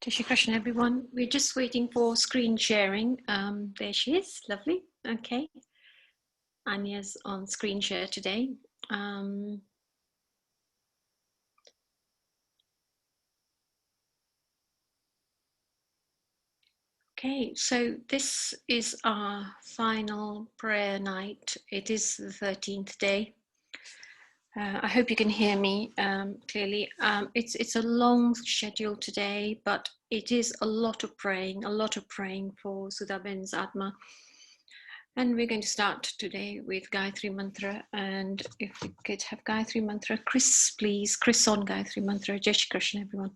Jai Shri Krishna, everyone. We're just waiting for screen sharing. There she is, lovely. Okay, Anya's on screen share today. Okay, so this is our final prayer night. It is the 13th day. I hope you can hear me clearly. It's a long schedule today, but it is a lot of praying for Sudhaben's Atma. And we're going to start today with Gayatri Mantra. And if we could have Gayatri Mantra, Chris, please. Chris on Gayatri Mantra. Jai Shri Krishna, everyone.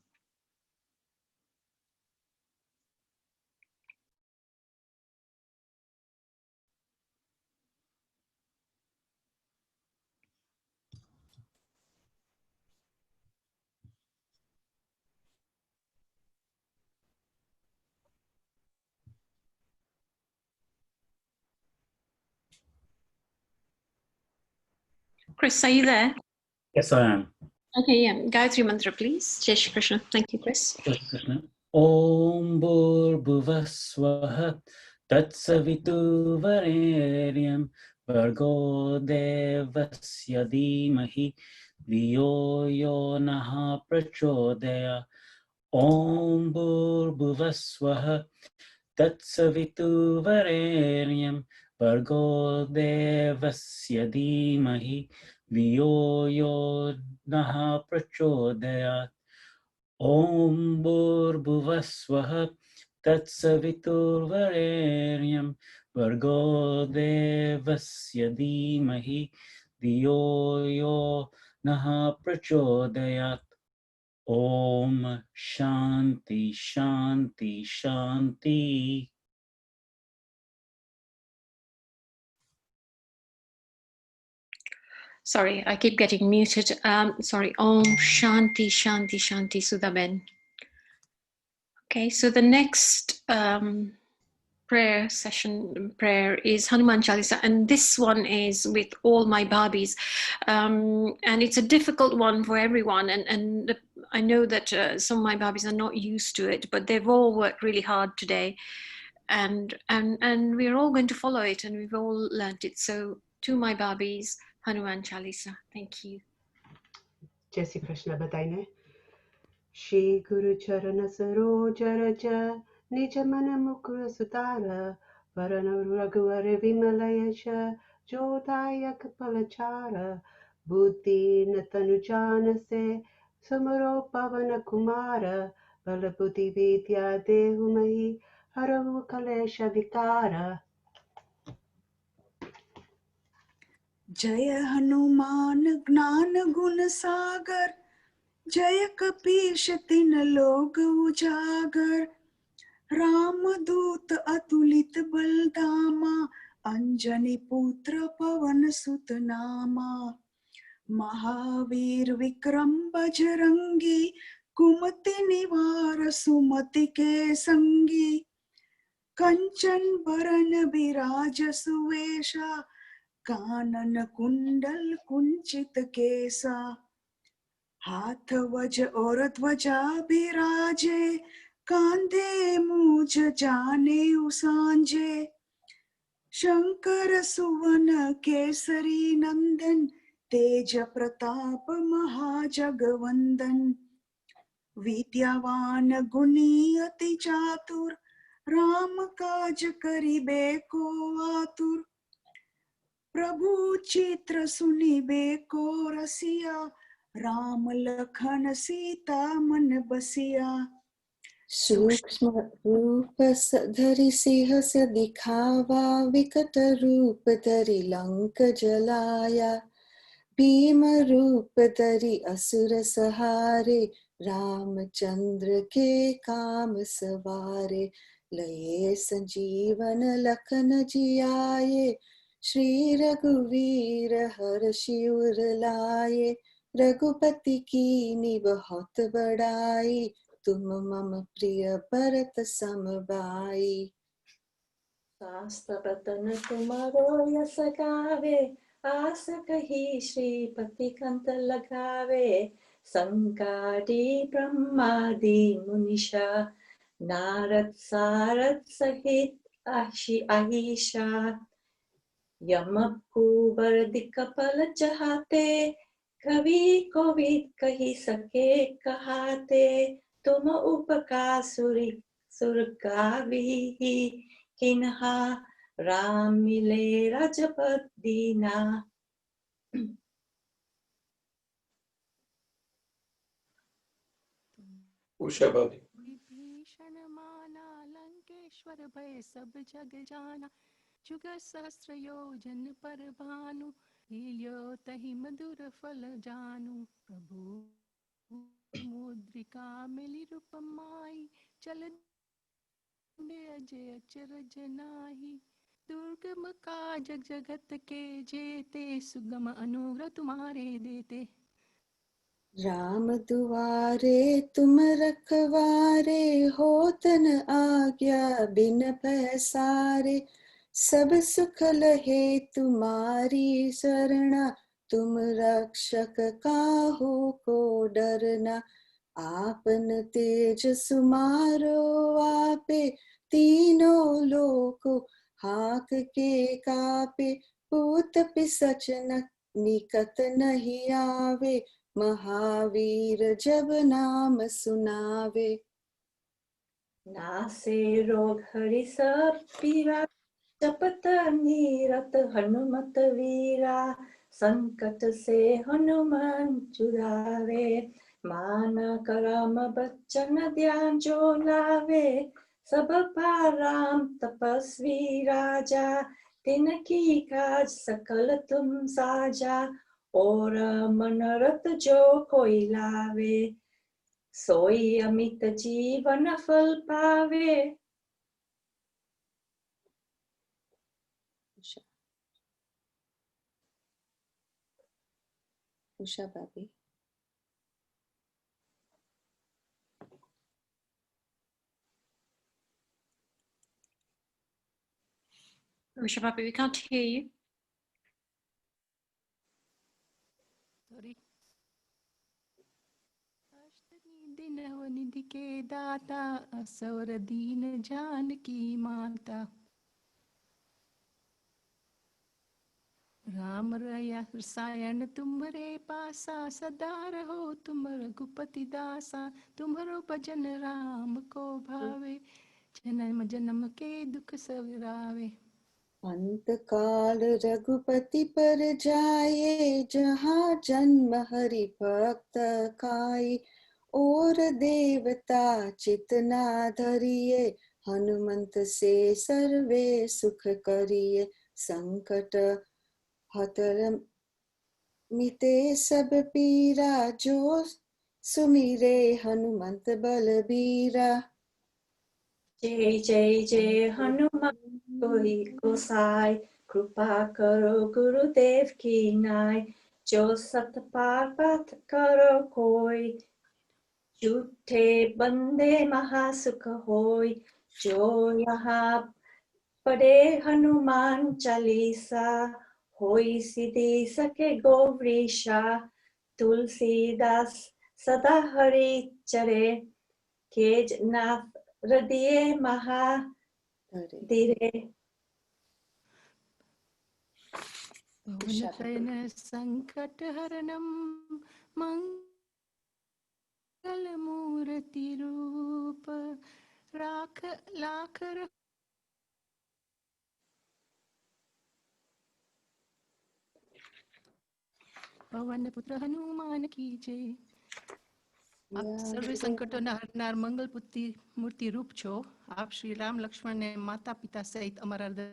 Chris, are you there? Yes, I am. Okay, yeah. Gayatri Mantra, please. Jai Shri Krishna. Thank you, Chris. Jai Shri Krishna. Om Bhurбhuvasvaha Tatsavitu Vareryam Bhargo Devasya Dhimahi Dhiyo Yo Naha Prachodaya. Om Bhurбhuvasvaha Tatsavitu Vareryam Bhargo Devasya Dhimahi Dhiyo Yo Naha Prachodaya. Om Bhurбhuvasvaha Tatsaviturvarenyam Bhargo Devasya Dhimahi Dhiyo Yo Naha Prachodayat. Om Shanti Shanti Shanti. Sorry, I keep getting muted. Sorry. Om Shanti Shanti Shanti Sudhaben. Okay, so the next prayer is Hanuman Chalisa, and this one is with all my Bhabis, and it's a difficult one for everyone, and I know that some of my Bhabis are not used to it, but they've all worked really hard today, and we're all going to follow it, and we've all learnt it. So to my Bhabis, Hanuman Chalisa. Thank you. Jai Shri Krishna बताइए Shri Guru Charana Saroj Raja Nija Mana Mukura Sutara Varana Raghuvar Vimalayasha Jodaya Kapalachara Buddhi Natanujana Se Samaro Pavana Kumara Balabuddhi Vidya Dehumahi Harahu Kalesha Vikara. जय हनुमान ज्ञान गुण सागर जय कपीश तिन लोक उजागर राम दूत अतुलित बलधामा अंजनी पुत्र पवन सुत नामा महावीर विक्रम बजरंगी कुमति निवार सुमति के संगी कंचन बरन विराज सुवेशा कानन कुंडल कुंचित केसा हाथ वज और ध्वजा बिराजे कांधे मूज जाने उसांजे शंकर सुवन केसरी नंदन तेज प्रताप महाजगवंदन विद्यावान गुणी अति चातुर राम काज करिबे को आतुर प्रभु चित्र सुनिबे को रसिया राम लखन सीता मन बसिया सूक्ष्म रूप धरि सिंहस दिखावा विकट रूप धरि लंक जलाया भीम रूप धरि असुर सहारे रामचंद्र के काम सवारे लये संजीवन लखन जियाए श्री रघुवीर हर्षि उर लाए रघुपति कीन्ही बहुत बड़ाई तुम मम प्रिय भरत सम भाई शास्त्र बदन तुम्हारो यस गावे आस कही श्रीपति कंठ लगावे Sankadi Brahmadi Munisha Narad Sarad Sahit Ahisha Yamapku Dikapala Chahate Kavi Kovid Kahi Sake Kahate Tuma Upakasuri Surgavihi Kinha Ramile Rajapat Dina. Usha Bhabi. Vibhishan माना लंकेश्वर भय सब जग जाना जुग सहस्र योजन पर भानु लील्यो तहि मधुर फल जानु प्रभु मुद्रिका मिली रूप माई चल अजय अचरज नाही दुर्गम काज जगत के जेते सुगम अनुग्रह तुम्हारे देते राम दुआरे तुम रखवारे होत न आज्ञा बिन पैसारे सब सुख लहे तुम्हारी शरणा तुम रक्षक काहू को डरना आपन तेज सुमारो आपे तीनों लोको हाक के कापे पूत पिसच न निकट नहीं आवे महावीर जब नाम सुनावे नासे रोग हरि सब पीरा जपत नीरत हनुमत वीरा संकट से हनुमान छुड़ावे मान करम बच्चन ध्यान जो लावे सब पाराम तपस्वी राजा तिनकी काज सकल तुम साजा और मनरत जो कोई लावे सोई अमित जीवन फल पावे. उषा भाभी. Usha Bhabi, we can't hear you. Sorry. दिन निधि के दाता असवर दीन जान की माता राम रया रसायन तुम्हारे पासा सदा रहो तुम रघुपति दासा तुम्हारो भजन राम को भावे जन्म जन्म के दुख सविरावे अंत काल रघुपति पर जाए जहाँ जन्म हरि भक्त खाई और देवता चितना धरिए हनुमंत से सर्वे सुख करिए संकट हतर मिटे सब पीरा जो सुमिरे हनुमंत बलबीरा. जय जय जय हनुमान कोई गोसाई कृपा करो गुरुदेव की नाय जो सत पाठ करो कोई झूठे बंदे महासुख होय जो यहाँ पढ़े हनुमान चालीसा होई सिद्धि सके गौरीशा तुलसीदास सदा हरि चरे केज नाथ हृदय महा धीरे. पवन तनय संकट हरणं मंगल मूर्ति रूप राख लाख पवन पुत्र हनुमान की जय. आप सर्वे संकटों ने हरनार मंगल पुत्री मूर्ति रूप छो. आप श्री राम लक्ष्मण ने माता पिता सहित अमर हृदय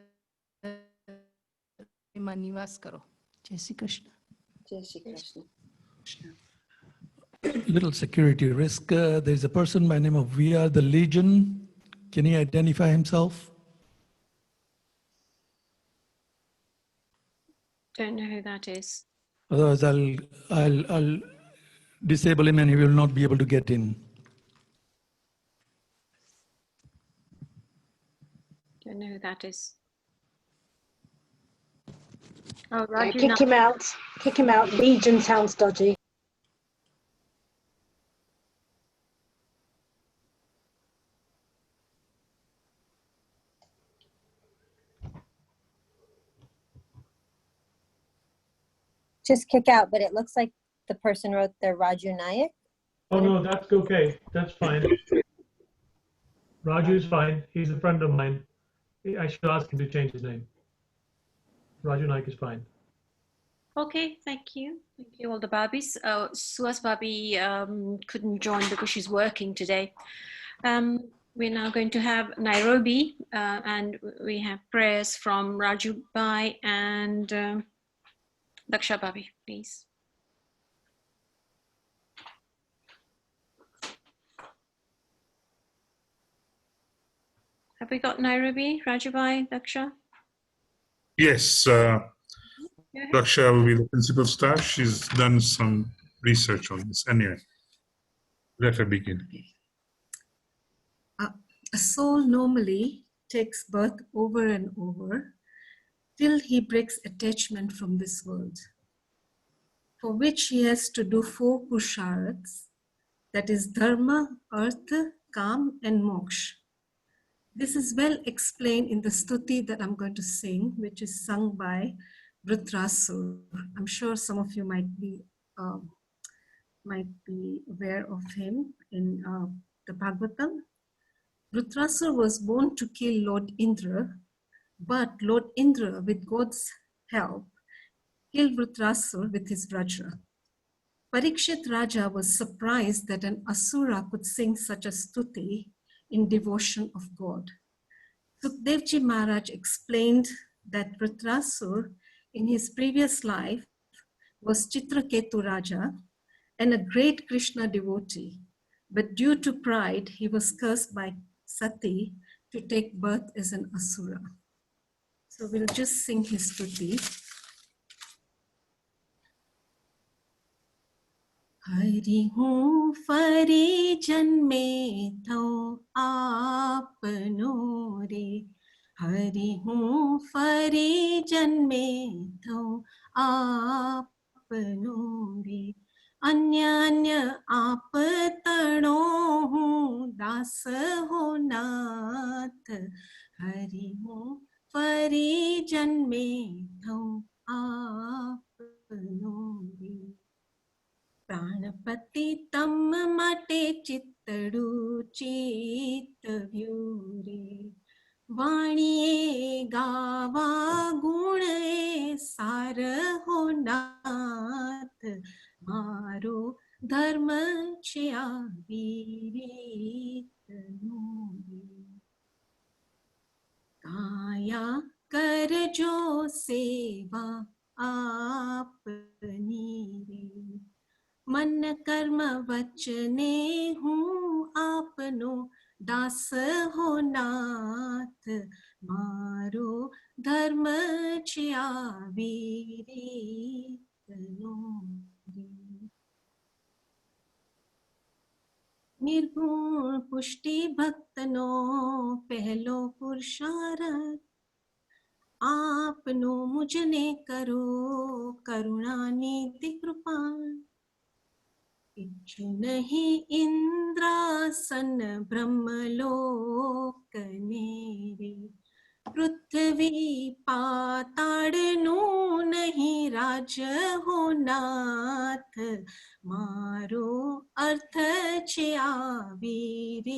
में निवास करो. जय श्री कृष्ण. जय Shri Krishna. Little security risk. There's a person by the name of We Are the Legion. Can he identify himself? Don't know who that is. Otherwise, I'll disable him and he will not be able to get in. Don't know who that is. Oh, Yeah, kick him out. Kick him out. Legion sounds dodgy. just kick out, but it looks like the person wrote there Raju Nayak. Oh, no, that's okay. That's fine. Raju's fine. He's a friend of mine. I should ask him to change his name. Raju Naik is fine. Okay, thank you. Thank you, all the Barbies. Suas Barbie couldn't join because she's working today. We're now going to have Nairobi, and we have prayers from Raju Bai and Daksha Barbie, please. Have we got Nairobi, Raju Bai, Daksha? Yes, Daksha will be the principal staff. She's done some research on this. Anyway, let her begin. A soul normally takes birth over and over till he breaks attachment from this world, for which he has to do 4 pusharats, that is dharma, artha, kam, and moksha. This is well explained in the stuti that I'm going to sing, which is sung by Vritrasur. I'm sure some of you might be aware of him in the Bhagavatam. Vritrasur was born to kill Lord Indra, but Lord Indra, with God's help, killed Vritrasur with his Vajra. Parikshit Raja was surprised that an Asura could sing such a stuti in devotion of God. Sukhdevji Maharaj explained that Vritrasur in his previous life was Chitraketu Raja and a great Krishna devotee, but due to pride, he was cursed by Sati to take birth as an Asura. So we'll just sing his stuti. Hari hoon fari janme thau aapno re. Hari hoon fari janme thau aapno re. Anya anya aap tano hoon das ho nath. Hari hoon fari janme thau aapno re. प्राणपति तम माटे चित्तडू चित्तव्यूरे वाणिये गावा गुणे सार हो नाथ मारो धर्म छे वीरीत काया करजो सेवा आपनी रे मन कर्म वचने हूँ आपनो दास हो नाथ मारो धर्म छे वीरीतनो रे निर्गुण पुष्टि भक्तनो पहलो पुरुषार्थ आपनो मुझने करो करुणा निधि कृपा इच्छु नहीं इंद्रासन ब्रह्मलोक नेरे पृथ्वी पाताड़नो नहीं राज हो नाथ मारो अर्थ छे वीरीतनो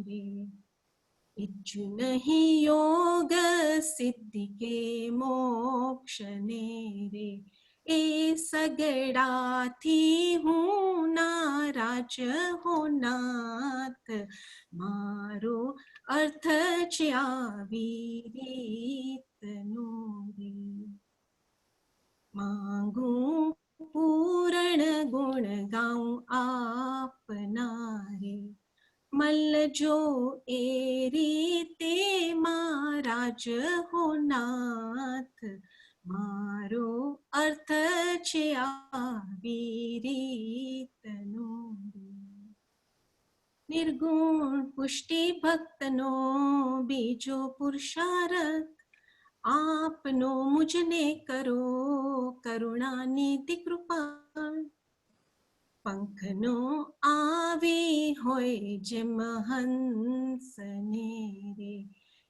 रे इच्छु नहीं योग सिद्धि के मोक्ष ने रे ए सगड़ा थी हूँ नाराज हो नाथ मारो अर्थ छे वीरीतनो रे मांगू पूर्ण गुण गाऊं आपना रे मल जो ए रीते महाराज हो नाथ मारो अर्थ छे वीरीतनो निर्गुण पुष्टि भक्तनो बीजो पुरुषार्थ आपनो मुझने करो करुणा निधि कृपा पंखनो आवी होय जेम हंसने रे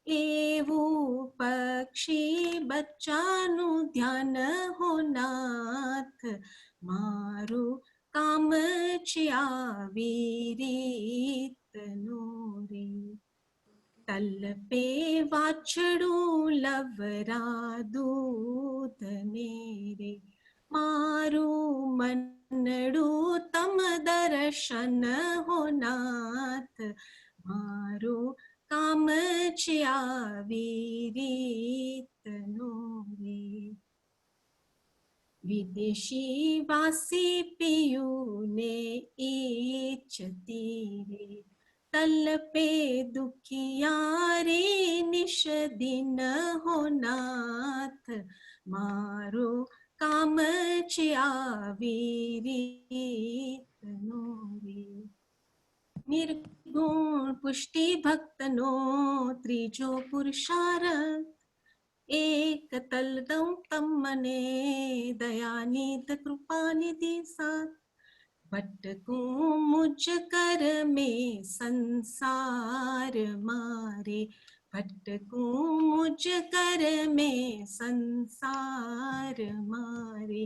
ए એવું પક્ષી બચ્ચાનું ધ્યાન હો નાથ મારું કામ છે આવી રીતનું રે તલપે વાછડું લવરા દૂધને રે મારું મનડું તમ દર્શન હો નાથ મારું કામ છે આવી રીતનું રે વિદેશી વાસી પિયુને ઈચ્છતી રે તલપે દુખિયા રે નિશ દિન હો નાથ મારો કામ છે આવી રીતનું રે નિર્ગુણ પુષ્ટિ ભક્તનો ત્રીજો પુરુષાર્થ એક તલદં તમને દયાનિધ કૃપાનિધિ સાથ ભટકું મુજ કર में संसार मारे भटकूं मुझ कर में संसार मारे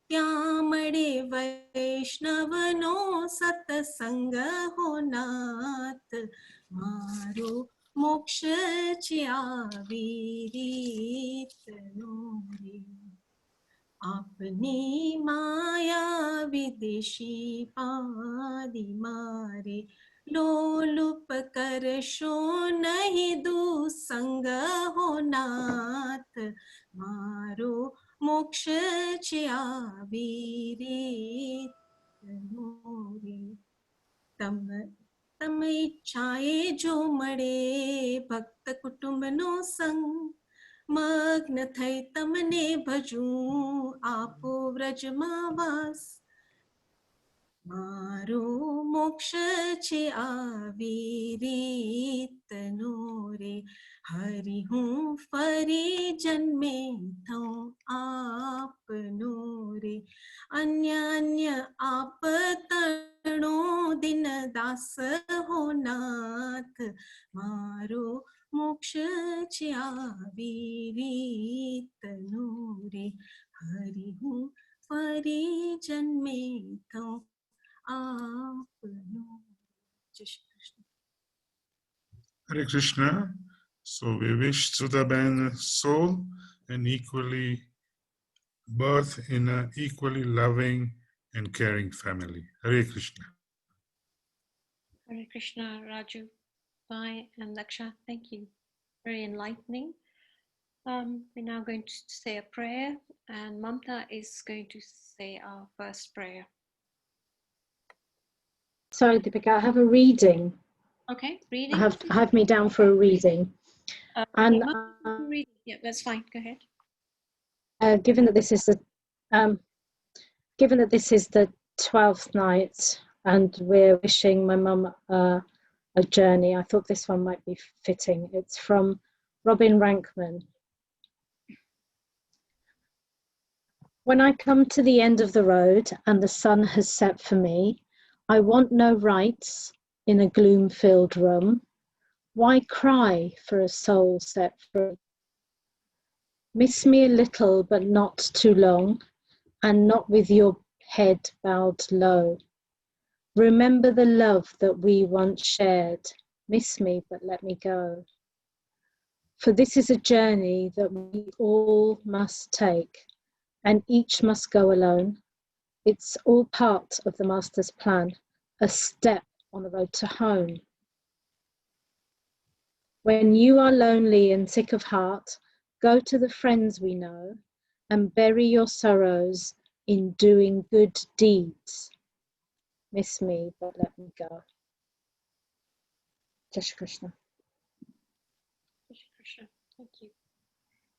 ત્યાં મળે વૈષ્ણવનો સત્સંગ હો નાથ મારો મોક્ષ છે આવી રીતનો રે આપની માયા વિદેશી પાદી મારે લોલુપ કરશો નહીં દુસંગ હો નાથ મારો મોક્ષ છે આવી રીતનો રે તમ ઈચ્છાએ જો મળે ભક્ત કુટુંબનો સંગ મગ્ન થઈ તમને ભજું આપો વ્રજમાં વાસ મારો મોક્ષ છે આવી રીતનો રે હરિ હું ફરી જન્મે થઉં આપનો રે અન્ય અન્ય આપ તણો દિન દાસ હો નાથ મારો મોક્ષ છે આવી રીતનો રે હરિ હું ફરી જન્મે થઉં આપનો. જય Shri Krishna. Hare Krishna. So we wish Sudhaben soul an equally birth in an equally loving and caring family. Hare Krishna. Hare Krishna, Raju, Bhai, and Laksha. Thank you. Very enlightening. We're now going to say a prayer, and Mamta is going to say our first prayer. Sorry, Deepika, I have a reading. Okay, reading. I have me down for a reading. And reading. Yeah, that's fine. Go ahead. Given that this is the 12th night, and we're wishing my mum a journey, I thought this one might be fitting. It's from Robin Rankman. When I come to the end of the road and the sun has set for me, I want no rights in a gloom-filled room. Why cry for a soul set free? Miss me a little, but not too long, and not with your head bowed low. Remember the love that we once shared. Miss me, but let me go. For this is a journey that we all must take, and each must go alone. It's all part of the Master's plan, a step on the road to home. When you are lonely and sick of heart, go to the friends we know and bury your sorrows in doing good deeds. Miss me, but let me go. Jai Shri Krishna. Jai Shri Krishna. Thank you.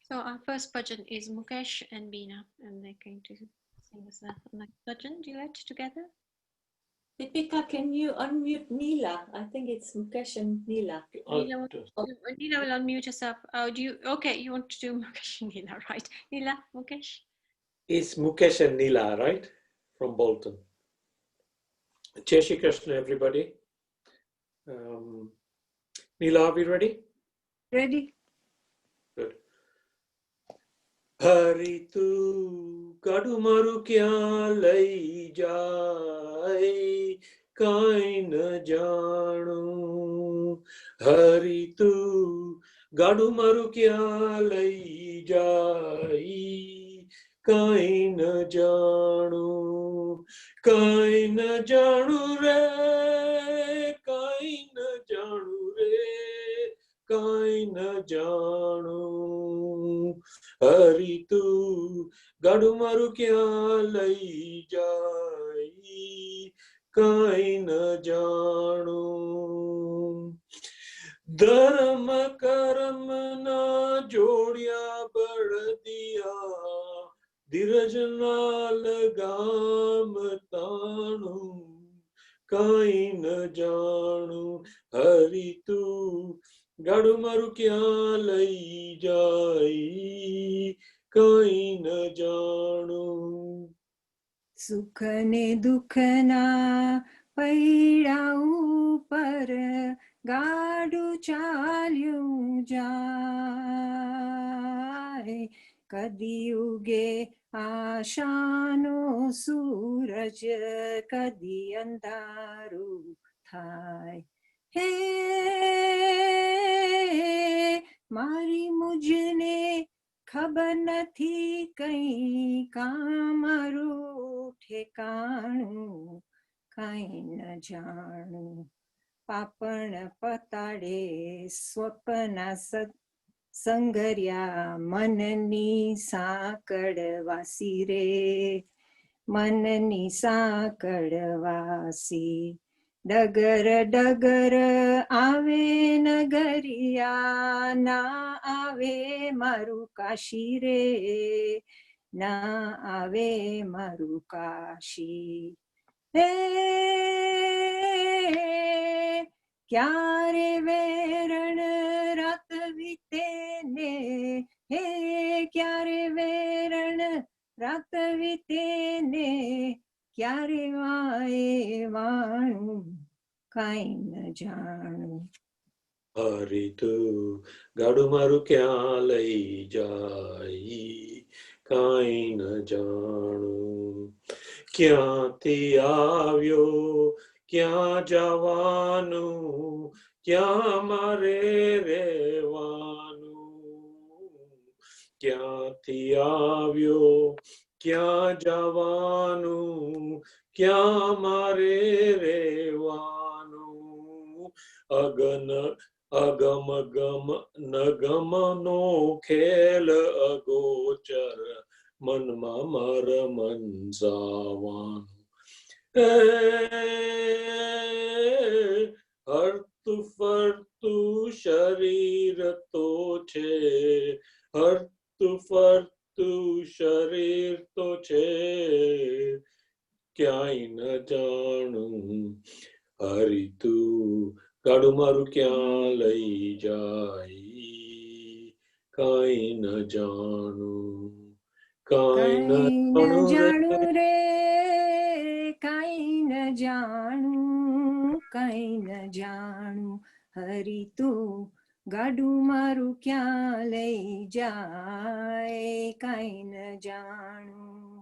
So our first bhajan is Mukesh and Beena, and they're going to sing us a nice bhajan duet together. Deepika, can you unmute Neela? I think it's Mukesh and Neela. Neela will unmute herself. Okay, you want to do Mukesh and Neela, right? Neela, Mukesh? It's Mukesh and Neela, right? From Bolton. Jai Shri Krishna, everybody. Neela, are we ready? Ready. હરી તું કાઢું મારું ક્યાં લઈ જાય કાંઈ ન જાણું. હરી તું ગાડું મારું ક્યાં લઈ જાય કાંઈ ન જાણું. કાંઈ ન જાણું રે કાંઈ ન જાણું રે કાંઈ ન જાણું. હરી તું ગાડું મારું ક્યાં લઈ જાય કાંઈ ન જાણું. ધર્મ કર્મ ના જોડ્યા બળદિયા ધીરજ ના લગામ તાણું કાંઈ ન જાણું. હરી તું ગાડું મારું ક્યાં લઈ જાય કાંઈ ન જાણું. સુખ ને દુઃખ ના પૈડા ઉપર ગાડું ચાલ્યું જાય. કદી ઉગે આશાનો સૂરજ કદી અંધારું થાય. હે મારી મુજને ખબર નથી કઈ કામરું ઠેકાણું કઈ ન જાણું. પાપણ પતાડે સ્વપ્ના સંગર્યા મનની સાંકળ વાસી રે મનની સાંકળ વાસી. ડગર ડગર આવે નગરિયા ના આવે મારું કાશી રે ના આવે મારું કાશી. હે ક્યારે વેરણ રાત વીતે ને હે ક્યારે વેરણ રાત વીતે ને ક્યારે વાય વાણું કાંઈ ન જાણું. હરી તું ગાડું મારું ક્યાં લઈ જાય કાંઈ ન જાણું. ક્યાંથી આવ્યો ક્યાં જવાનું ક્યાં મારે રહેવાનું. ક્યાંથી આવ્યો ક્યાં જવાનું ક્યાં મારે રહેવાનું. અગમ ગમ નગમ નો ખેલ અગોચર મનમાં મર મનસાવાનું. હરતું ફરતું શરીર તો છે હરતું ફરતું શરીર તો છે ક્યાંય ન જાણું. હરી તું ગાડું મારું ક્યાં લઈ જાય કાંઈ ન જાણું. કાંઈ ન જાણું રે કાંઈ ન જાણું કાંઈ ન જાણું. હરી તું ગાડું મારું ક્યાં લઈ જાય કાંઈ ન જાણું.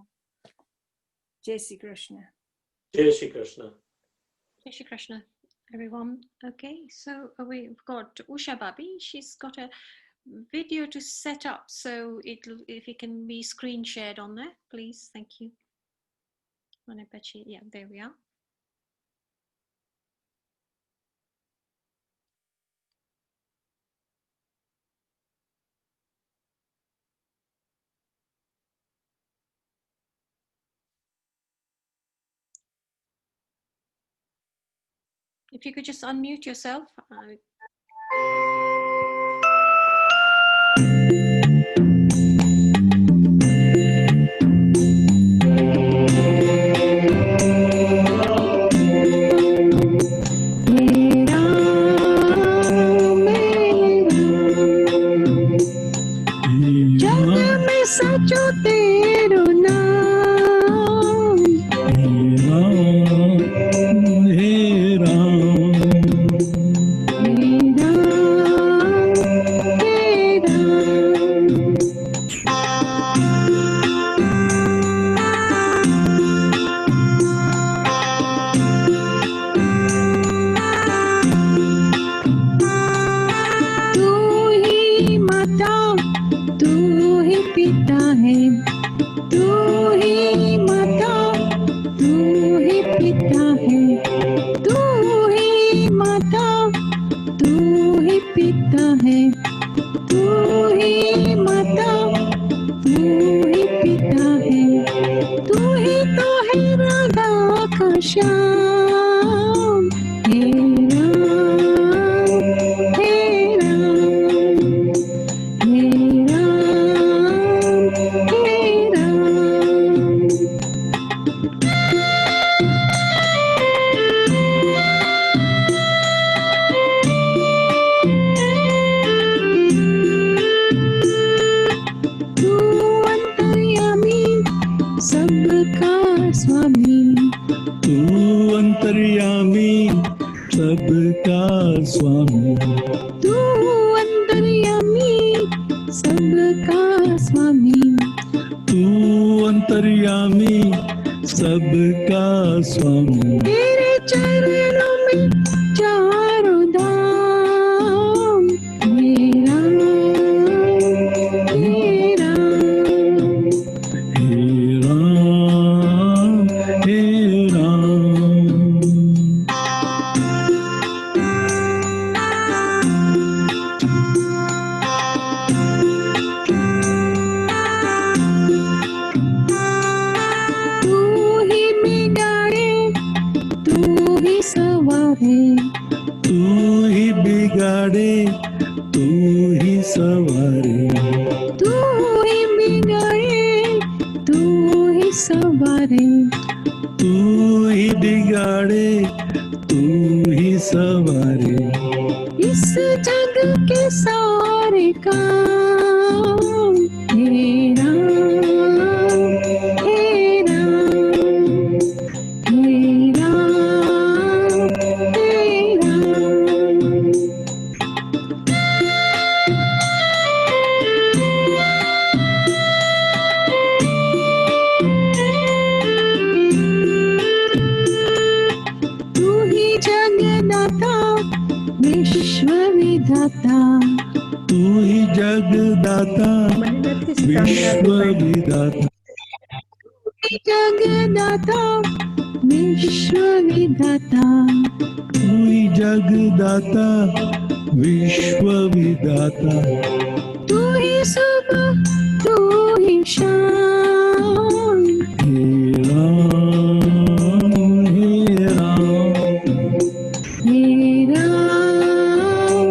જય શ્રી કૃષ્ણ. જય Shri Krishna. Jai Shri Krishna, everyone. Okay, so we've got Usha Babi. She's got a video to set up, so if it can be screen shared on there, please. Thank you. Yeah, there we are. If you could just unmute yourself. सचो तेरो नाम हे राम पिता है, तू ही माता, तू ही पिता है, तू ही माता, तू ही पिता है, तू ही तो है राधा का श्याम। हे राम, हे राम, हे राम, हे राम। तू अंतर्यामी सबका स्वामी, तू अंतर्यामी सबका स्वामी, तू अंतर्यामी सबका स्वामी, तू अंतर्यामी सबका स्वामी। तेरे चरणों में चारों धाम। हे राम, हे राम, हे राम, हे राम। तू ही बिगाड़े, तू ही सवारे, तू ही बिगाड़े, तू ही सवारे, तू ही बिगाड़े, तू ही सवारे, तू ही बिगाड़े, तू ही सवारे। इस जग के सारे काम। हे राम, हे राम, हे राम, हे राम। तू ही जगदाता विश्व विधाता, तू ही जगदाता विश्व विधाता, जगदाता विश्व विधाता, तू ही जगदाता विश्व विधाता। तू ही सुबह, तू ही शाम। हे राम, हे राम, हे राम,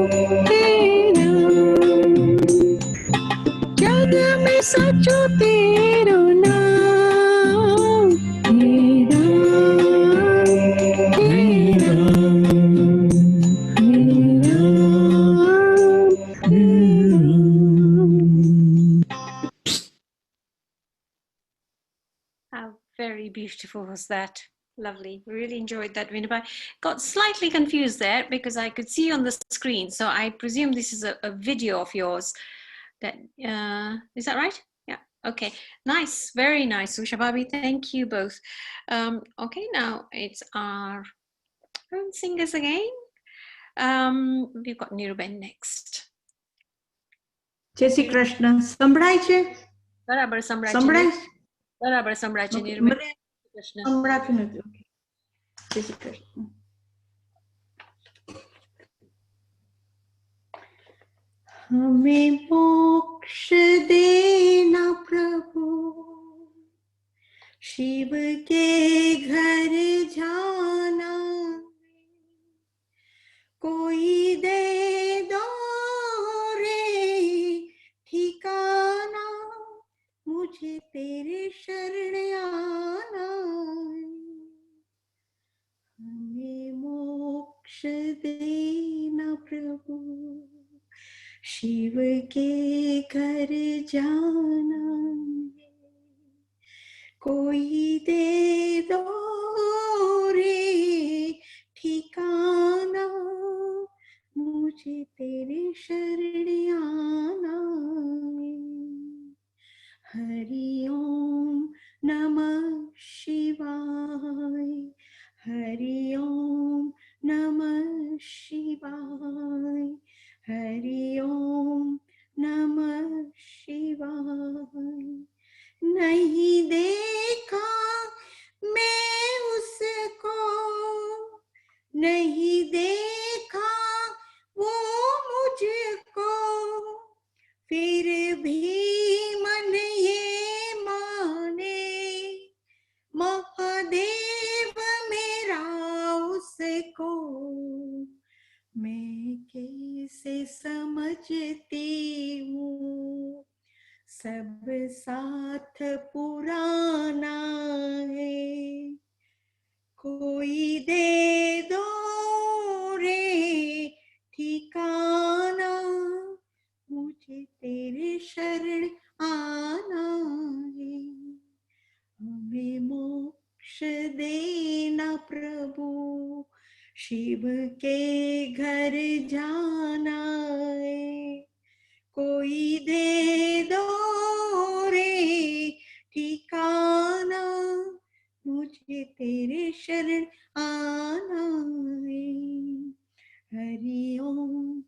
हे राम। जग में सचो तेरो नाम। हे राम, हे राम, हे राम, हे Ram. How very beautiful was that? Lovely. Really enjoyed that, Vinabai. Got slightly confused there because I could see on the screen. So I presume this is a video of yours. That is that right? Yeah. Okay. Nice. Very nice. Usha Bhabi, thank you both. Okay, now it's our singers again. We've got Niruben next. જય શ્રી કૃષ્ણ. સંભળાય છે? બરાબર સંભળાય છે. સંભળાય? બરાબર સંભળાય છે નિર્મલ. મને સંભળાતું નથી. ઓકે. જય શ્રી કૃષ્ણ. हमें मोक्ष देना प्रभु, शिव के घर जाना, कोई दे दो रे ठिकाना, मुझे तेरे शरण आना। हमें मोक्ष देना प्रभु, शिव के घर जाना, कोई दे दो रे ठिकाना, मुझे तेरे शरण आना। हरि ओम नमः शिवाय, हरि ओम नमः शिवाय, हरि ओम नमः शिवाय। नहीं देखा मैं उसको नहीं देखा वो मुझको, फिर भी मन ये माने महादेव मेरा उसको। मैं कैसे समझती हूँ सब साथ पुराना है, कोई दे दो रे ठिकाना, मुझे तेरे शरण आना है। हमें मोक्ष देना प्रभु, शिव के घर जाना है, कोई दे दो रे ठिकाना, मुझे तेरे शरण आना है। हरि ओम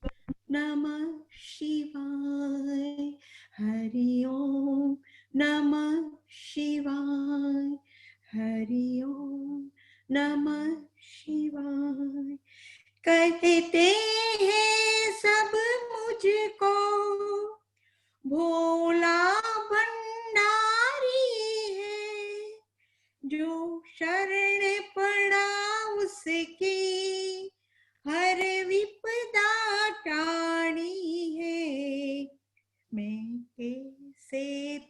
नमः शिवाय, हरि ओम नमः शिवाय, हरि ओम नमः शिवाय। कहते हैं सब मुझको भोला भंडारी है, जो शरण पड़ा उसकी हर विपदा टाणी है। मैं कैसे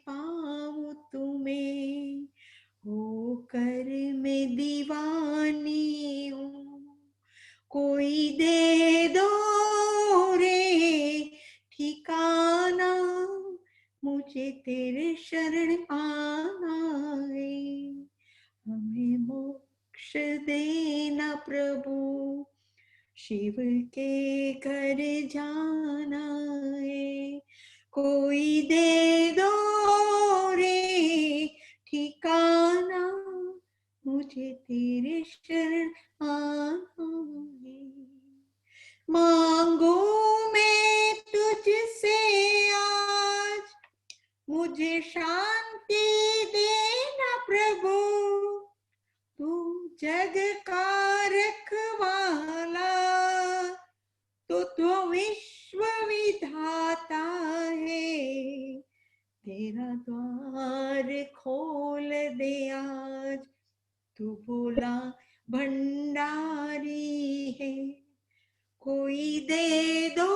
पाऊं तुम्हें होकर मैं दीवानी हूँ, कोई दे दो रे ठिकाना, मुझे तेरे शरण आना है। हमें मोक्ष देना प्रभु, शिव के घर जाना है, कोई दे दो रे ठिकाना, मुझे तेरे शरण आना है। मांगू मैं तुझसे आज, मुझे शांति देना प्रभु, तू जग का रखवाला, तो विश्व विधाता है, तेरा द्वार खोल दे आज, तू भोला भंडारी है, कोई दे दो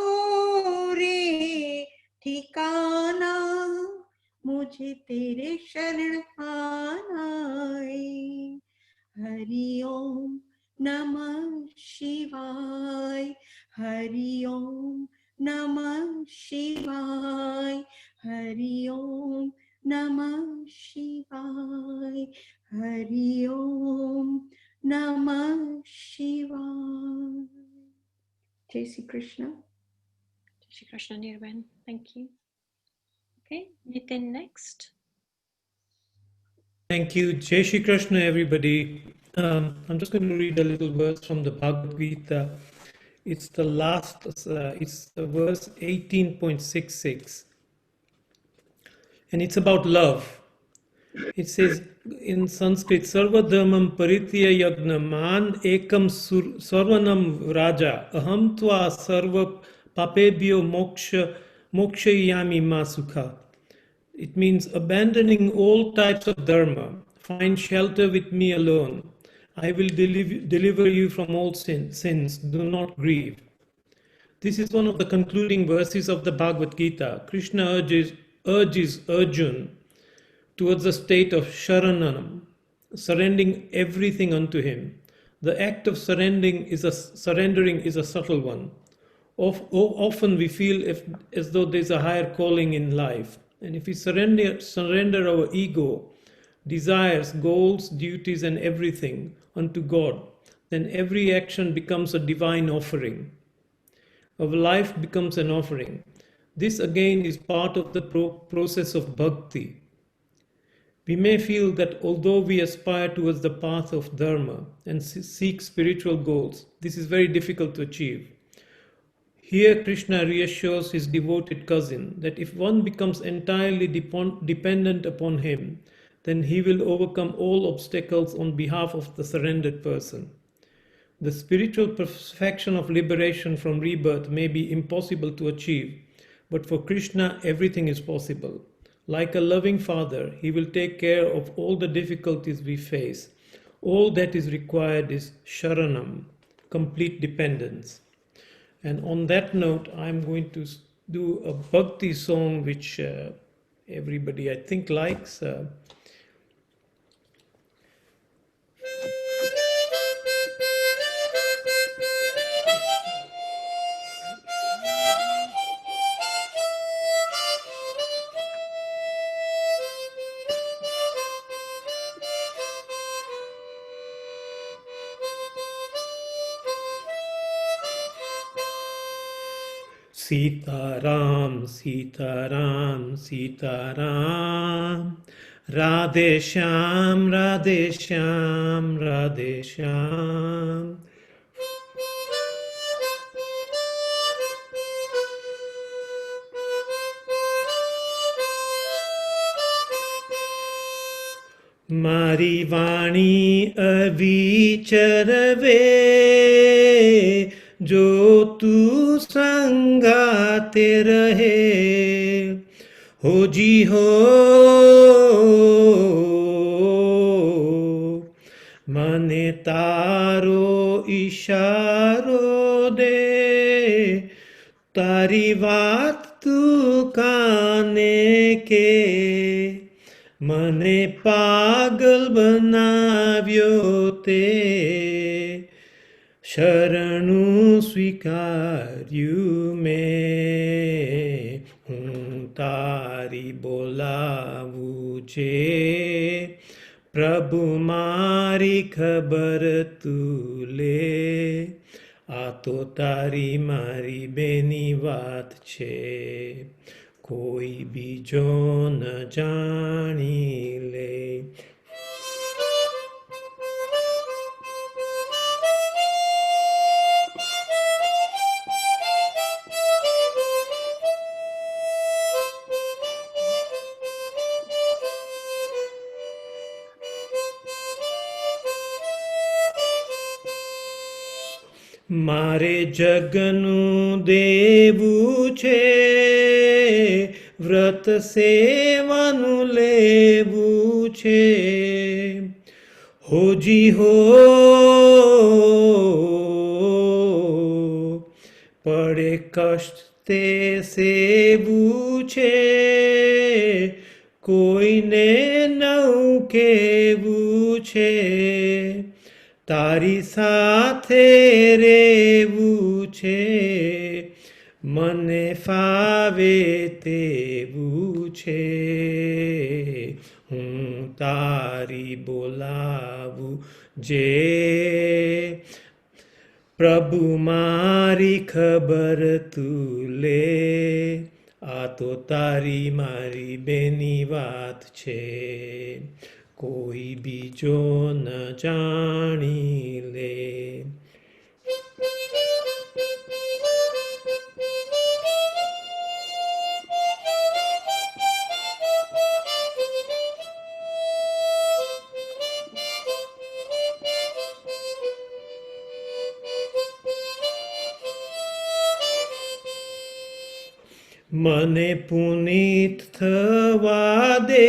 रे ठिकाना, मुझे तेरे शरण आना है। हरि ओम नमः शिवाय, हरि ओम नमः शिवाय, हरि ओम नमः शिवाय, हरि ओम नमः शिवाय। जय Shri Krishna. Jai Shri Krishna, Nirvan. Thank you. Okay, Nitin next. Thank you. Jai Shri Krishna, everybody. I'm just going to read a little verse from the Bhagavad Gita. It's the last, it's verse 18.66. And it's about love. It says in Sanskrit, Sarva dharmam paritya yagna man ekam sarvanam raja aham tva sarva papebhyo mokshayami ma sukha. It means abandoning all types of dharma, find shelter with me alone. I will deliver you from all sins. Do not grieve. This is one of the concluding verses of the Bhagavad Gita. Krishna urges Arjuna towards the state of sharanam, surrendering everything unto him. The act of surrendering is a subtle one. Often we feel as though there's a higher calling in life. And if we surrender our ego, desires, goals, duties, and everything unto God, then every action becomes a divine offering. Our life becomes an offering. This again is part of the process of bhakti. We may feel that although we aspire towards the path of dharma and seek spiritual goals, this is very difficult to achieve. Here Krishna reassures his devoted cousin that if one becomes entirely dependent upon him, then he will overcome all obstacles on behalf of the surrendered person. The spiritual perfection of liberation from rebirth may be impossible to achieve, but for Krishna everything is possible. Like a loving father, he will take care of all the difficulties we face. All that is required is sharanam, complete dependence. And on that note, I'm going to do a bhakti song which everybody I think likes. Sitaram, Sitaram, Sitaram, Radhe Shyam, Radhe Shyam, Radhe Shyam. મારી વાણી અવિચરવે જો તું સંગાતે રહે હો જી હો મને તારો ઈશારો દે તારી વાત તું કાને કે મને પાગલ બનાવ્યો તે શરણું સ્વીકાર્યું મેં હું તારી બોલાવું છે પ્રભુ મારી ખબર તું લે આ તો તારી મારી બેની વાત છે કોઈ બીજો ન જાણી લે. મારે જગનું દેવું છે વ્રત સેવાનું લેવું છે હોજી હો પડે કષ્ટ તે સેવું છે કોઈને નવું કેવું છે તારી સાથે રેવું છે મને ફાવે તેવું છે હું તારી બોલાવું જે પ્રભુ મારી ખબર તું લે આ તો તારી મારી બેની વાત છે કોઈ બીજો ન જાણી લે. મને પુનીત થવા દે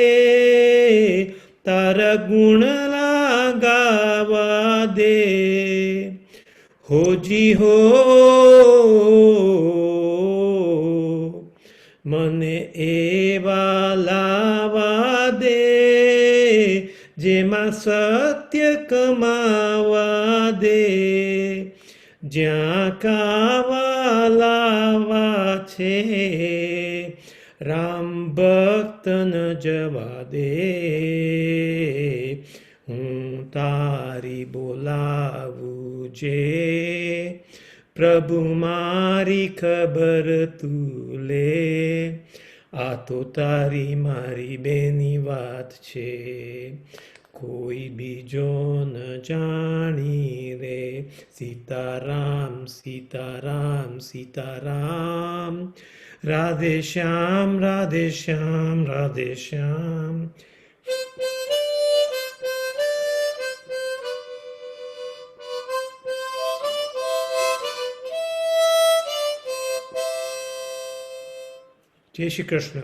તારા ગુણ લાગાવા દે હોજી હો મને એવા લાવા દે જેમાં સત્ય કમાવા દે જ્યાં કાવા લાવા છે રામ ભક્ત ન જવા દે હું તારી બોલાવું જે પ્રભુ મારી ખબર તું લે આ તો તારી મારી બેની વાત છે કોઈ બીજો ન જાણી રે. Sitaram Sitaram Sitaram Radhe Shyam Radhe Shyam Radhe Shyam. Jai Shri Krishna.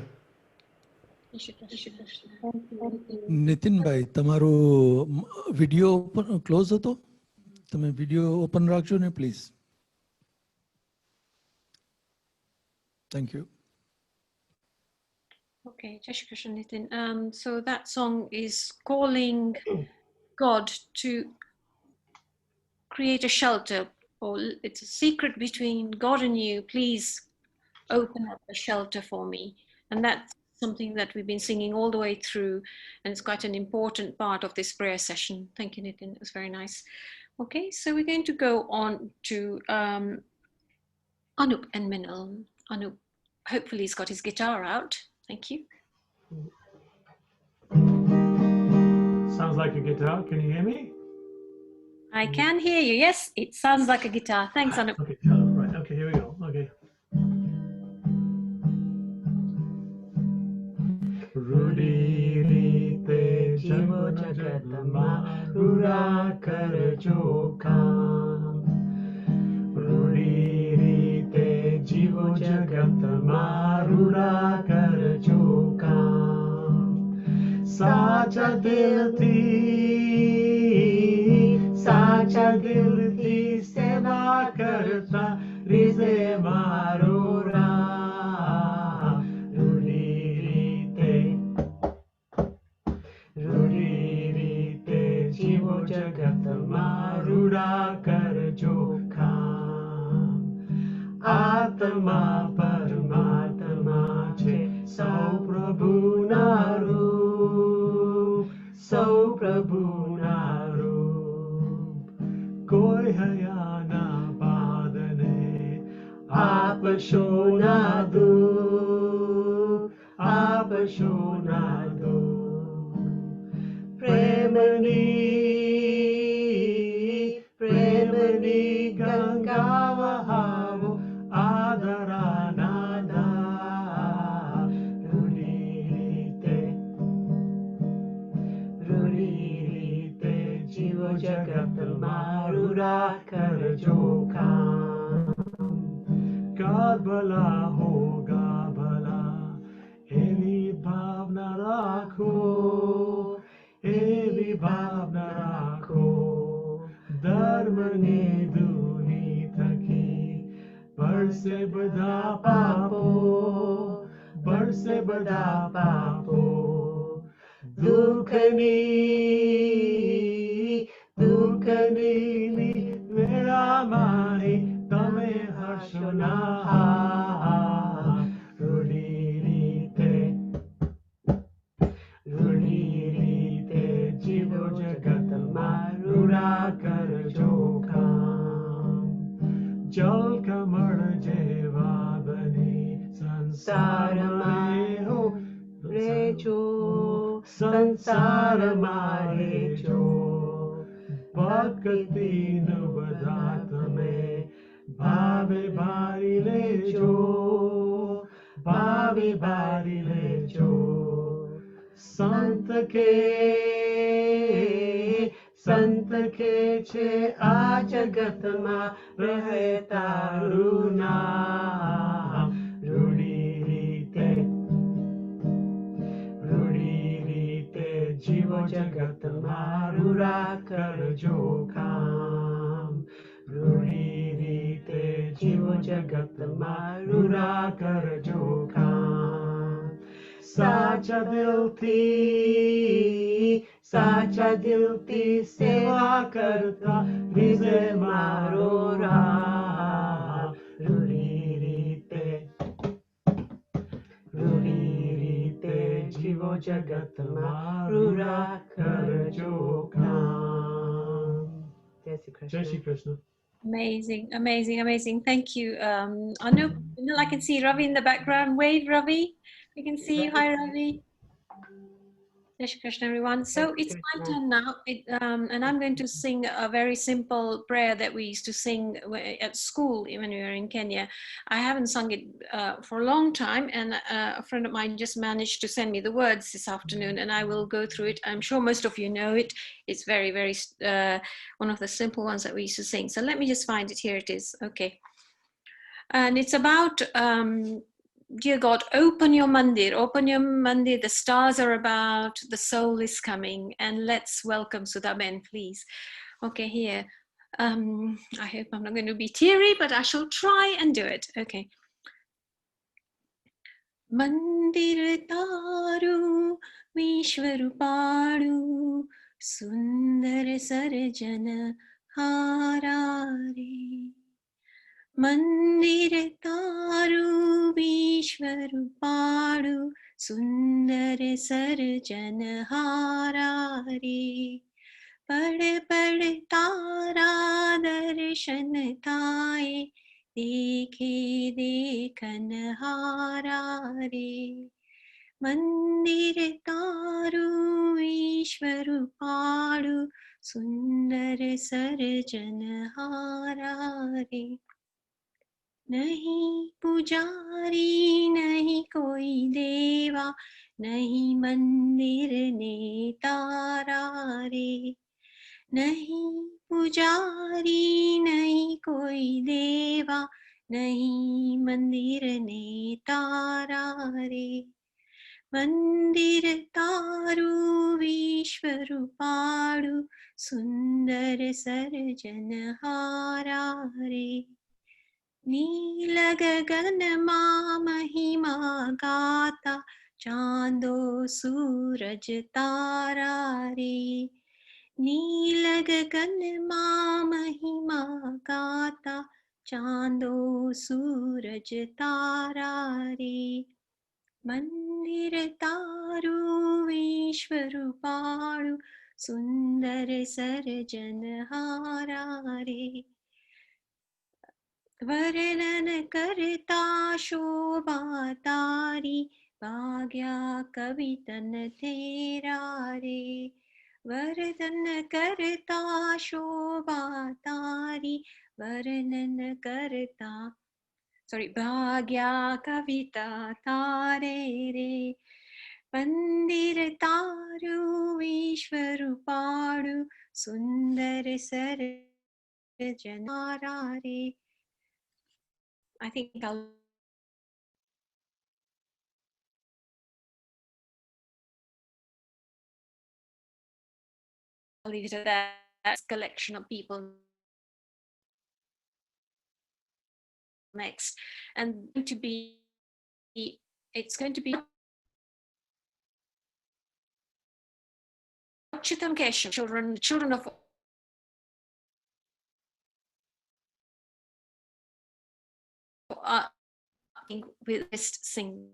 Nitinbhai તમારું વિડીયો ક્લોઝ હતો, તમે વિડીયો ઓપન રાખજો ને please. Thank you. Okay, Jai Shri Krishna, Nitin. So that song is calling God to create a shelter, or it's a secret between God and you. Please open up a shelter for me. And that's something that we've been singing all the way through, and it's quite an important part of this prayer session. Thank you, Nitin. It was very nice. Okay, so we're going to go on to Anup and Minal. Anup, hopefully he's got his guitar out. Thank you. Sounds like a guitar. Can you hear me? I can hear you. Yes, it sounds like a guitar. Thanks, Anup. Okay, right. Okay, here we go. Okay. Rudi rite jivo jagat marura kar jokam. Rudi rite jivo jagat marura kar jokam. Sacha dil thi seva karta rize marura. Jivo jagat marura kar jokam. Atma paramatma che sau prabhu na roop. Koi haya na badane aap shona do. Premani ganga vahavo adaranada. Rurite jivo jagat marura kar jokam. God bala hoga bala, evi bhavna rakho. Evi bhavna rakho, dharma ne duni thaki, barse bada papo, dukhani vera mani tame harshona. Jivo jagat marura kar jokam. Jal kamar jeva bani sansar mein ho rejo. Sansar mare jo bhakti nubadat mein bhave bari lejo. Sant ke che a jagat ma raheta runa. Rudi rite jivo jagat marura kar jokam. Rudi rite jivo jagat marura kar jokam. Sacha dil thi seva karta rize marora. Rudi rite jivo jagat marura kar jokam. Jai Shri Krishna. Amazing, amazing, amazing. Thank you, Anup. I can see Ravi in the background. Wave, Ravi. We can see you. Hi, Ravi. Jai Shri Krishna, everyone. So it's my turn now, and I'm going to sing a very simple prayer that we used to sing at school when we were in Kenya. I haven't sung it for a long time, and a friend of mine just managed to send me the words this afternoon, and I will go through it. I'm sure most of you know it. It's very, very one of the simple ones that we used to sing. So let me just find it. Here it is. Okay. And it's about dear God, open your mandir, the stars are about, the soul is coming, and let's welcome Sudhaben, please. Okay, here. I hope I'm not going to be teary, but I shall try and do it. Okay. Mandir taru Vishwaru padu Sundar sarjana harare. Mandir taru Vishwaru padu Sundar sarjana harare. पढ़ पढ़ तारा दर्शन ताए देखे देखन हारा रे मंदिर तारू ईश्वर पाड़ू सुंदर सर्जन हारा रे नहीं पुजारी नहीं कोई देवा नहीं मंदिर ने तारा रे नहीं पुजारी नहीं कोई देवा नहीं मंदिर ने तारा रे मंदिर तारू ईश्वर पाड़ू सुंदर सर्जन हारा रे नील गगन मा महिमा गाता चांदो सूरज तारा रे नील गगन मा महिमा गाता चांदो सूरज तारा रे मंदिर तारू ईश्वर पाड़ू सुंदर सर्जन हारा रे वर्णन करता शोभा तारी भाग्या कवितन तेरा रे वर्णन करता शोभा तारी वर्णन करता भाग्या कविता तारे रे मंदिर तारू ईश्वर पाड़ू सुंदर सर्जन हारा रे I think I'll leave it at that. That's a collection of people next. And it's going to be Chitam Keshav, children of with this sing.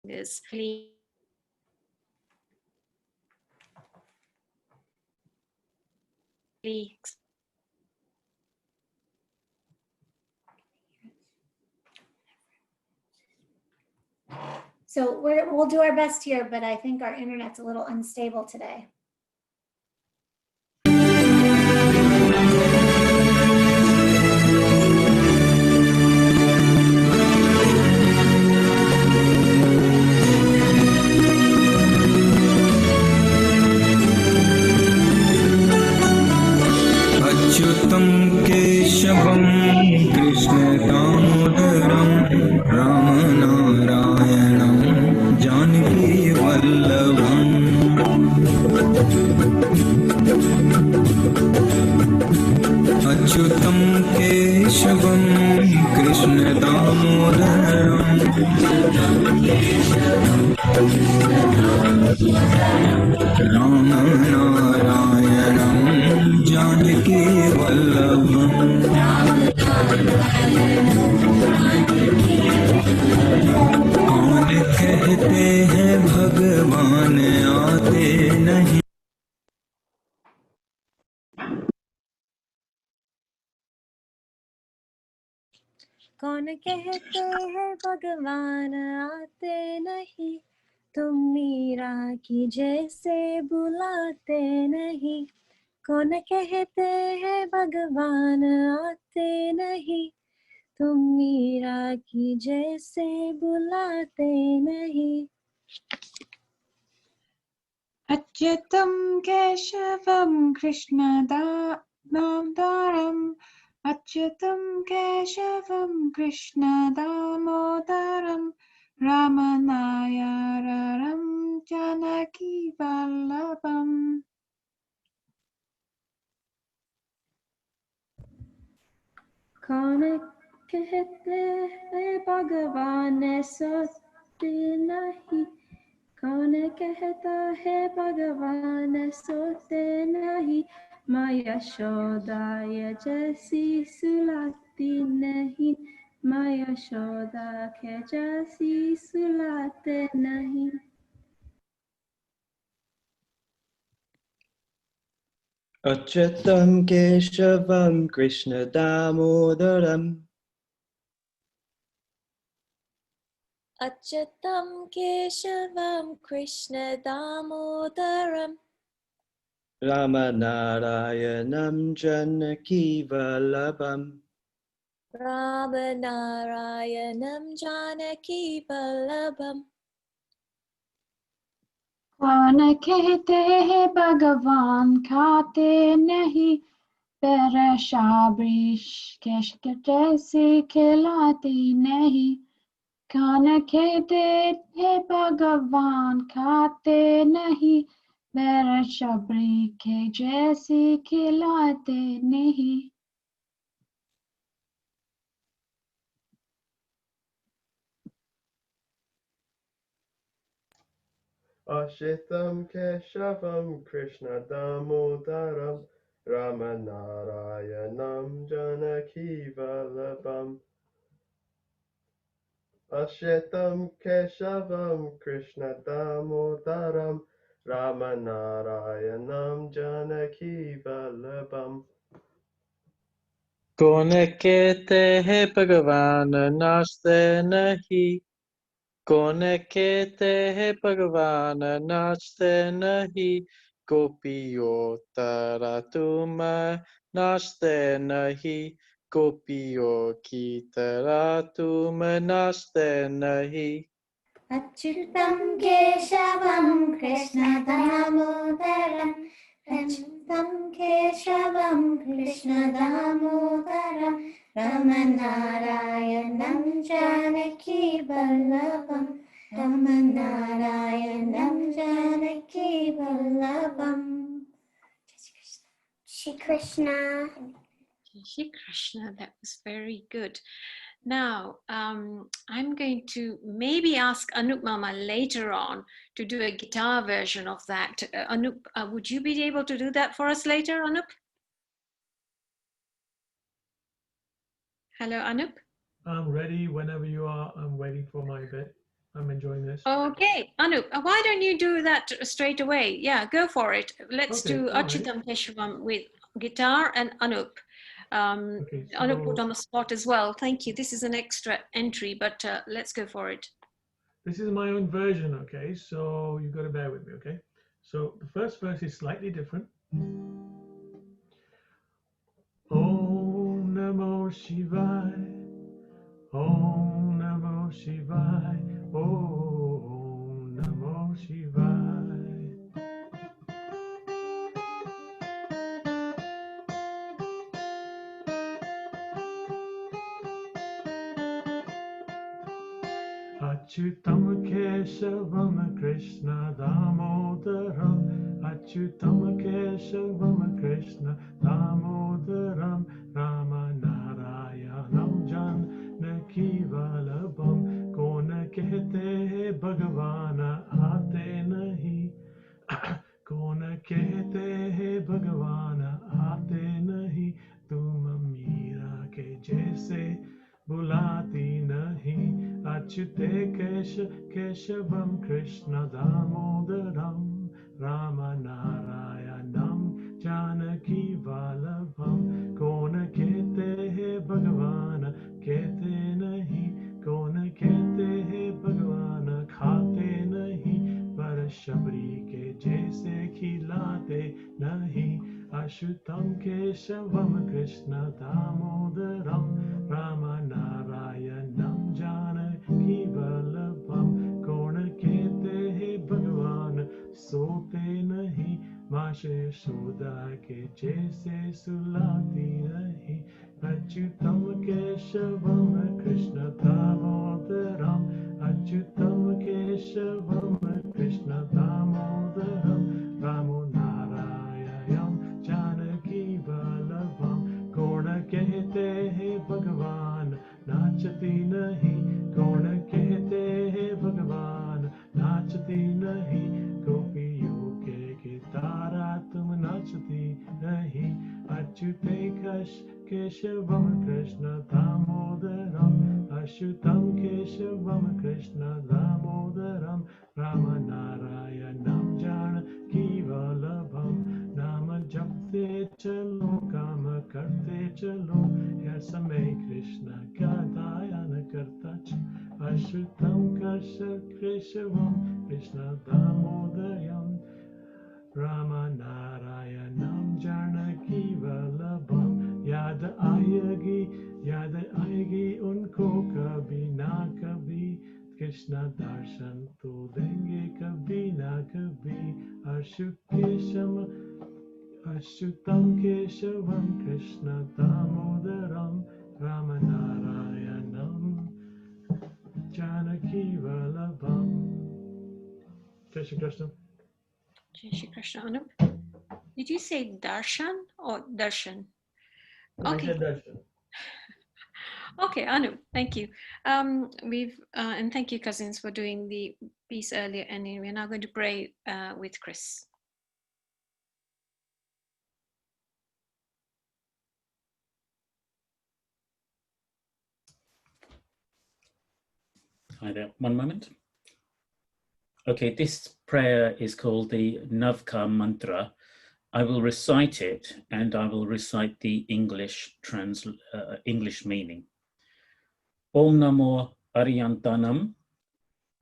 Is please. So we'll do our best here, but I think our internet's a little unstable today. अच्युतं केशवं कृष्ण दामोदरं रामनारायणं जानकी वल्लभम् अच्युतं केशवं कृष्ण दामोदरं रामनारायणं जानकी वल्लभम् कौन कहते हैं भगवान आते नहीं कौन कहते हैं भगवान आते नहीं तुम मीरा की जैसे बुलाते नहीं कौन कहते हैं भगवान आते नहीं तुम मीरा की जैसे बुलाते नहीं अच्युतं केशवं कृष्णदामोदरम् अच्युतं केशवं कृष्णदामोदरं रामनारायणं जानकीवल्लभम् कौन कहते हैं भगवान सोते नहीं कौन कहता है भगवान सोते नहीं माँ यशोदा ये जैसी सुलाती नहीं माँ यशोदा के जैसी सुलाते नहीं अच्युतं केशवं कृष्णदामोदरम् अच्युतं केशवं कृष्णदामोदरं रामनारायणं जानकीवल्लभम् रामनारायणं जानकीवल्लभम् कौन कहते हैं भगवान खाते नहीं पर शाबरीश केश जैसे खिलाते नहीं कौन कहते हैं भगवान खाते नहीं पर शबरी के जैसे खिलाते नहीं Ashitam Keshavam Krishna Damodaram Ramanarayanam Janaki Vallabham Ashitam Keshavam Krishna Damodaram Ramanarayanam Janaki Vallabham कौन कहते हैं भगवान नाचते नहीं कौन कहते हैं भगवान नाचते नहीं गोपियों तरह तुम नाचते नहीं गोपियों की तरह तुम नाचते नहीं अच्युतं केशवं कृष्णदामोदरम् अच्युतं केशवं कृष्णदामोदरं रमनारायणं जानकीवल्लभं रमनारायणं जानकीवल्लभम् Shri Krishna. Shri Krishna, that was very good. Now, I'm going to maybe ask Anup Mama later on to do a guitar version of that. Anup, would you be able to do that for us later, Anup? Hello, Anup. I'm ready whenever you are. I'm waiting for my bit. I'm enjoying this. Okay, Anup, why don't you do that straight away? Yeah, go for it. Let's Okay, do all right. Achyutam Keshavam with guitar and Anup. Okay, Anup put so on the spot as well. Thank you. This is an extra entry, but let's go for it. this is my own version, okay? So you got to bear with me, okay? So the first verse is slightly different. Om Namo Shivaya. Om Namo Shivaya. Om Namo Shivaya. Achyutam Keshavam Krishna Damodaram Achyutam Keshavam Krishna Damodaram Ramanarayanam Janaki Vallabham कौन कहते हैं भगवान आते नहीं कौन कहते हैं भगवान आते नहीं तुम मीरा के जैसे बुलाती नहीं अच्युते केशवम कृष्ण दामोदरम रामनारायणम जानकी वल्लभम कौन कहते हैं भगवान कहते नहीं कौन कहते हैं भगवान खाते नहीं पर शबरी के जैसे खिलाते नहीं अच्युतम केशवम कृष्ण दामोदरम रामनारायणम जानकी वल्लभम कौन कहते हैं भगवान सोते माशे यशोदा के जैसे सुलाती नहीं अच्युतम केशवम कृष्ण दामोदरम अच्युतम केशवम कृष्ण दामोदरम रामो नारायणं जानकी वल्लभम कौन कहते हैं भगवान नाचती नहीं कौन कहते हैं भगवान नाचती नहीं गोपियों के गिटारा तुम नाचती नहीं अच्युते केशवम कृष्ण दामोदरम अच्युतम केशवम कृष्ण दामोदरम राम नारायणं जानकी वल्लभम नाम जपते चलो काम करते चलो हर समय कृष्ण का ध्यान करता चलो अच्युतम केशवम कृष्ण दामोदरम राम नारायणं जानकी वल्लभम याद आएगी उनको कभी ना कभी कृष्ण दर्शन तो देंगे कभी ना कभी अच्युतम केशवम कृष्ण दामोदरम राम नारायणं जानकी वल्लभम जय Shri Krishna Jai Shri Krishna. Anup, did you say darshan or darshan? I Okay. said darshan. Okay, Anup, thank you. And thank you, cousins, for doing the piece earlier. And we're now going to pray with Chris. Hi there, one moment. Okay, this prayer is called the Navka Mantra. I will recite it and I will recite the English meaning. Om Namo Aryantanam.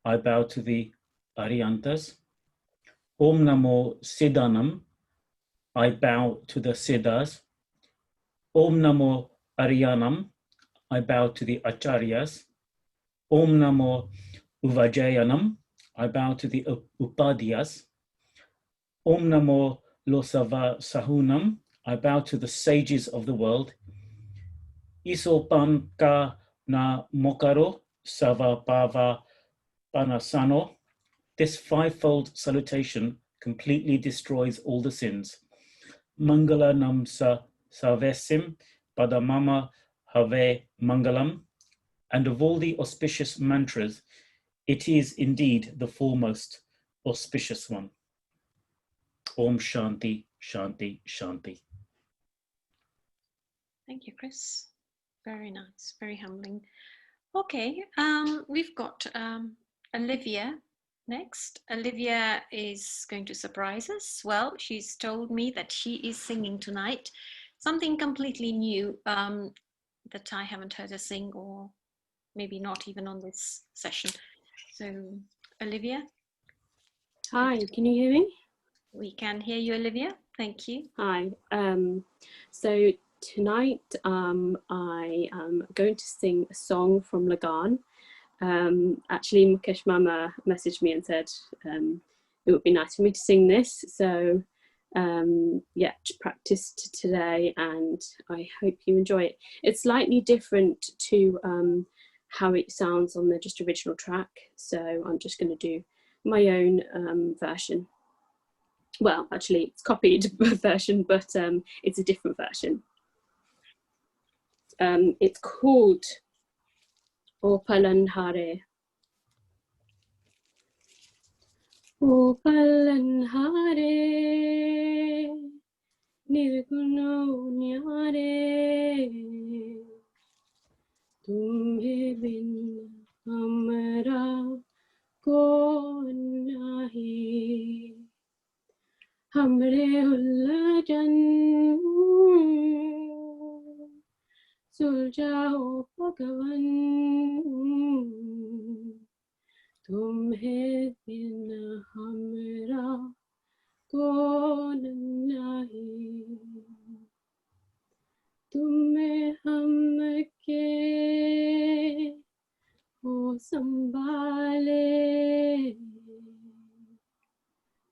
I bow to the Aryantas. Om Namo Siddhanam. I bow to the Siddhas. Om Namo Aryanam. I bow to the Acharyas. Om Namo Uvajayanam. I bow to the Upadhyas. Om Namo Losava Sahunam. I bow to the sages of the world. Isopanka na Mokaro Sava Pava Panasano. This fivefold salutation completely destroys all the sins. Mangala Namsa Savesim Padamama Have Mangalam. And of all the auspicious mantras, it is indeed the foremost auspicious one. Om Shanti, Shanti, Shanti. Thank you, Chris. Very nice, very humbling. Okay, we've got Olivia next. Olivia is going to surprise us. Well, she's told me that she is singing tonight, something completely new that I haven't heard her sing, or maybe not even on this session. So, Olivia. Hi, can you hear me? We can hear you, Olivia. Thank you. Hi. So tonight I am going to sing a song from Lagan. Actually, Mukesh Mama messaged me and said it would be nice for me to sing this. So yeah, practiced today and I hope you enjoy it. It's slightly different to how it sounds on the just original track. So I'm just going to do my own version. Well, actually, it's copied version, but it's a different version. It's called O Palanhare. O Palanhare, Nirguno Nyare, Tumhe bin Hamara Kon Nahi. Hamre ullajan सुलझाओ भगवन तुम्हें बिना हमरा कौन नहीं तुम्हें हम के हो संभाले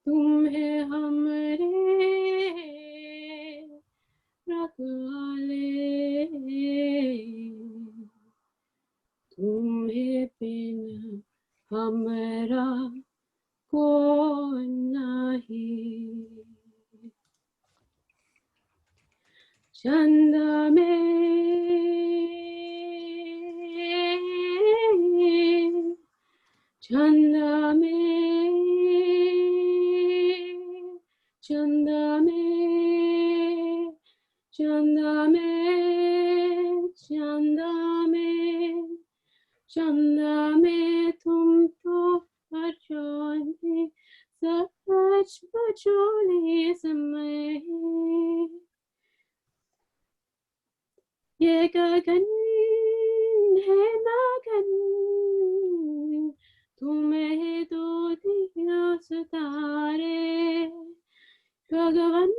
तुम्हें हमरे वाले तुम्हें बिन हमारा कौन नहीं चंदा में चंदा में चंदा में चंदा में चंदा में चंदा में तुम तो बचोले सच बचोले समय ये गगन है नागन तुम्हें दो दिया सितारे भगवन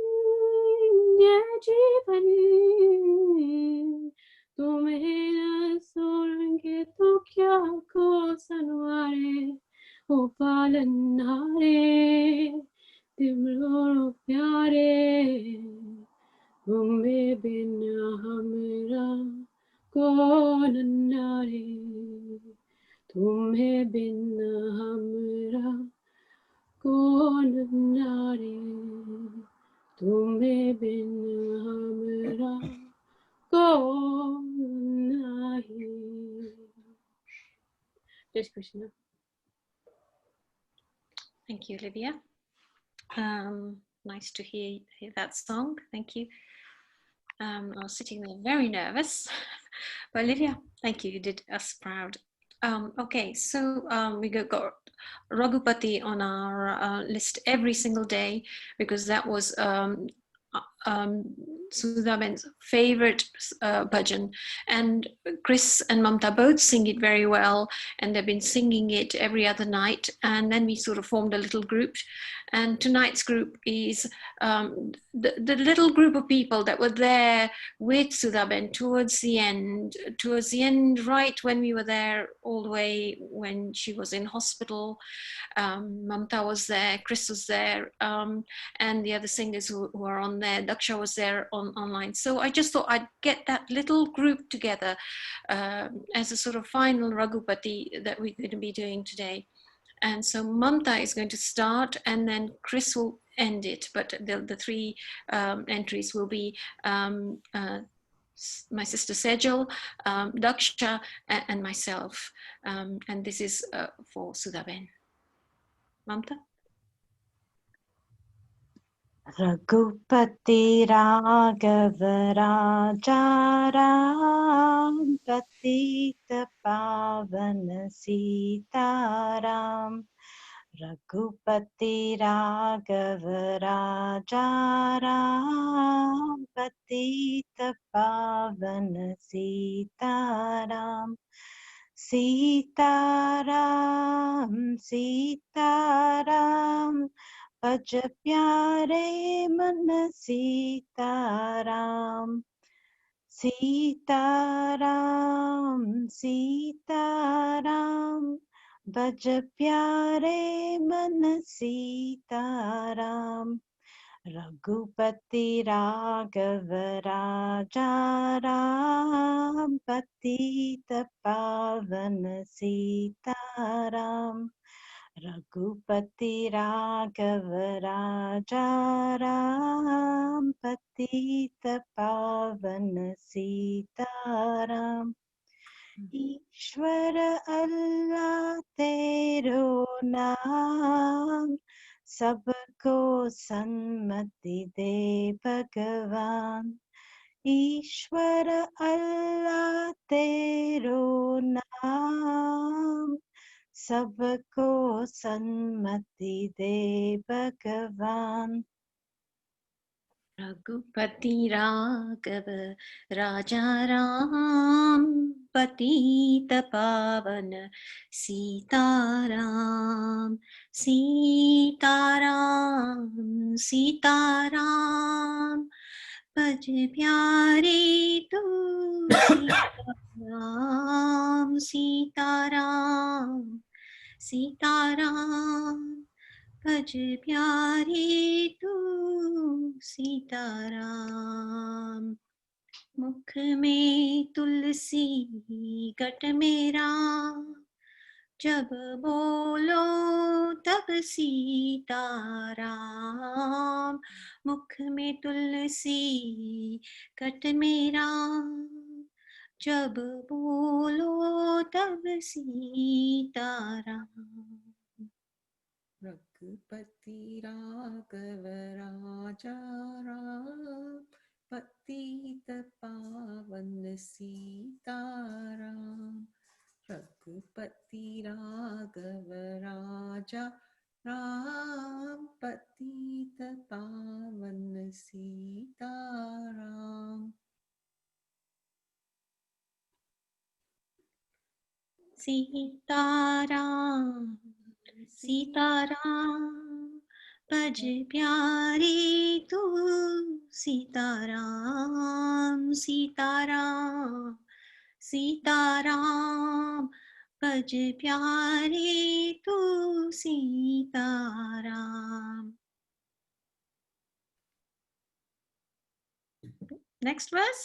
ये जीवन तुम्हें न सोएंगे तो क्या को सनवारे ओ पालनहारे तिमरो प्यारे तुम्हें बिना हमरा कौन नारे तुम्हें बिना हमरा कौन नारे तुम्हें बिना हमरा कौन नहीं जय Shri Krishna Thank you, Olivia. Nice to hear that song. Thank you. I was sitting there very nervous. But Olivia, thank you. You did us proud. Okay, so we got Raghupati on our list every single day because that was Sudhaben's favorite bhajan, and Chris and Mamta both sing it very well, and they've been singing it every other night, and then we sort of formed a little group, and tonight's group is the little group of people that were there with Sudhaben towards the end, right when we were there, all the way when she was in hospital. Mamta was there, Chris was there, and the other singers who are on there. Daksha was there online. So I just thought I'd get that little group together as a sort of final Raghupati that we're going to be doing today. And so Mamta is going to start, and then Chris will end it. But the three entries will be my sister Sejal, Daksha, and myself. And this is for Sudhaben. Mamta? Raghupati Raghav Raja Ram Patita Pavan Sitaram Raghupati Raghav Raja Ram Patita Pavan Sitaram Sitaram Sitaram Bhaj pyare man Sitaram Sitaram Sitaram Bhaj pyare man Sitaram Raghupati Raghav Raja Ram Patita Pavan Sitaram Raghupati Raghav Raja Ram Patita Pavan Sitaram Ishwar Allah Tero Naam Sabko Sanmati De Bhagavan Ishwar Allah Tero Naam Sabko Sanmati De Bhagavan Raghupati Raghav Raja Ram Patita Pavana Sitaram Sitaram Sitaram Bhaj pyare tu Sitaram Sitaram Sitaram Bhaj pyare tu Sitaram. मुख में तुलसी cut मेरा, जब बोलो तब सीताराम। मुख में तुलसी cut मेरा, जब बोलो तब सीताराम। रघुपति राघव राजा राम, पतित पावन सीताराम। रघुपति राघव राजा राम, पतित पावन सीताराम। सीताराम सीताराम भज प्यारे तू, सीताराम सीताराम सीताराम भज प्यारे तू, सीताराम। Next verse.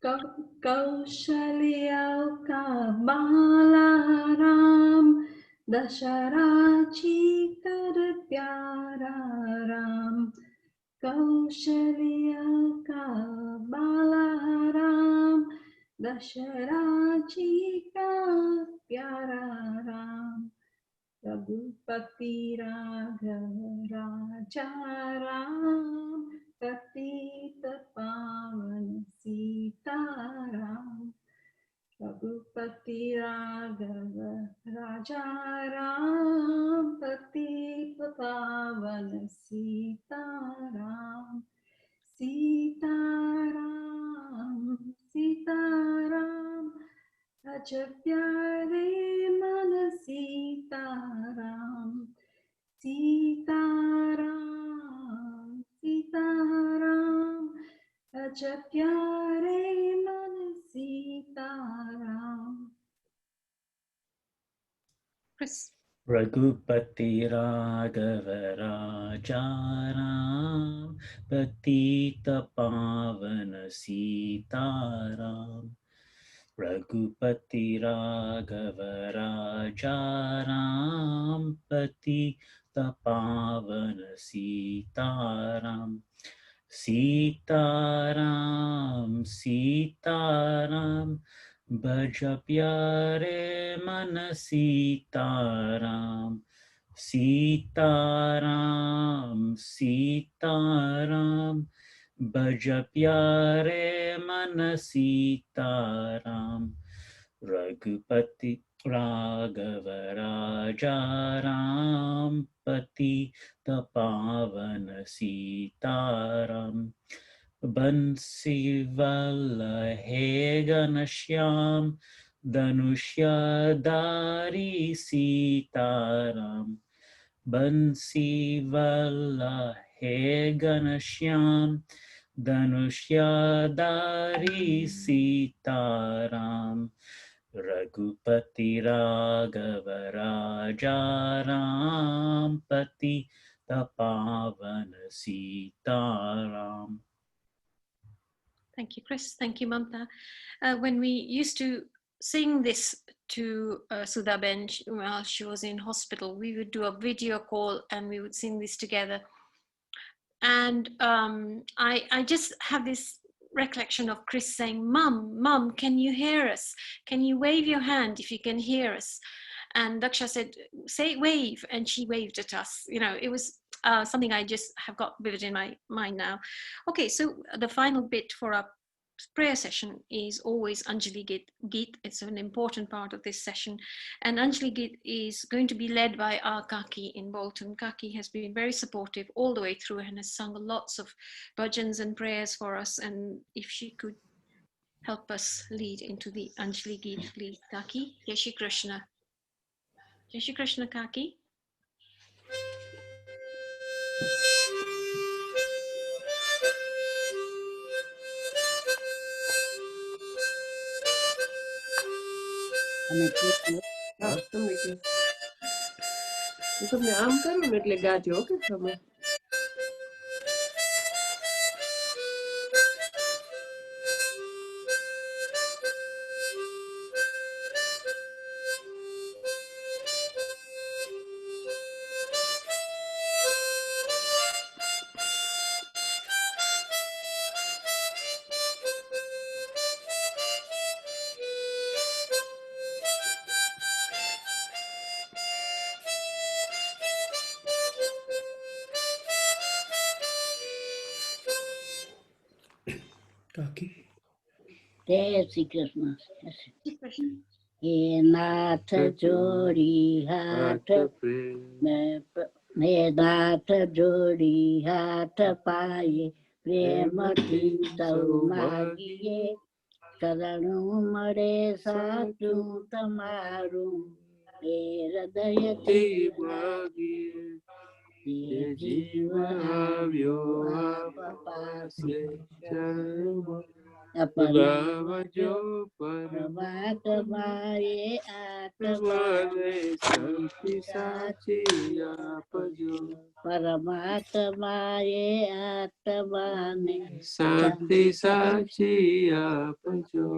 कौशल्या का बाला राम, दशराची कर प्यारा राम। कौशल्या का बाला राम, दशराची का प्यारा राम। रघुपति राघव राजा राम, पतित पावन सीताराम। रघुपति राघव राजा राम, पतित पावन सीताराम। सीताराम सीताराम भज प्यारे मन सीताराम। सीताराम सीताराम भज प्यारे मन Sitaram. Chris. Raghupati Raghav Raja Ram, Patita Pavana Sitaram. Raghupati Raghav Raja Ram, Patita Pavana Sitaram. Sitaram Sitaram Bhaja pyare mana Sitaram. Sitaram Sitaram Bhaja pyare mana Sitaram. Raghupati Raghava Raja Ram, Patita Pavana Sitaram. Bansi Vala He Ganashyam, Dhanushya Dari Sitaram. Bansi Vala He Ganashyam, Dhanushya Dari Sitaram. Raghupati Raghava Raja Ram, Patita Pavana Sitaram. Thank you, Chris. Thank you, Mamta. When we used to sing this to Sudhaben while she was in hospital, we would do a video call and we would sing this together. And I just have this recollection of Chris saying, Mum, can you hear us? Can you wave your hand if you can hear us? And Daksha said, say wave, and she waved at us. You know, it was something I just have got vivid in my mind now. Okay, so the final bit for our prayer session is always Anjali Geet. It's an important part of this session. And Anjali Geet is going to be led by our Kaki in Bolton. Kaki has been very supportive all the way through and has sung lots of bhajans and prayers for us. And if she could help us lead into the Anjali Geet, please, Kaki. Jai Shri Krishna. Jai Shri Krishna, Kaki. तुमने आम करो એટલે ગાજો okay તમે Kaki. जय श्री कृष्ण हे नाथ जोड़ी हाथ हे नाथ जोड़ी हाथ पाए प्रेम की सौभाग्य शरणु मरे साचु तमारू हे हृदय ये जीव आव्यो आप पासे अपनावजो परमात्मा ये आत्मा शांति साची आपजो परमात्मा ये आत्मा ने शांति साची आपजो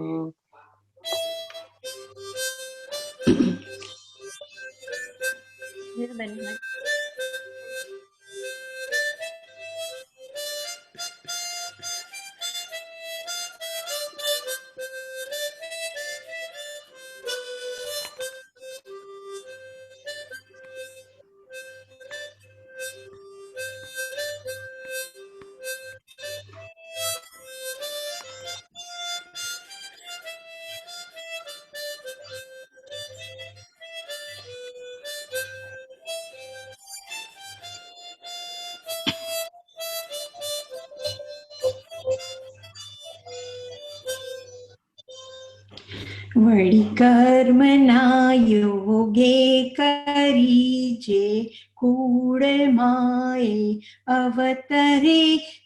વળી કર્મના યોગે કરી જે કૂળમાએ અવતરે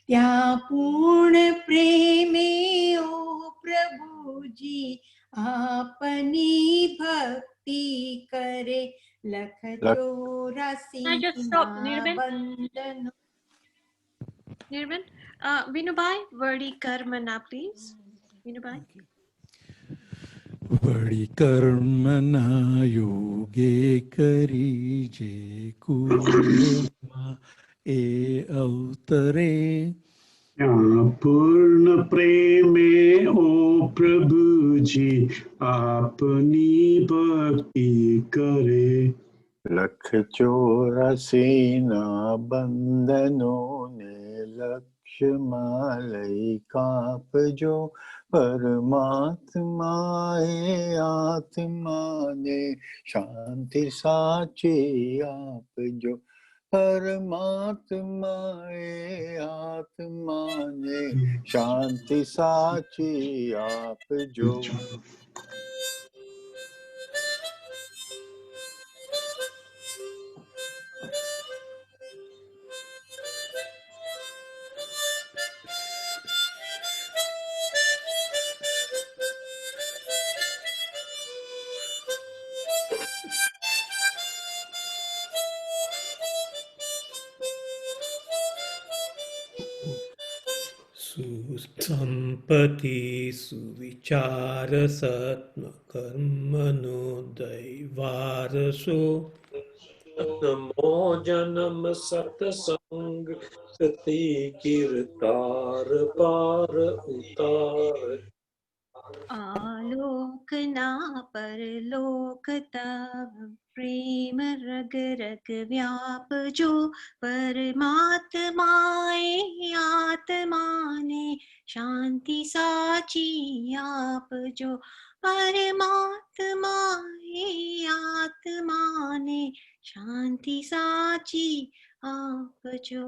ત્યાં પૂર્ણ પ્રેમે ઓ પ્રભુજી આપની ભક્તિ કરે લખ ચોરાસી બંધન. Nirvan, Vinubai, Verdi Karmana, please. Vinubai. વળી કર્મના યોગે કરી જે કુળમાં એ અવતરે પૂર્ણ પ્રેમે ઓ પ્રભુજી આપની ભક્તિ કરે લખ 84 ના બંધનોને લક્ષ્યમાં લઈ કાપજો પરમાત્માએ આત્માને શાંતિ સાચી આપજો પરમાત્માએ આત્માને શાંતિ સાચી આપજો सुसंपत्ति सुविचार सत्म कर्मनो दैवारसो नमो जन्म सत्संग सती कीर्तार पार उतार आलोकना परलोक तव प्रेम रग रग व्याप जो परमात्माए आत्माने शांति साची आप जो परमात्माए आत्माने शांति साची आप जो.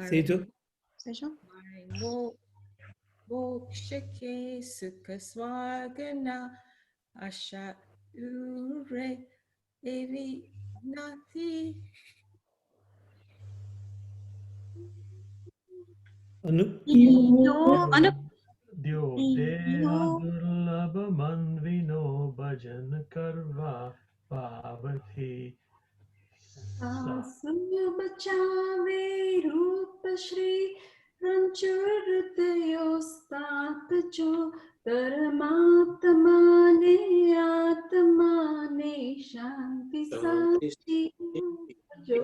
Sejal. મોક્ષ કે સુખ સ્વર્ગના આશા ઉરે એવી નથી. Anup. દ્યો દેહ દુર્લભ મન વિનો ભજન કરવા પાવથી સંગ બચાવે રૂપ શ્રી રંચુર હૃદયો સ્થાત જો परमात्मा ने आत्मा ने शांति साची जो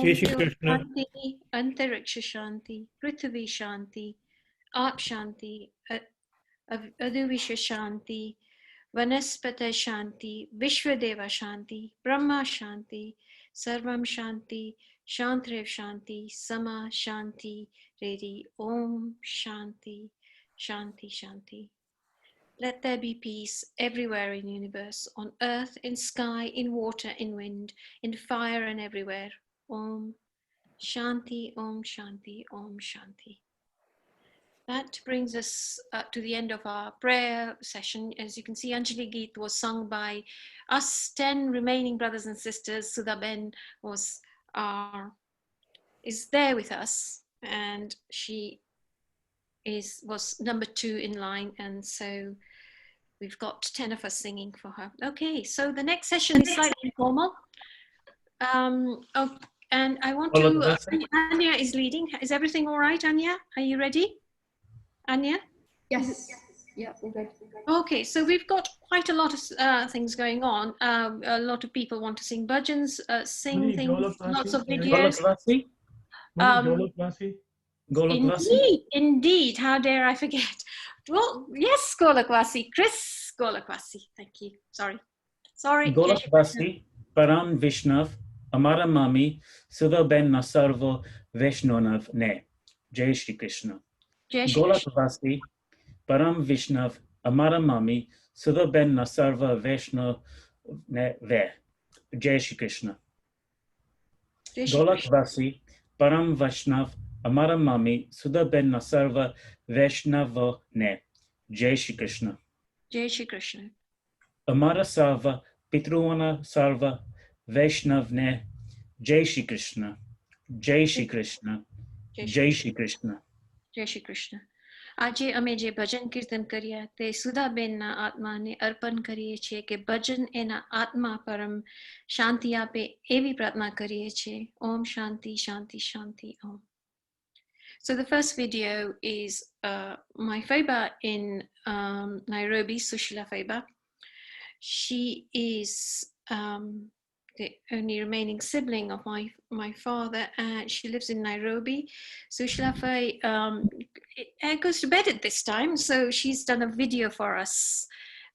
Jai Shri Om Krishna. Shanti, Antariksha Shanti, Prithvi Shanti, Aap Shanti, Aduvisha Shanti, Vanaspata Shanti, Vishwadeva Shanti, Brahma Shanti, Sarvam Shanti, Shantrev Shanti, Sama Shanti, Redi Om Shanti, Shanti Shanti. Let there be peace everywhere in the universe, on earth, in sky, in water, in wind, in fire and everywhere. Om Shanti, Om Shanti, Om Shanti. That brings us to the end of our prayer session. As you can see, Anjali Geet was sung by us 10 remaining brothers and sisters. Sudhaben is there with us, and she was number 2 in line, and so we've got 10 of us singing for her. Okay, so the next session is slightly informal. And I want to, Anya is leading. Is everything all right, Anya? Are you ready? Anya? Yes. Yeah, we're good. Okay, so we've got quite a lot of things going on. A lot of people want to sing bhajans, sing things, lots of videos. Indeed, how dare I forget? Well, yes, Golakwasi, Chris Golakwasi. Thank you. Sorry. Golakvasi, Param Vishnav, Amara Mami, Sudhaben Nasarvo Vaishnonav Ne. Jai Shri Krishna. Golakvasi, Param Vishnav, Amara Mami, Sudhaben Nasarva Vaishnav Ne Ve. Jai Shri Krishna. Golakvasi, Param Vaishnav, Amara Mami, Sudhaben Nasarva Vaishnava Ne. Jai Shri Krishna. Jai Shri Krishna. Amara Sarva, Pitruvana Sarva, Vaishnav Ne. Jai Shri Krishna. Jai Shri Krishna. Jai Shri Krishna. Jai Shri Krishna. આજે અમે જે ભજન કીર્તન કર્યા તે સુધાબેનના આત્માને અર્પણ કરીએ છીએ કે ભજન એના આત્મા પરમ શાંતિ આપે એવી પ્રાર્થના કરીએ છીએ. ઓમ શાંતિ શાંતિ શાંતિ ઓમ. So the first video is my Faiba in Nairobi, Sushila Faiba. She is the only remaining sibling of my father, and she lives in Nairobi. Sushila Fai goes to bed at this time, so she's done a video for us.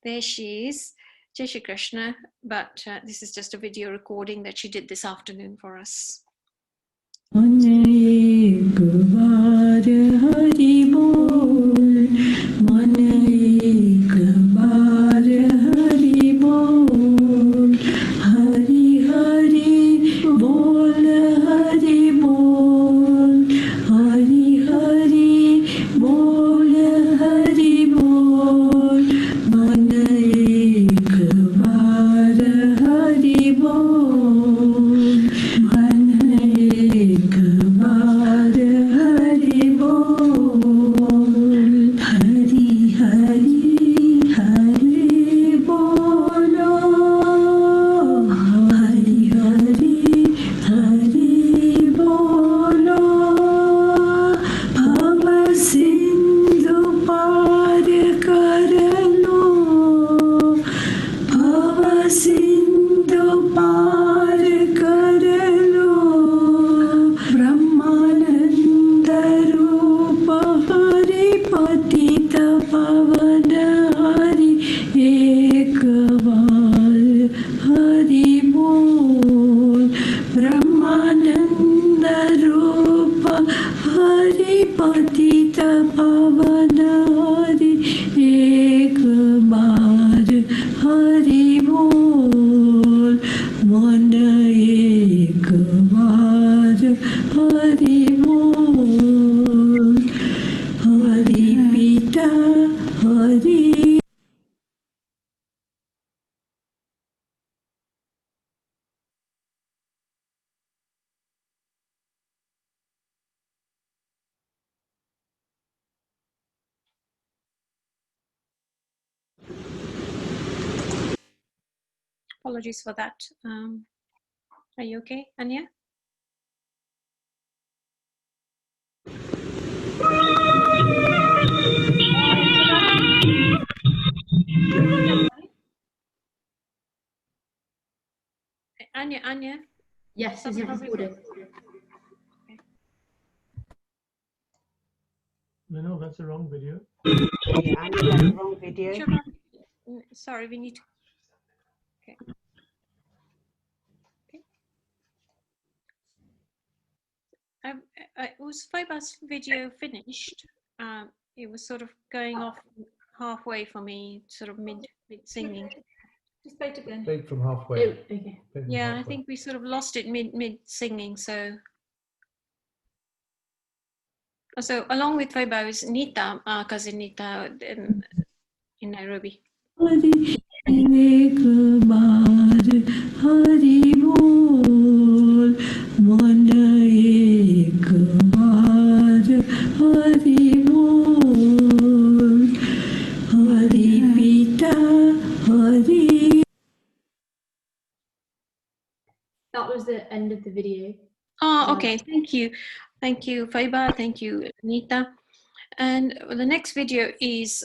There she is, Jai Shri Krishna, but this is just a video recording that she did this afternoon for us. Apologies for that. Are you okay, Anya? Anya? Yes, yes, yes. No, that's the wrong video. Yeah, Anya, that's the wrong video. Sorry, we need to. Okay. Was Faiba's video finished? It was sort of going off halfway for me, sort of mid singing. Just wait again. Played from halfway. Okay. Yeah, I think we sort of lost it mid singing. So along with Faiba is Nita, cousin Nita in Nairobi. एक बार हरि बोल मन एक बार हरि बोल हरि पिता Hari. That was the end of the video. Oh, okay. Thank you, Faiba. Thank you, Nita. And the next video is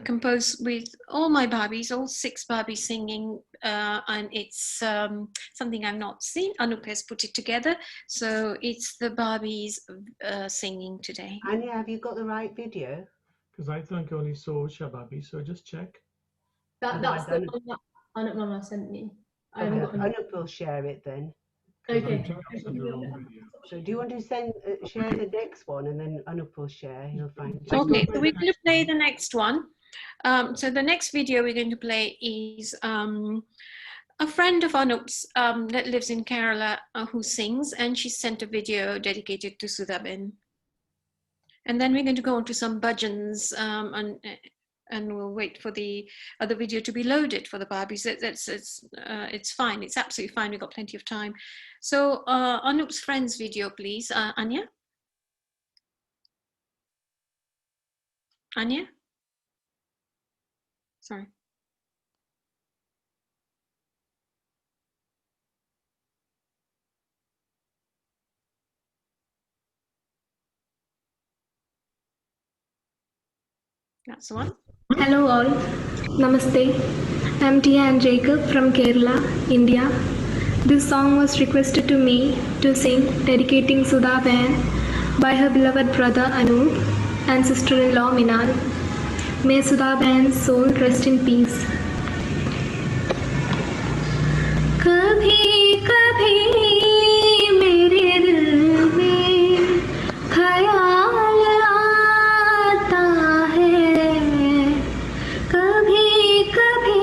composed with all my Barbies, all 6 Barbies singing, and it's something I've not seen. Anup has put it together, so it's the Barbies singing today. Anya, have you got the right video? Because I think I only saw Shababi, so just check. That's the one that Anup Mama sent me. I haven't got Anup will share it then. Okay. So do you want to share the next one, and then Anup will share? He'll find it. Okay, so we're going to play the next one. So the next video we're going to play is a friend of Anup's that lives in Kerala who sings, and she sent a video dedicated to Sudhaben. And then we're going to go on to some bhajans, and we'll wait for the other video to be loaded for the Barbies. It's fine. It's absolutely fine. We've got plenty of time. So Anup's friends video, please. Anya? Anya? Sorry. That's the one. Hello all, Namaste. I'm Tia and Jacob from Kerala, India. This song was requested to me to sing dedicating Sudhaben by her beloved brother Anup and sister-in-law Minal. May Sudhaben's soul rest in peace. कभी कभी मेरे दिल में ख्याल आता है, कभी कभी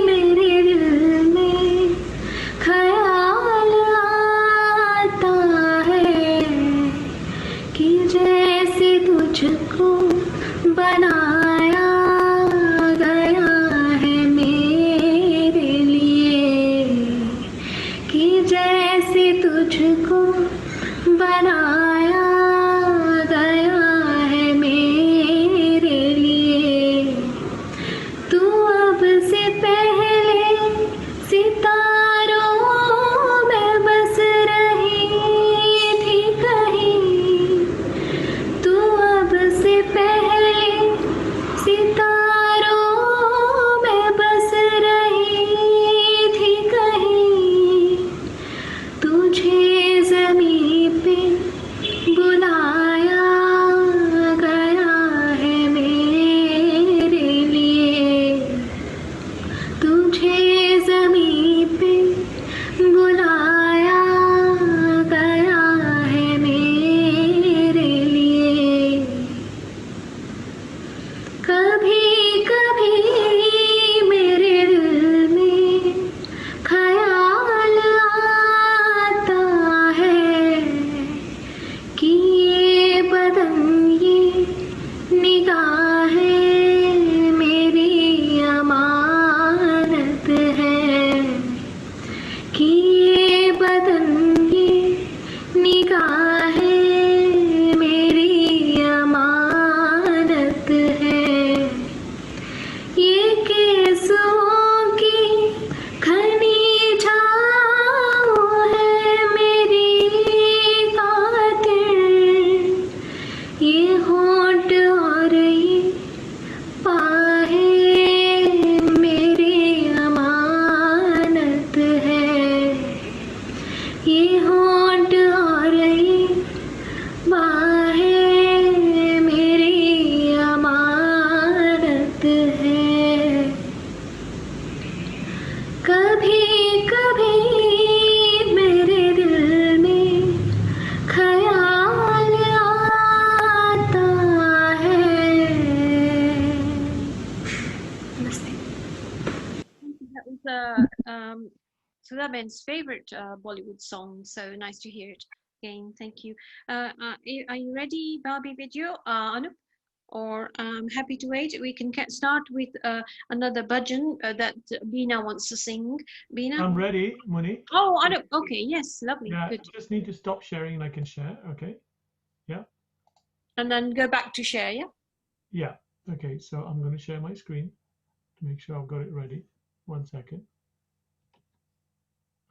मेरे दिल में ख्याल आता है कि जैसे तुझको बनाया गया है मेरे लिए, कि जैसे तुझको बनाया गया है मेरे लिए। तू अब से पहले सितारों में बस रही थी कहीं, तू अब से पहले सितारों में बस रही थी कहीं, तुझे ज़मीं पे Sudhaben's favorite Bollywood song. So nice to hear it again. Thank you. Are you ready, Barbie video, Anup? Or I'm happy to wait. We can start with another bhajan that Beena wants to sing. Beena? I'm ready, Muni. Oh, Anup. Okay, yes, lovely. Yeah, Good. just need to stop sharing and I can share. Okay. Yeah. And then go back to share, yeah? Yeah. Okay, so I'm going to share my screen to make sure I've got it ready. 1 second.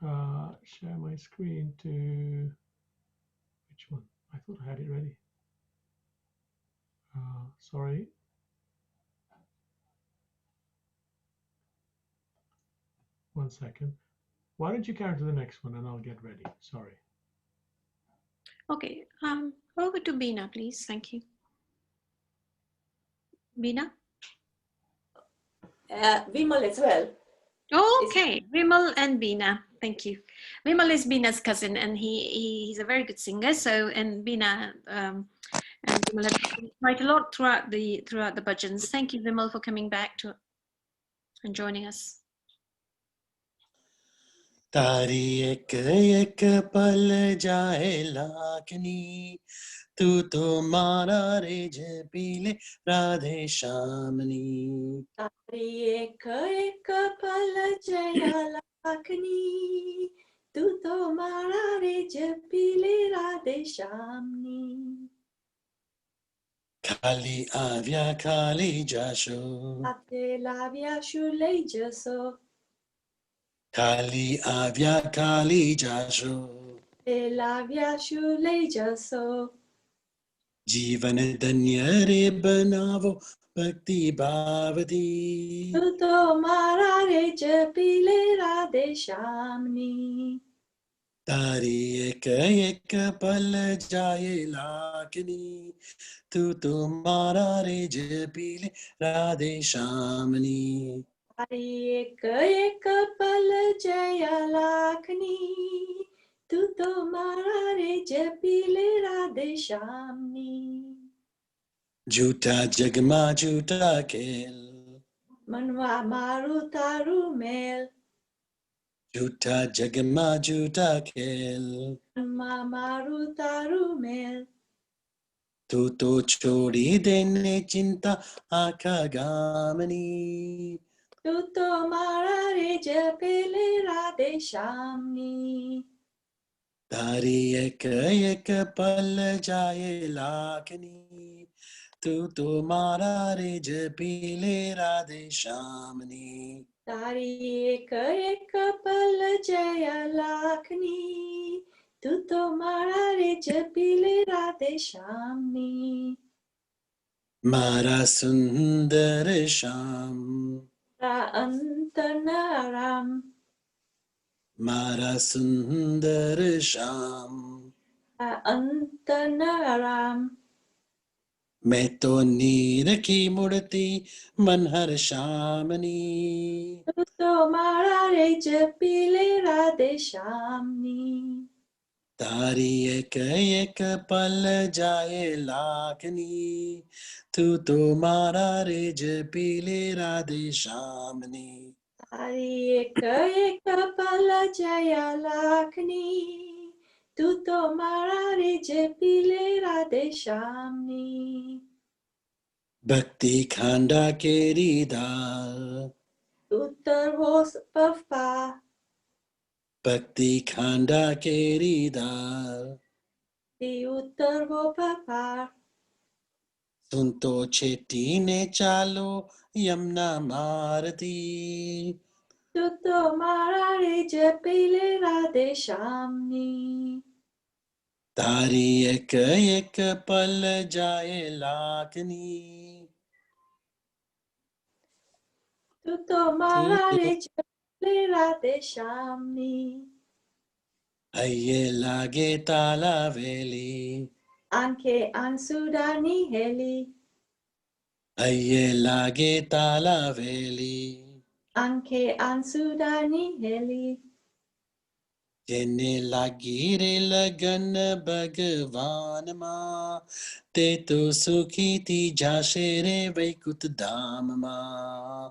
Share my screen to which one? I thought I had it ready. Sorry. One second. Why don't you carry to the next one and I'll get ready. Sorry. Okay. Over to Beena, please. Thank you. Beena? Vimal as well. Okay, Vimal and Beena. Thank you. Vimal is Beena's cousin, and he's a very good singer. So, and Beena and Vimal have sung quite a lot throughout the bhajans. Thank you, Vimal, for coming back to and joining us. तारी एक एक पल जाए लाखनी तू तो मारा रे जपीले राधे श्यामनी तारी एक एक पल जया लाखनी तू तो मारा रे जपीले राधे श्यामनी खाली आव्या खाली जाशो Ate lavia shulei jaso खाली आव्या खाली जाशो Te lavia shulei jaso जीवन धन्य रे बनावो भक्ति भावती Tu to mara re japile radhe shamni तारी एक एक पल जाए लाखनी तू तो मारा रे जपीले Radhe श्यामनी Hari ek ek pal jaya lakhni Tu to mara re japile radhe shamni झूठा जगमा झूठा खेल Manwa maru taru mel झूठा जगमा झूठा खेल Manwa maru taru mel तू तो छोड़ी देने चिंता आखा गामनी Tu to mara re japile radhe shamni तारी एक एक पल जाए लाखनी तू तो मारा रे जपीले राधे श्यामनी तारी एक एक पल जया लाखनी तू तो मारा रे जपीले राधे श्यामनी मारा सुंदर श्याम रा अंत नाराम मारा सुंदर श्याम रा अंत नाराम मैं तो नीर की मूर्ति मनहर श्यामनी तू तो मारा रे जपीले राधे श्यामनी तारी एक एक पल जाए लाखनी तू तो मारा रे जपीले राधे श्यामनी तारी एक एक पल जया लाखनी तू तो मारा रे जपीले राधे श्यामनी भक्ति खांडा केरी दाल उत्तर होस पफा भक्ति खांडा केरी दाल दी उत्तर हो पफा सुन तो छेटी ने चालो यमुना मारती तू तो मारा रे जपीले राधे श्यामनी तारी एक एक पल जाए लाखनी तू तो मारा रे जपीले राधे श्यामनी अये लागे ताला वेली आंखे आंसुदानी हेली अये लागे ताला वेली आंखे आंसुदानी हेली जेने लागी रे लगन भगवान मां ते तो सुखी थी जाशे रे वैकुंठ धाम मां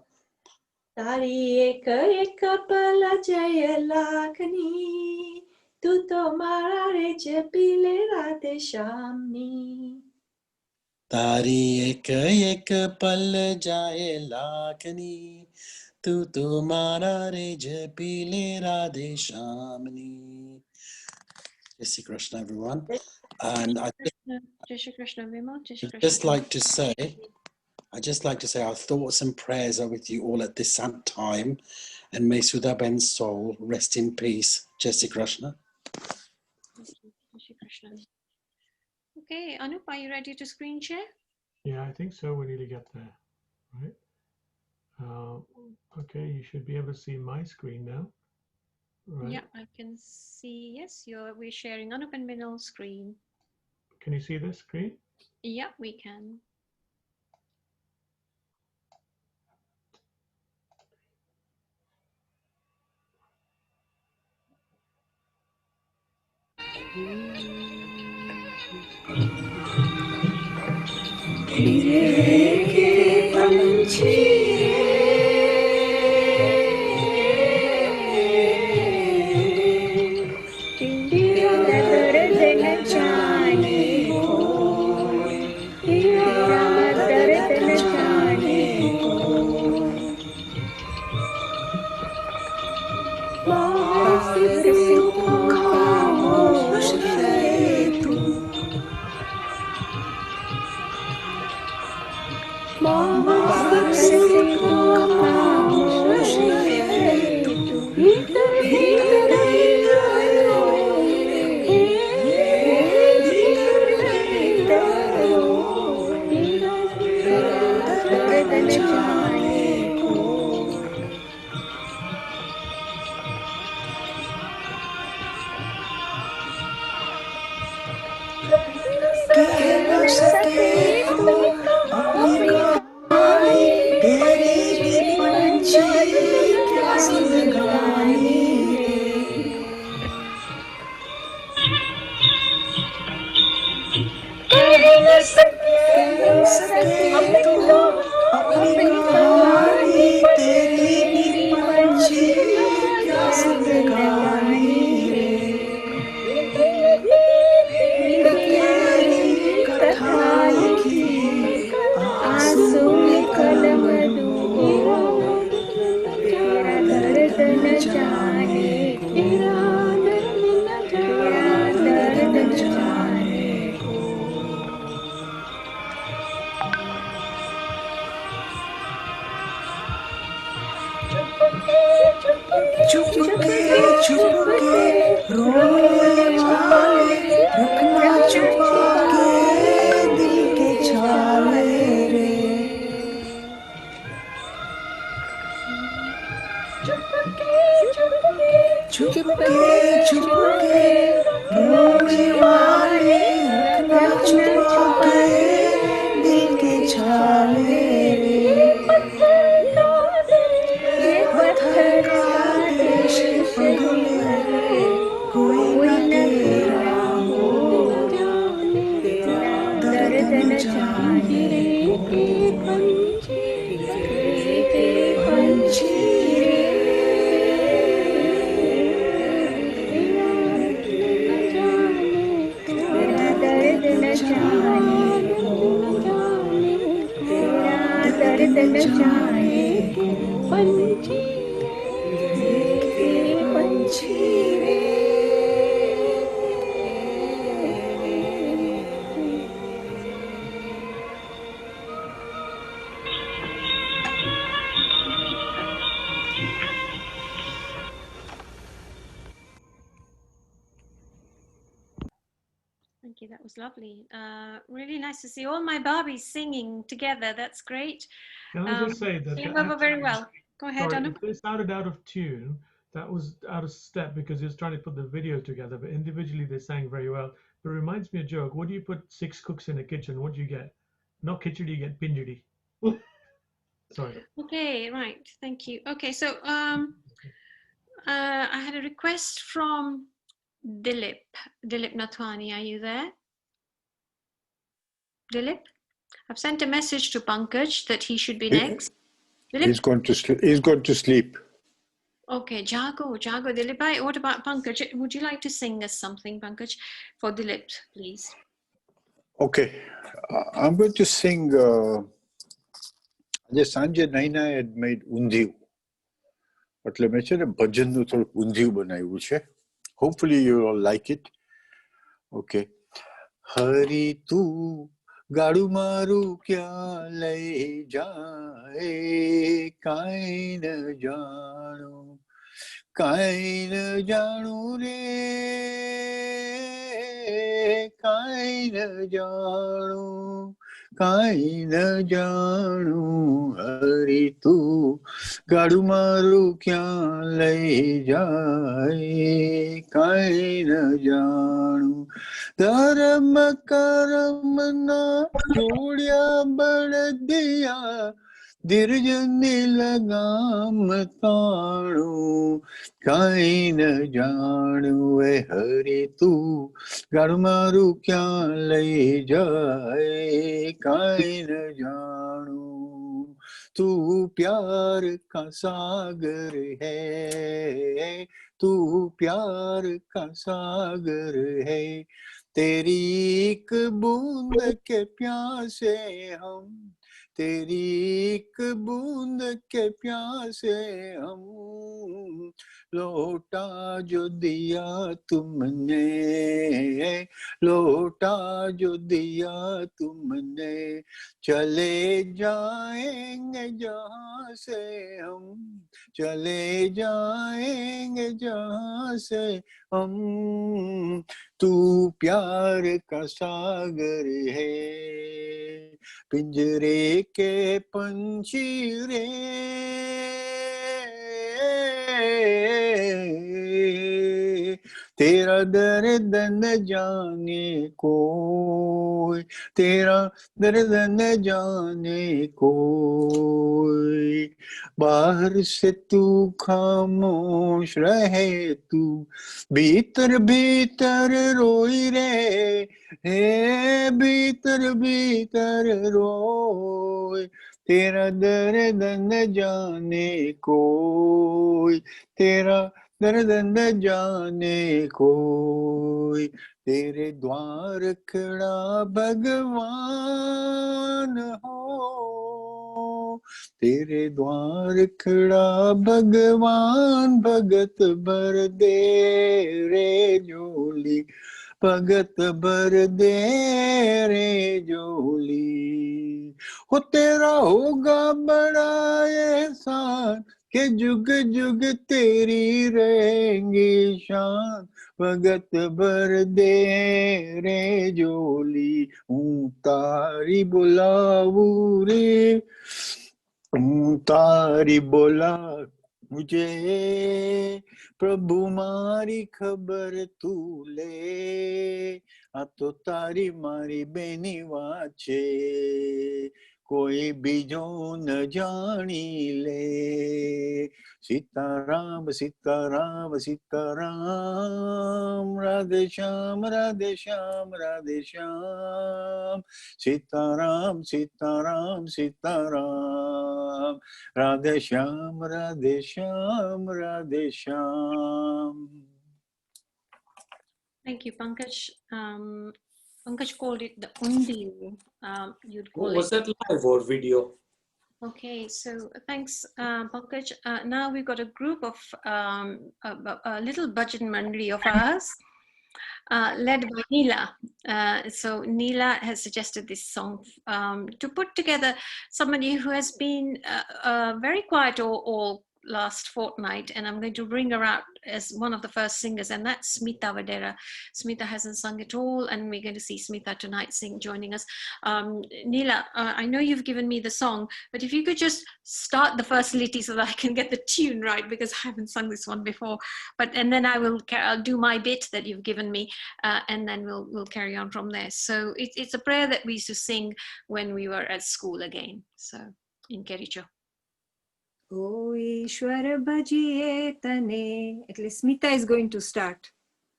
Tari eka eka pala jaya lakani, tu to marare japile radhe shamni. तारी एक एक पल जाए लाखनी तू तो मारा रे जपीले Radhe श्यामनी. Jai Shri Krishna, everyone. And Jai Shri Krishna, Vimal. Jai Shri I'd Krishna. just like to say, our thoughts and prayers are with you all at this time, and may Sudhaben's soul rest in peace. Jai Shri Krishna. Thank you. Jai Shri Krishna. Okay, Anup, are you ready to screen share? Yeah, I think so. We need to get there, right? Okay, you should be able to see my screen now. Right. Yeah, I can see. Yes, we're sharing Anup and Vinal's screen. Can you see this screen? Yeah, we can. Thank you. That was lovely. Really nice to see all my Barbies singing together. That's great. Can I just say that came over very well. Go ahead, sorry, Anup. if they sounded out of tune, that was out of step because he was trying to put the video together, but individually they sang very well. But it reminds me of a joke. What do you put 6 cooks in a kitchen? What do you get? Not khichdi, you get pinjdi. Sorry. Okay, right. Thank you. Okay, so I had a request from Dilip Nathwani. Are you there? Dilip? I've sent a message to Pankaj that he should be next. He's going to sleep. He's going to sleep. Okay, Jago, Dilip bhai. What about Pankaj? Would you like to sing us something, Pankaj, for Dilip, please? Okay, I'm going to sing. આજે સાંજે Naina had made ઊંધિયું, એટલે મેં છે ને ભજનનું થોડુંક ઊંધિયું બનાવ્યું છે. Hopefully you all like it. Okay. હરી તું ગાડું મારું ક્યાં લઈ જાય, કાંઈ ન જાણું, કાંઈ ન જાણું રે, કાંઈ ન જાણું, કાંઈ ન જાણું. હરી તું ગાડું મારું ક્યાં લઈ જાય, કાંઈ ન જાણું. ધર્મ કર્મના જોડ્યા બળદિયા, ધીરજની લગામ તાણું, કાંઈ ન જાણું. એ હરી તું ગાડું મારું ક્યાં લઈ જાય, કાંઈ ન જાણું. तू प्यार का सागर है, तू प्यार का सागर है, तेरी एक बूंद के प्यासे हम, तेरी एक बूंद के प्यासे हम, लौटा जो दिया तुमने, लौटा जो दिया तुमने, चले जाएंगे जहाँ से हम, चले जाएंगे जहाँ से हम, तू प्यार का सागर है, पिंजरे के पंछी रे, तेरा दर्द न जाने कोई, तेरा दर्द न जाने कोई, बाहर से तू खामोश रहे, तू भीतर भीतर रोई रे, हे भीतर भीतर रोई, तेरा दर्द न जाने कोई, तेरा दर्द न जाने कोई, तेरे द्वार खड़ा भगवान हो, तेरे द्वार खड़ा भगवान, भगत भर दे रे झोली, भगत भर दे रे झोली. हो तेरा होगा बड़ा एहसान, के जुग जुग तेरी रहेंगी शान, भगत भर दे रे झोली. हूँ तारी बुलाऊ रे, हूँ तारी बोला मुझे, प्रभु मारी खबर तू ले, आ तो तारी मारी बेनी વાત છે, कोई बीजो न जानी ले. Sitaram Sitaram Sitaram, Radhe Shyam Radhe Shyam Radhe Shyam, Sitaram Sitaram Sitaram, Radhe Shyam Radhe Shyam Radhe Shyam. Thank you, Pankaj. Pankaj called it the Undiyu. You'd call Was that live or video? Okay, so thanks, Pankaj. Now we've got a group of a little bhajan mandali of ours, led by Neela. So Neela has suggested this song to put together somebody who has been very quiet all last fortnight, and I'm going to bring her out as one of the first singers, and that's Smita Vadera. Smita hasn't sung at all, and we're going to see Smita tonight joining us. Neela, I know you've given me the song, but if you could just start the first liti so that I can get the tune right, because I haven't sung this one before. And then I'll do my bit that you've given me, and then we'll carry on from there. So it's a prayer that we used to sing when we were at school again. So in Kericho. O Ishwar bhajiye tane. At least Smita is going to start.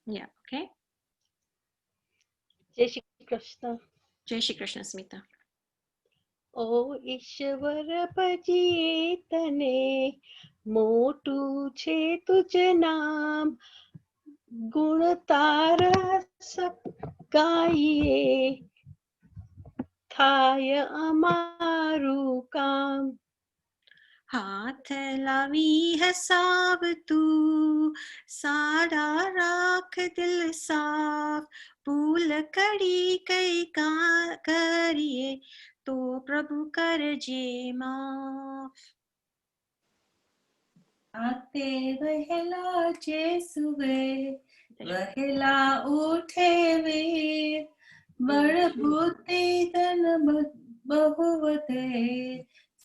Yeah, okay. Jai Shri Krishna. Jai Shri Krishna, Smita. ओ ईश्वर भजिए तने मोटू छे तुझ नाम गुण तारा सब गाइए थाय अमारू काम हाथ लावी है साव तू साड़ा राख दिल साफ भूल कड़ी कई का करिए तो प्रभु कर जे माफ आते वहला जेसुवे वहला उठे वीर बड़ बुद्धि धन बहुवते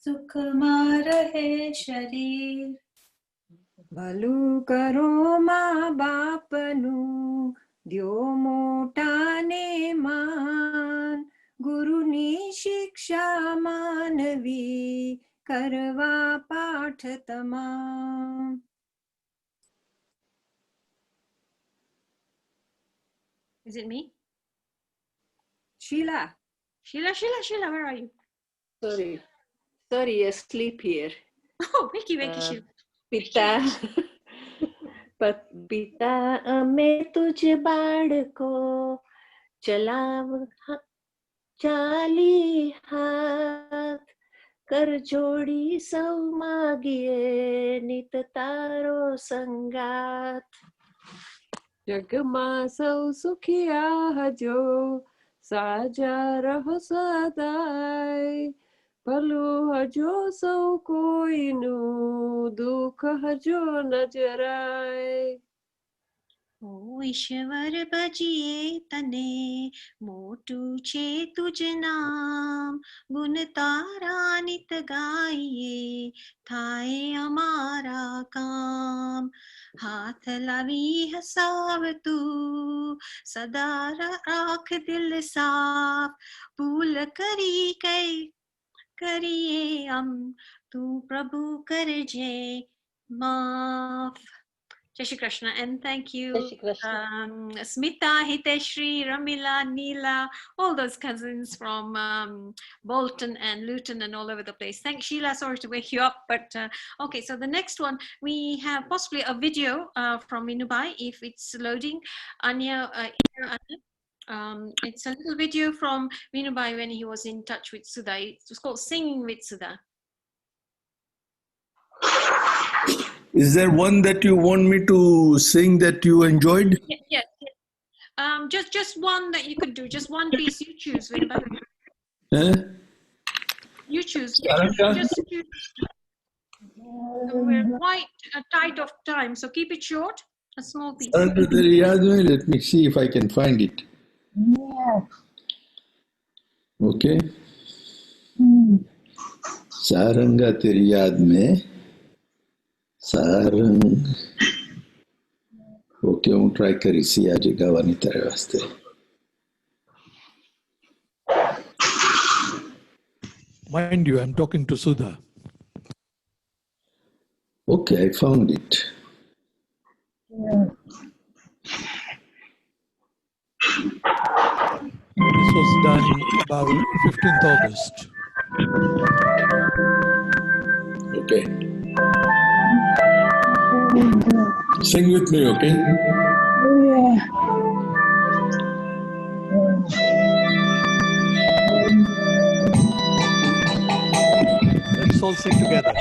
सुख मा रहे शरीर ભલું કરો મા બાપનું દ્યો મોટાને માન ગુરુની શિક્ષા માનવી કરવા પાઠ તમામ. Is it me? Sheila. Sheila, where are you? Sorry, asleep here. Oh, wakey, Sheila. પિતા અમે તુજ બાળકો ચલાવ ચાલી હાથ કર જોડી સૌ માગીએ નિત તારો સંગાત જગમાં સૌ સુખિયા હજો સાજા રહો સદાય ભલું હજો સૌ કોઈનું દુઃખ હજો ન જરાય ओ ईश्वर भजिए तने मोटू छे तुझ नाम गुण तारा नित गाइए थाए અમારા કામ હાથ લાવી હસાવ તું સદા રાખ દિલ સાફ ભૂલ કરી કઈ કરીએ તું પ્રભુ કરજે માફ. Jai Shri Krishna, and thank you, Smita, Hiteshri, Ramila, Neela, all those cousins from Bolton and Luton and all over the place. Thanks, Sheila. Sorry to wake you up, but okay. So the next one, we have possibly a video from Inubai, if it's loading. Anya, it's a little video from Vinubai when he was in touch with Sudha. It was called Singing with Sudha. Is there one that you want me to sing that you enjoyed? Yes. Just one that you could do. Just one piece. You choose, Vinubai. You choose. Just choose. We're quite tight of time, so keep it short. A small piece. Let me see if I can find it. Okay. Saranga teri yaad mein. Sarang. Okay, હું try કરીશ આજે ગાવાની તારા વાસ્તે. Mind you, I'm talking to Sudha. Okay, I found it. This was done about 15th August. Okay. Sing with me, okay? Let's all sing together.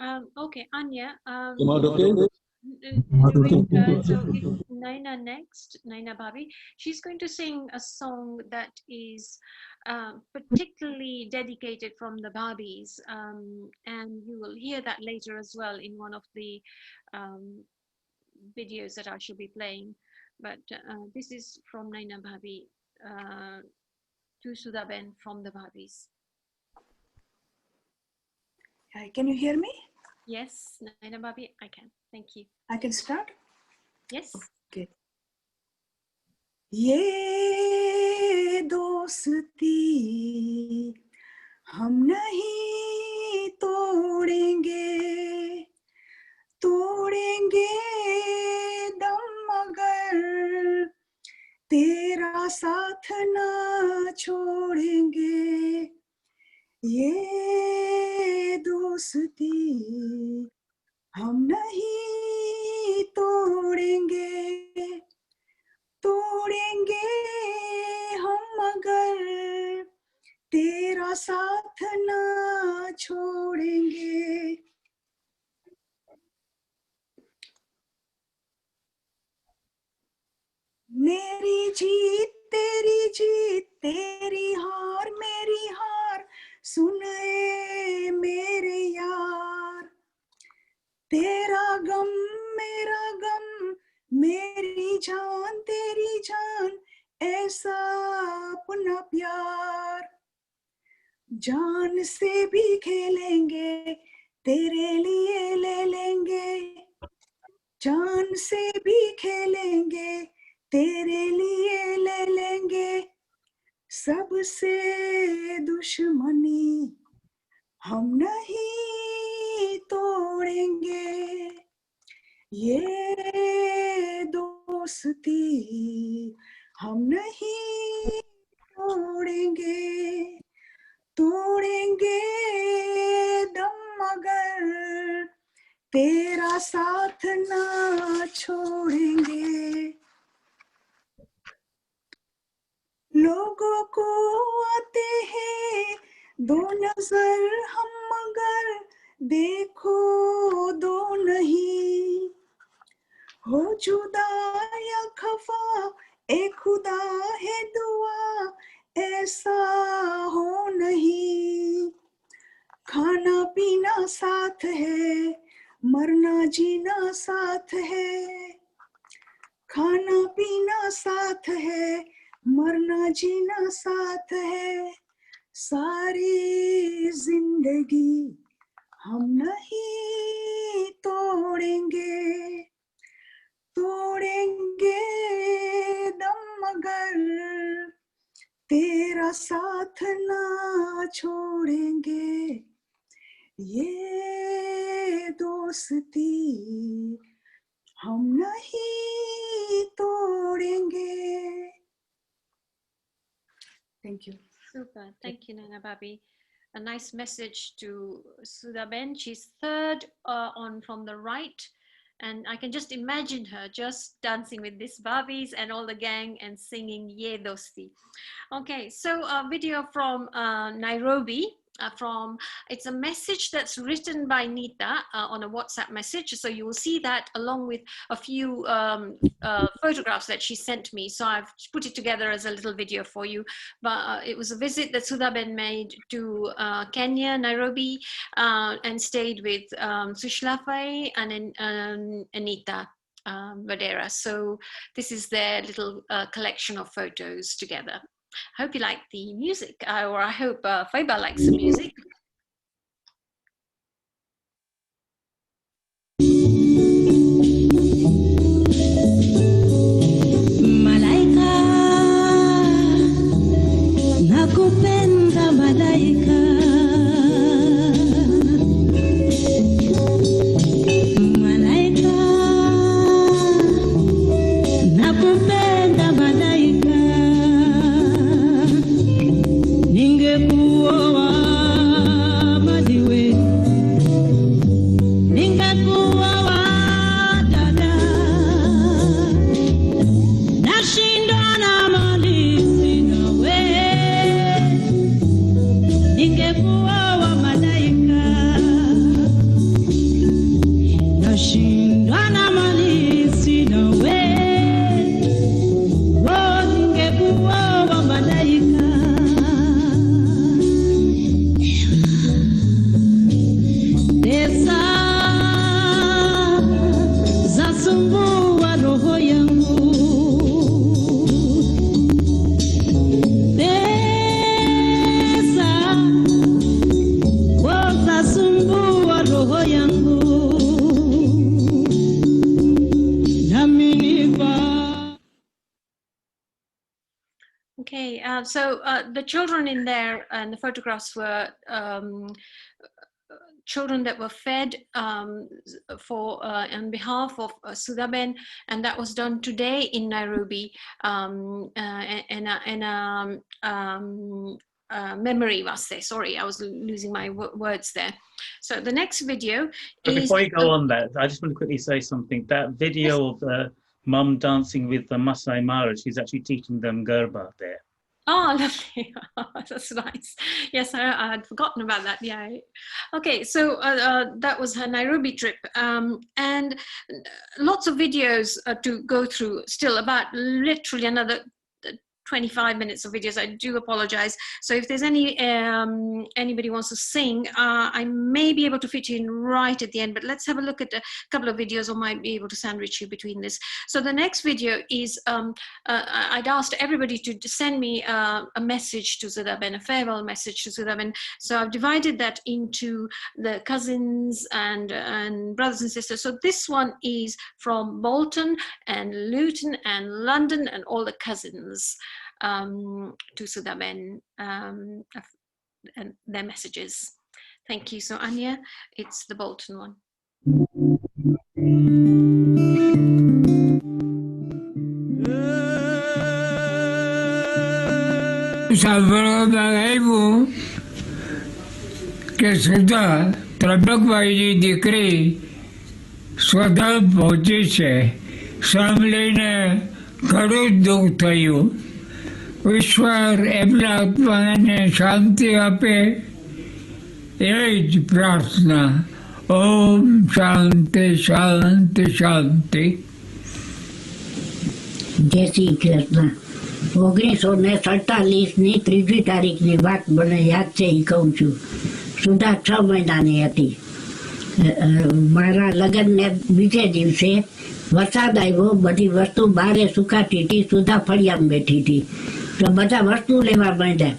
super. Okay, Anya. Tomato. So if Naina next, Naina Bhabi, she's going to sing a song that is particularly dedicated from the Bhabis, and you will hear that later as well in one of the videos that I shall be playing. But this is from Naina Bhabi to Sudhaben from the Bhabis. Can you hear me? Yes, Naina Bhabi, I can. Thank you. I can start? Yes. Okay. ये दोस्ती हम नहीं तोड़ेंगे, तोड़ेंगे दम मगर तेरा साथ ना छोड़ेंगे। ये दोस्ती हम नहीं तोड़ेंगे, तोड़ेंगे हम मगर तेरा साथ ना छोड़ेंगे। मेरी जीत तेरी हार मेरी हार, सुन ए मेरे यार, तेरा गम मेरा गम, मेरी जान तेरी जान, ऐसा अपना प्यार। जान से भी खेलेंगे, तेरे लिए ले लेंगे, जान से भी खेलेंगे, तेरे लिए ले लेंगे। सबसे दुश्मनी हम नहीं तोड़ेंगे, ये दोस्ती हम नहीं तोड़ेंगे, तोड़ेंगे दम मगर तेरा साथ ना छोड़ेंगे। लोगों को आते हैं दो नजर हम मगर देखो दो नहीं, हो जुदा या खफा ए खुदा है दुआ, ऐसा हो नहीं। खाना पीना साथ है, मरना जीना साथ है, खाना पीना साथ है, मरना जीना साथ है। सारी जिंदगी हम नहीं तोड़ेंगे, तोड़ेंगे दम मगर तेरा साथ ना छोड़ेंगे। ये दोस्ती हम नहीं तोड़ेंगे। Thank you. Super. Thank you, Naina Bhabi. A nice message to Sudhaben. She's third on from the right. And I can just imagine her just dancing with these Bhabis and all the gang and singing Ye Dosti. Okay, so a video from Nairobi. It's a message that's written by Nita on a WhatsApp message. So you will see that along with a few photographs that she sent me. So I've put it together as a little video for you. But it was a visit that Sudhaben made to Kenya, Nairobi, and stayed with Sushlafai and Anita Vadera. So this is their little collection of photos together. I hope you like the music, or I hope Faiba likes the music. Malaika, nakupenda malaika. Malaika, nakupenda malaika. Ningekuoa So the children in there and the photographs were children that were fed on behalf of Sudhaben, and that was done today in Nairobi, memory was there. Sorry, I was losing my words there. So the next video But is... before you go on that, I just want to quickly say something. That video of the mum dancing with the Masai Mara, she's actually teaching them Garba there. Oh, lovely. That's nice. Yes, I had forgotten about that. Yeah. Okay, so that was her Nairobi trip. And lots of videos to go through still, about literally another 25 minutes of videos. I do apologize. So if there's anybody wants to sing, I may be able to fit you in right at the end, but let's have a look at a couple of videos, or might be able to sandwich you between this. So the next video is, I'd asked everybody to send me a message to Sudhaben, a farewell message to Sudhaben. So I've divided that into the cousins and brothers and sisters. So this one is from Bolton and Luton and London and all the cousins. To Sudhaben and their messages. Thank you. So Anya, it's the Bolton one. કે સુધા ત્રંબકભાઈની દીકરી સ્વધા પહોંચી છે. સાંભળીને ઘણું દુઃખ થયું. ઈશ્વર એમના આત્માને શાંતિ આપે એ જ પ્રાર્થના. ઓમ શાંતિ શાંતિ શાંતિ. જય શ્રી કૃષ્ણ. 1947ની 3જી તારીખની વાત મને યાદ છે, એ કહું છું. સુધા 6 મહિનાની હતી. મારા લગ્નને બીજે દિવસે વરસાદ આવ્યો. બધી વસ્તુ બારે સુકાતી હતી. સુધા ફળિયામાં બેઠી હતી. તો બધા વસ્તુ લેવા માંડ્યા.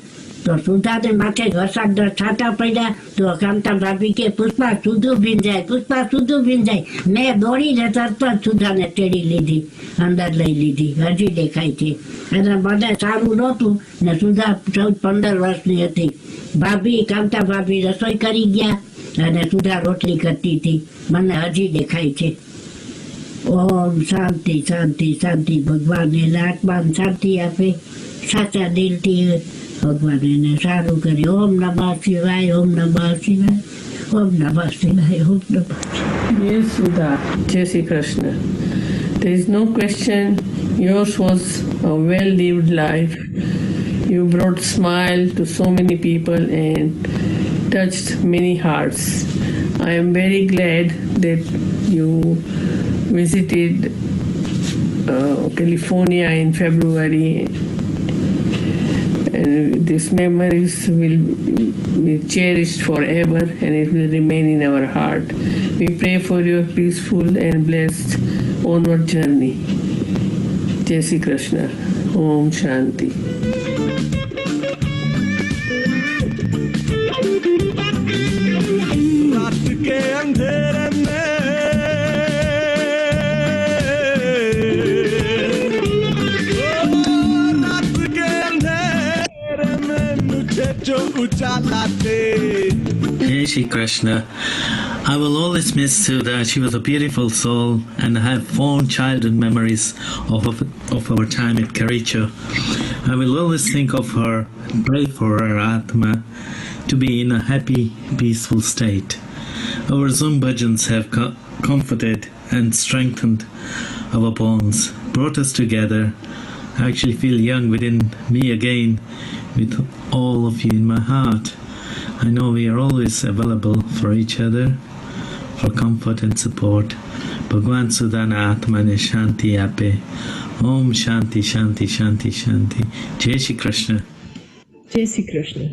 તો સુધાને માથે વરસાદના છાંટા પડ્યા. તો કાંતા ભાભી કે પુષ્પા સુધું ભીંજાય, પુષ્પા સુધું ભીંજાય. મેં દોડીને તરત જ સુધાને તેડી લીધી, અંદર લઈ લીધી. હજી દેખાય છે. અને મને સારું નહોતું ને સુધા 14-15 વર્ષની હતી. ભાભી, કાંતા ભાભી રસોઈ કરી ગયા અને સુધા રોટલી કરતી હતી. મને હજી દેખાય છે. ઓમ શાંતિ શાંતિ શાંતિ. ભગવાન એના આત્માને શાંતિ આપે. સાચા દિલથી ભગવાન એને સારું કરે. ઓમ નમઃ શિવાય, ઓમ નમઃ શિવાય, ઓમ નમઃ શિવાય, ઓમ નમઃ શિવાય. Yes, Sudha. Jai Shri Krishna. There is no question, yours was a well-lived life. You brought smile to so many people and touched many hearts. I am very glad that you visited California in February. And these memories will be cherished forever and it will remain in our heart. We pray for your peaceful and blessed onward journey. Jai Shri Krishna. Om Shanti. रात के अंधेरे में रात के अंधेरे में मुझे जो उजाला दे. Hey Shri Krishna. I will always miss Sudha. She was a beautiful soul, and I have fond childhood memories of our time at Kericho. I will always think of her and pray for her Atma to be in a happy, peaceful state. Our Zoom Bhajans have comforted and strengthened our bonds, brought us together. I actually feel young within me again with all of you in my heart. I know we are always available for each other, for comfort and support. Bhagwan Sudhana Atmane Shanti Ape. Om Shanti Shanti Shanti Shanti. Jai Shri Krishna. Jai Shri Krishna.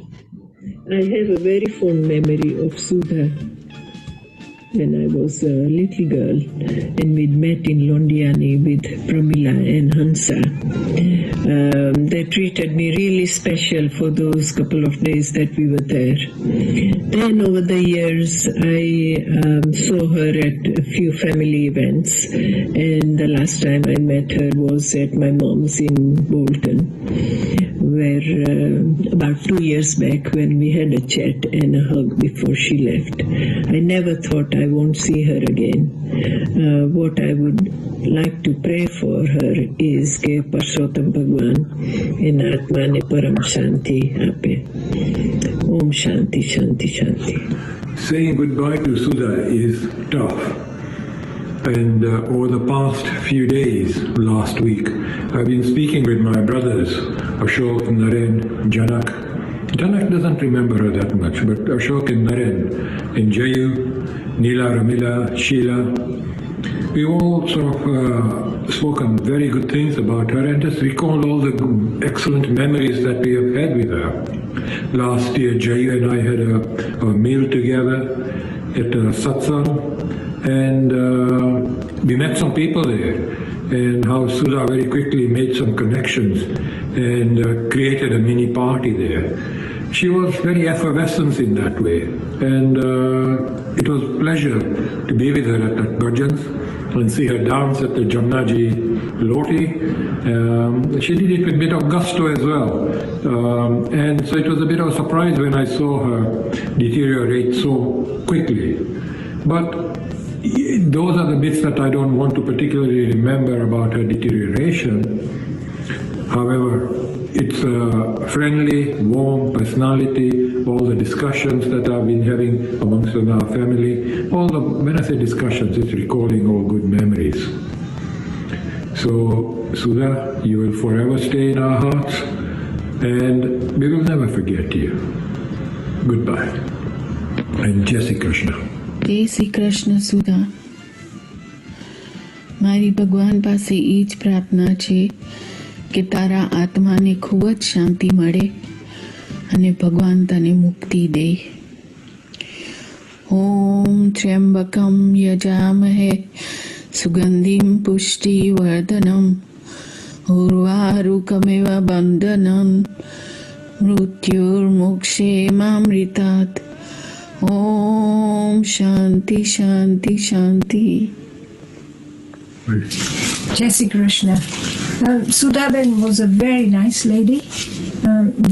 I have a very fond memory of Sudha when I was a little girl and we met in Londiani with Pramila and Hansa. They treated me really special for those couple of days that we were there. Then over the years I saw her at a few family events, and the last time I met her was at my mom's in Bolton. where about 2 years back when we had a chat and a hug before she left. I never thought I won't see her again. What I would like to pray for her is que Parshottam Bhagwan in Atma ne Param Shanti ape. Om Shanti, Shanti, Shanti. Saying goodbye to Sudha is tough. And over the past few days, last week, I've been speaking with my brothers, Ashok, Naren, Janak. Janak doesn't remember her that much, but Ashok and Naren, and Jayu, Neela, Ramila, Sheila, we've all sort of spoken very good things about her and just recalled all the excellent memories that we have had with her. Last year, Jayu and I had a meal together at a satsang, and we met some people there, and how Sudha very quickly made some connections and created a mini party there. She was very effervescent in that way, and it was a pleasure to be with her at that Bhajans and see her dance at the Jamnaji Loti. She did it with a bit of gusto as well, and so it was a bit of a surprise when I saw her deteriorate so quickly. But those are the bits that I don't want to particularly remember about her deterioration. However, it's a friendly, warm personality, all the discussions that I've been having amongst our family, when I say discussions, it's recalling all good memories. So, Sudha, you will forever stay in our hearts, and we will never forget you. Goodbye. And Jai Shri Krishna. જય શ્રી કૃષ્ણ સુધા. મારી ભગવાન પાસે એ જ પ્રાર્થના છે કે તારા આત્માને ખૂબ જ શાંતિ મળે અને ભગવાન તને મુક્તિ દે. ઓમ ત્ર્યંબકમ યજામહે સુગંધિમ પુષ્ટિવર્ધનમ ઉર્વારુકમેવ બંધનમ મૃત્યુર્મોક્ષેમામૃતાत्. Om Shanti, Shanti, Shanti. Jai Shri Krishna. Sudhaben was a very nice lady,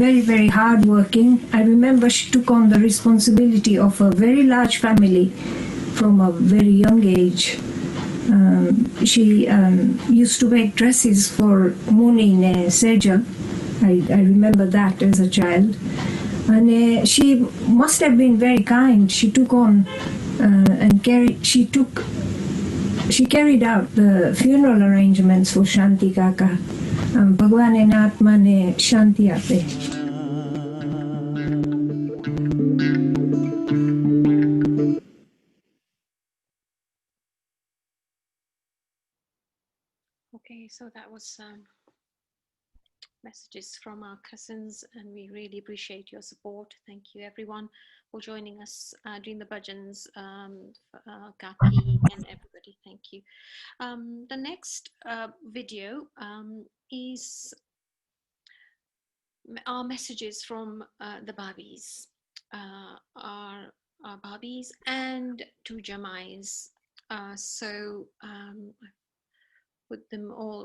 very, very hardworking. I remember she took on the responsibility of a very large family from a very young age. She used to make dresses for Muni in Seja. I remember that as a child. And she must have been very kind. She took on she carried out the funeral arrangements for Shanti Kaka. Bhagwan en Atma ne Shanti ape. Okay, so that was messages from our cousins, and we really appreciate your support. Thank you everyone for joining us during the bhajans, Kaki and everybody. Thank you. The next video is our messages from the Babis, our Babis and two Jamais. So I put them all.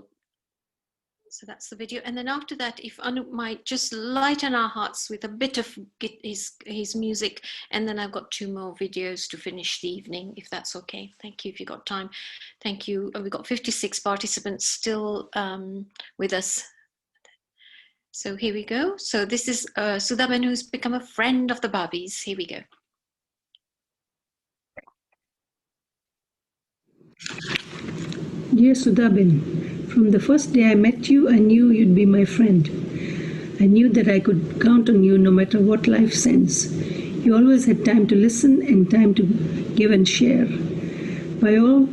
So that's the video. And then after that, if Anup might just lighten our hearts with a bit of his music, and then I've got 2 more videos to finish the evening, if that's okay. Thank you if you got time. Thank you. We've got 56 participants still with us. So here we go. So this is Sudhaben, who's become a friend of the Babis. Here we go. Dear Sudhaben, from the first day I met you, I knew you'd be my friend. I knew that I could count on you no matter what life sends. You always had time to listen and time to give and share. By all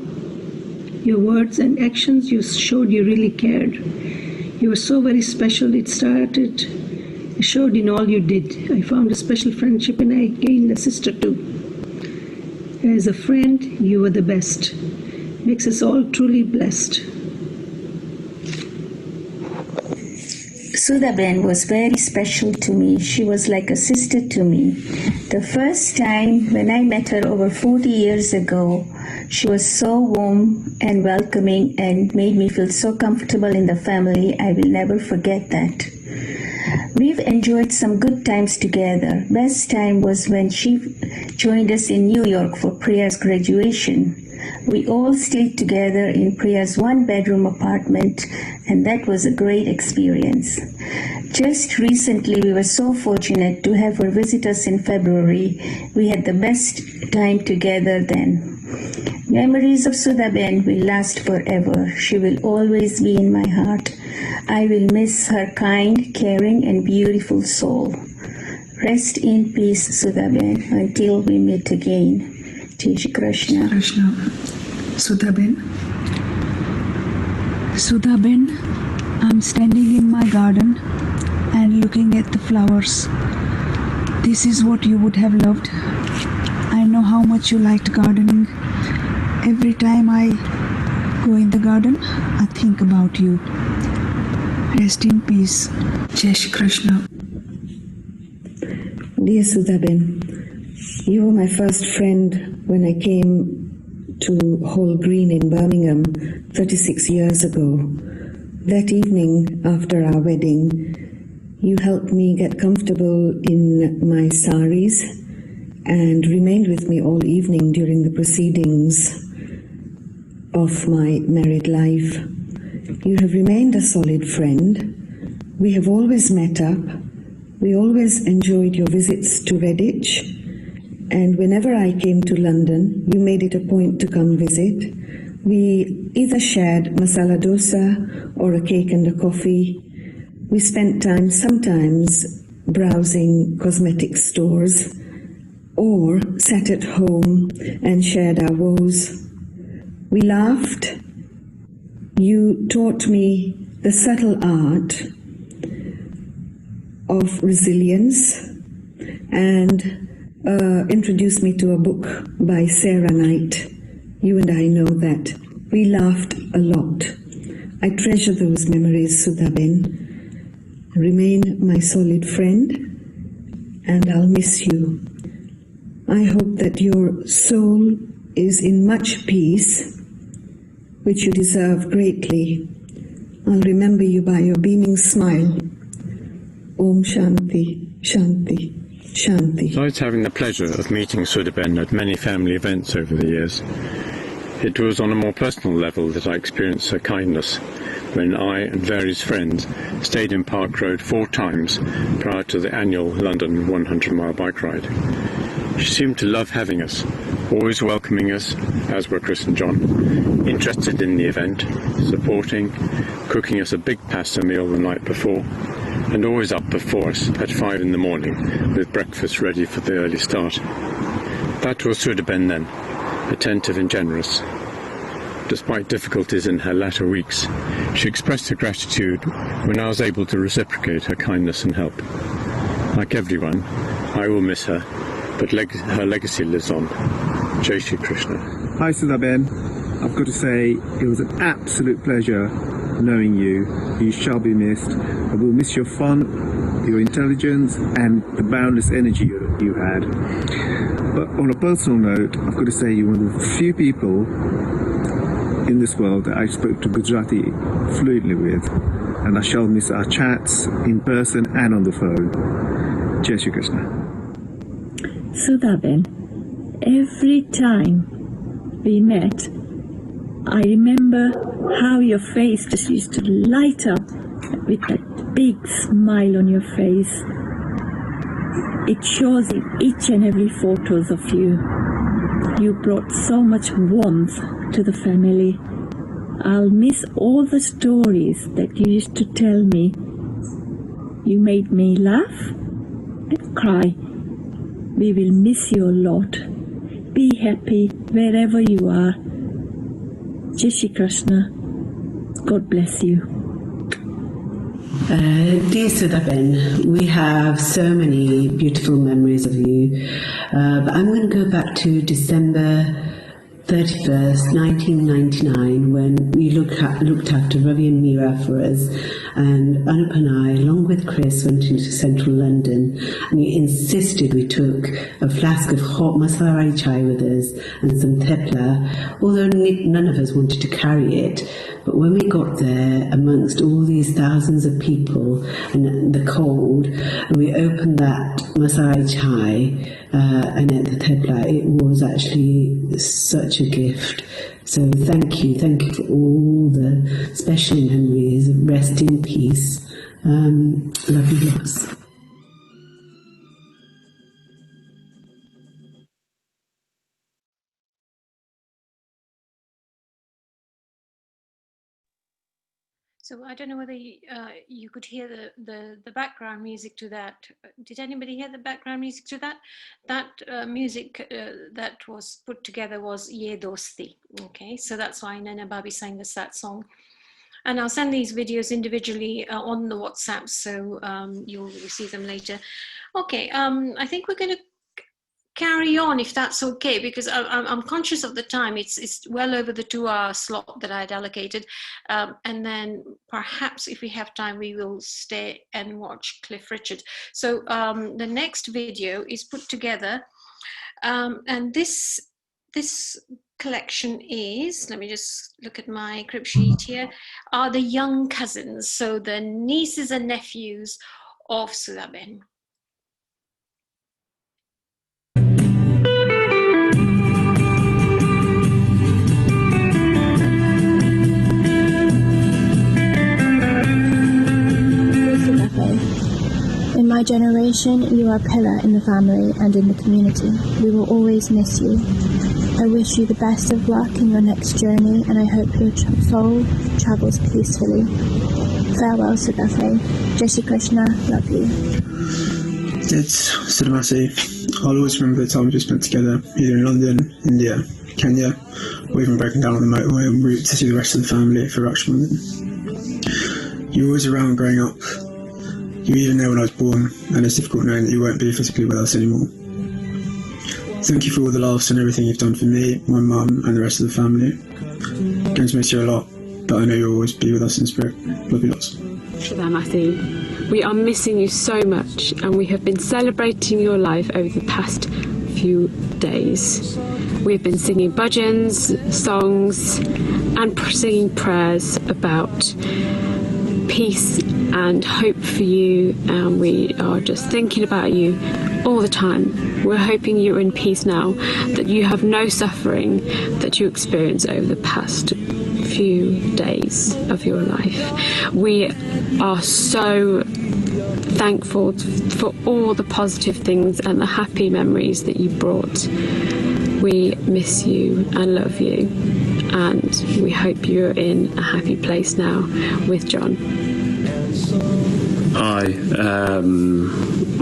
your words and actions, you showed you really cared. You were so very special. It showed in all you did. I found a special friendship, and I gained a sister too. As a friend, you were the best. Makes us all truly blessed. Sudhaben was very special to me. She was like a sister to me. The first time when I met her over 40 years ago, she was so warm and welcoming and made me feel so comfortable in the family. I will never forget that. We've enjoyed some good times together. Best time was when she joined us in New York for Priya's graduation. We all stayed together in Priya's one-bedroom apartment, and that was a great experience. Just recently, we were so fortunate to have her visit us in February. We had the best time together then. Memories of Sudhaben will last forever. She will always be in my heart. I will miss her kind, caring, and beautiful soul. Rest in peace, Sudhaben, until we meet again. Jai Shri Krishna. Krishna. Sudhaben. Sudhaben, I'm standing in my garden and looking at the flowers. This is what you would have loved. I know how much you liked gardening. Every time I go in the garden, I think about you. Rest in peace. Jai Shri Krishna. Dear Sudhaben, you were my first friend when I came to Hall Green in Birmingham 36 years ago. That evening after our wedding, you helped me get comfortable in my saris and remained with me all evening during the proceedings of my married life. You have remained a solid friend. We have always met up. We always enjoyed your visits to Redditch, and whenever I came to London, you made it a point to come visit. We either shared masala dosa or a cake and a coffee. We spent time sometimes browsing cosmetic stores or sat at home and shared our woes. We laughed. You taught me the subtle art of resilience and introduced me to a book by Sarah Knight. You and I know that. We laughed a lot. I treasure those memories, Sudhaben. Remain my solid friend, and I'll miss you. I hope that your soul is in much peace, which you deserve greatly. I'll remember you by your beaming smile. Om Shanti, Shanti, Shanti. Besides having the pleasure of meeting Sudhaben at many family events over the years, it was on a more personal level that I experienced her kindness when I and various friends stayed in Park Road 4 times prior to the annual London 100-mile bike ride. She seemed to love having us, always welcoming us, as were Chris and John, interested in the event, supporting, cooking us a big pasta meal the night before, and always up before us at 5 in the morning with breakfast ready for the early start. That was Sudhaben then, attentive and generous. Despite difficulties in her latter weeks, she expressed her gratitude when I was able to reciprocate her kindness and help. Like everyone, I will miss her, but her legacy lives on. Jai Shri Krishna. Hi Sudhaben, I've got to say it was an absolute pleasure knowing you. You shall be missed. I will miss your fun, your intelligence, and the boundless energy you had. But on a personal note, I've got to say you're one of the few people in this world that I spoke to Gujarati fluently with, and I shall miss our chats in person and on the phone. Jai Shri Krishna. Sudhaben, every time we met, I remember how your face just used to light up with that big smile on your face. It shows in each and every photos of you. You brought so much warmth to the family. I'll miss all the stories that you used to tell me. You made me laugh and cry. We will miss you a lot. Be happy wherever you are. Jai Shri Krishna. God bless you. Dear Sudhaben, we have so many beautiful memories of you, but I'm going to go back to December 31st, 1999, when you looked after Ravi and Meera for us, And Anup and I, along with Chris, went into central London, and he insisted we took a flask of hot masala chai with us and some tepla, although none of us wanted to carry it. But when we got there, amongst all these thousands of people and the cold, and we opened that masala chai and ate the tepla, it was actually such a gift. So thank you for all the special memories. Rest in peace. Love you lots. So I don't know whether you could hear the background music to that. Did anybody hear the background music to that? That music that was put together was Ye Dosti. Okay, so that's why Nana Babi sang us that song. And I'll send these videos individually on the WhatsApp, so you'll receive them later. Okay, I think we're going to carry on if that's okay, because I'm conscious of the time. It's well over the 2-hour slot that I had allocated, and then perhaps if we have time we will stay and watch Cliff Richard. So the next video is put together, and this collection is, let me just look at my crib sheet here, are the young cousins, so the nieces and nephews of Sudhaben. In my generation, you are a pillar in the family and in the community. We will always miss you. I wish you the best of luck in your next journey, and I hope your soul travels peacefully. Farewell, Sudhaben. Jai Shri Krishna, love you. It's Sudhamasi. I'll always remember the times we spent together, either in London, India, Kenya, or even breaking down on the motorway en route to see the rest of the family for Rakshaman. You were always around growing up. You were even there when I was born, and it's difficult knowing that you won't be physically with us anymore. Thank you for all the laughs and everything you've done for me, my mum, and the rest of the family. I'm going to miss you a lot, but I know you'll always be with us in spirit. Love you lots. Sudhamasi, we are missing you so much, and we have been celebrating your life over the past few days. We've been singing bhajans, songs, and singing prayers about peace and hope for you, and we are just thinking about you all the time. We're hoping you're in peace now, that you have no suffering that you experienced over the past few days of your life. We are so thankful for all the positive things and the happy memories that you brought. We miss you and love you, and we hope you're in a happy place now with John. Hi,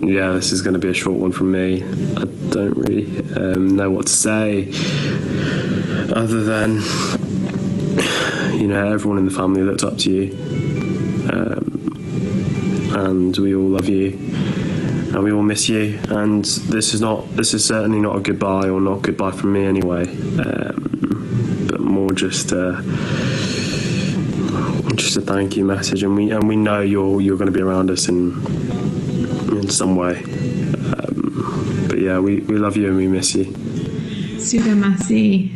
yeah, this is going to be a short one from me. I don't really know what to say other than, you know, everyone in the family looked up to you, and we all love you, and we all miss you. And this is certainly not a goodbye, or not goodbye from me anyway, but more just a thank you message, and we know you're going to be around us in some way. But yeah, we love you and we miss you. Sudhamasi,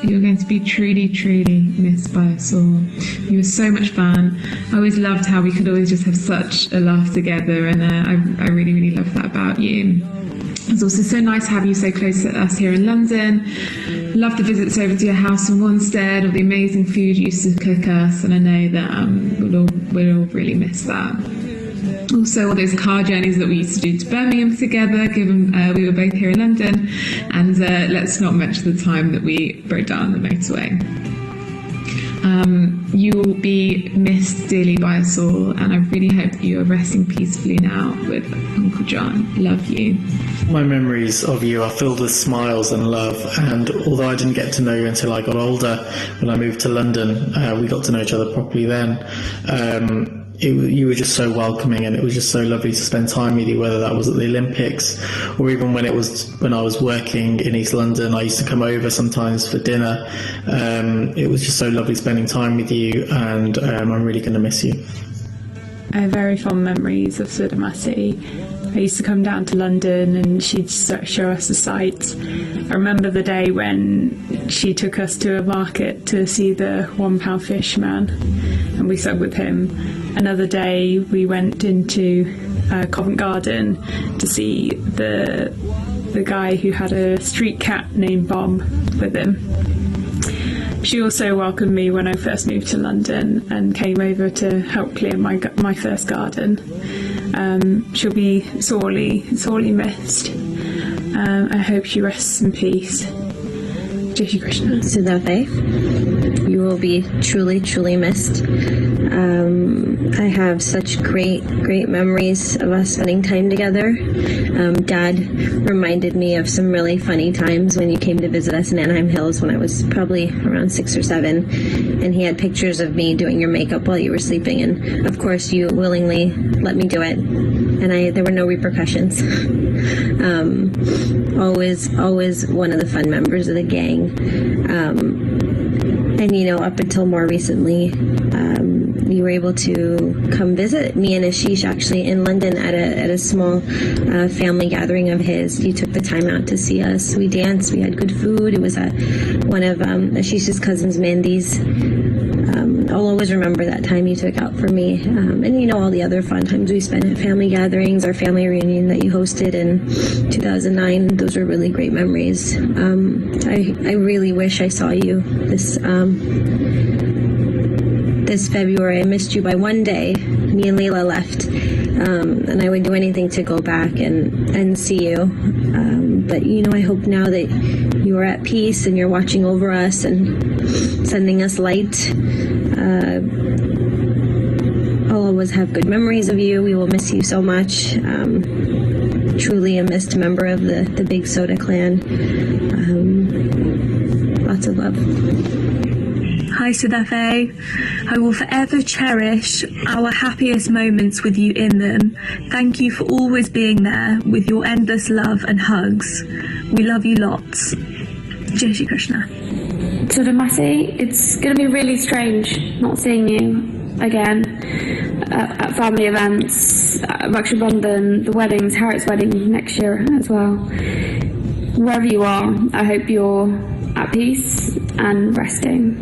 you're going to be truly, truly missed by us all. You were so much fun. I always loved how we could always just have such a laugh together, and I really, really love that about you. It's also so nice to have you so close to us here in London. Love the visits over to your house in Wanstead, or the amazing food you used to cook us, and I know that we'll all really miss that. Also, all those car journeys that we used to do to Birmingham together, given we were both here in London, and let's not mention the time that we broke down on the motorway. You will be missed dearly by us all, and I really hope you are resting peacefully now with Uncle John. Love you. My memories of you are filled with smiles and love, and although I didn't get to know you until I got older, when I moved to London, we got to know each other properly then. you were just so welcoming, and it was just so lovely to spend time with you, whether that was at the Olympics or even when I was working in East London. I used to come over sometimes for dinner. It was just so lovely spending time with you, and I'm really going to miss you. I have very fond memories of Sudhamasi. I used to come down to London and she'd show us the sights. I remember the day when she took us to a market to see the £1 fish man, and we sat with him. Another day we went into Covent Garden to see the guy who had a street cat named Bomb with him. She also welcomed me when I first moved to London and came over to help clear my first garden. She'll be sorely missed. I hope she rests in peace. Jai Shri Krishna. Sudhaben, you will be truly missed. I have such great memories of us spending time together. Dad reminded me of some really funny times when you came to visit us in Anaheim Hills when I was probably around 6 or 7, and he had pictures of me doing your makeup while you were sleeping, and of course you willingly let me do it, and there were no repercussions. Always one of the fun members of the gang. And up until more recently, you were able to come visit me and Ashish actually in London at a small family gathering of his. You took the time out to see us. We danced. We had good food. It was at one of Ashish's cousins, Mandy's. I'll always remember that time you took out for me. And all the other fun times we spent at family gatherings, our family reunion that you hosted in 2009. Those were really great memories. I really wish I saw you this February. I missed you by one day. Me and Leila left, and I would do anything to go back and see you. But I hope now that you are at peace and you're watching over us and sending us light. I'll always have good memories of you. We will miss you so much. Truly a missed member of the Big Soda clan. Lots of love. Hi Sudhaben, I will forever cherish our happiest moments with you in them. Thank you for always being there with your endless love and hugs. We love you lots. Jai Shri Krishna. Sudhamasi, it's going to be really strange not seeing you again at family events, Raksha Bandhan, the weddings, Harriet's wedding next year as well. Wherever you are, I hope you're at peace and resting.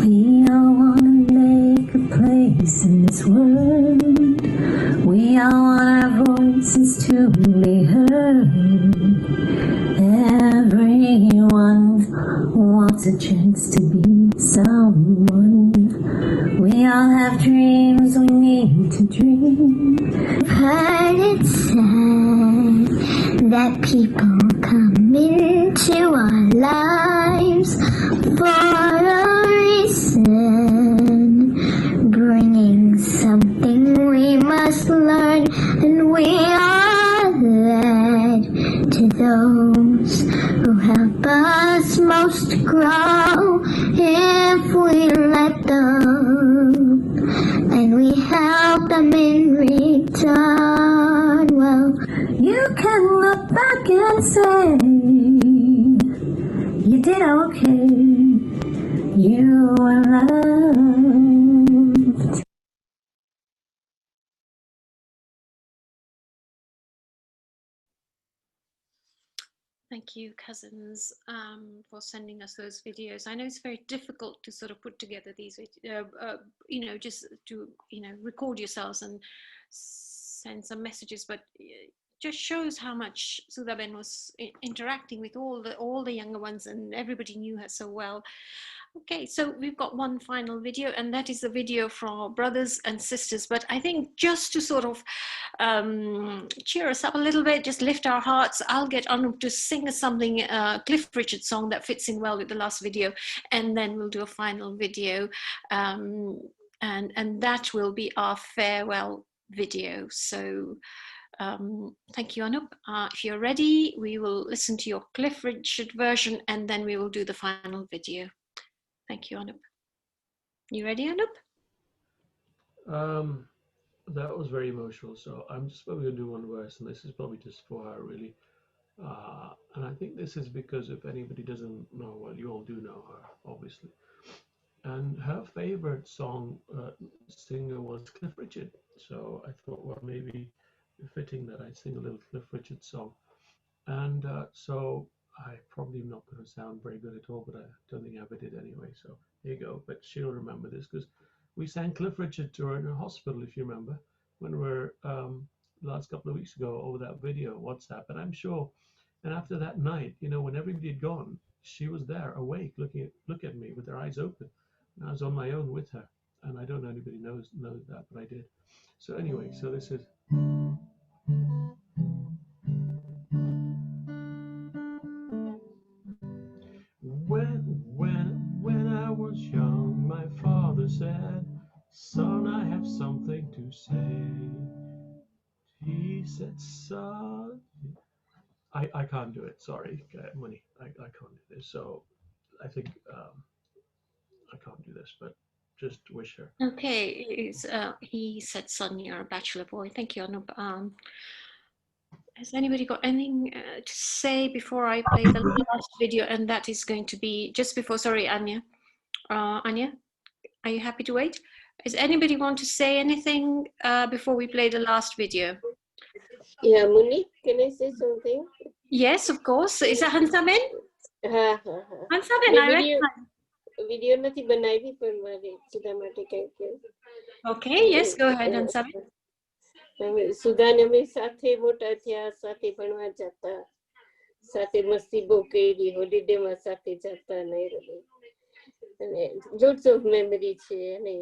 We all want to make a place in this world. We all want our voices to be heard. Everyone wants a chance to be someone. We all have dreams we need to dream. I've heard it said that people come into our lives for a reason, bringing something we must learn, and we are led to those who help us most grow if we let them, and we help them in return. Well, You can look back and say you did okay. You were loved. Thank you, cousins, for sending us those videos. I know it's very difficult to sort of put together these, just to, record yourselves and send some messages, but it just shows how much Sudhaben was interacting with all the younger ones, and everybody knew her so well. Okay, so we've got one final video, and that is the video from our brothers and sisters. But I think just to sort of cheer us up a little bit, just lift our hearts, I'll get Anup to sing us something, Cliff Richard song that fits in well with the last video, and then we'll do a final video, and that will be our farewell video. So thank you, Anup. If you're ready, we will listen to your Cliff Richard version, and then we will do the final video. Thank you, Anup. You ready, Anup? That was very emotional. So I'm just probably going to do one verse, and this is probably just for her, really. And I think this is because if anybody doesn't know, well, you all do know her, obviously. And her favorite song singer was Cliff Richard. So I thought, well, maybe fitting that I sing a little Cliff Richard song. And so I probably not going to sound very good at all, but I don't think I ever did anyway. So here you go. But she'll remember this because we sang Cliff Richard to her in a hospital, if you remember, when we were last couple of weeks ago over that video WhatsApp. And I'm sure, and after that night, you know, when everybody had gone, she was there awake, look at me with her eyes open. And I was on my own with her, and I don't know anybody knows that, but I did. So anyway, so this is. When I was young, my father said, "Son, I have something to say." He said, "Son," I can't do it. Sorry, Money. I can't do this. So I think I can't do this, but just wish her. Okay, he said, "Son, you're a bachelor boy." Thank you, Anup. Has anybody got anything to say before I play the last video? And that is going to be just before. Sorry, Anya. Anya, are you happy to wait? Does anybody want to say anything before we play the last video? Yeah, Muni, can I say something? Yes, of course. Is that Hansaben? Hansaben, I recognize. Video નથી બનાવી પણ મારે સુધા માટે કંઈક. Okay, yes, go ahead, Hansaben. સુધાને અમે સાથે મોટા થયા, સાથે ભણવા જતા, સાથે મસ્તી બહુ કરી, હોલિડેમાં સાથે જતા નૈરોબી. અને lots of memory છે અને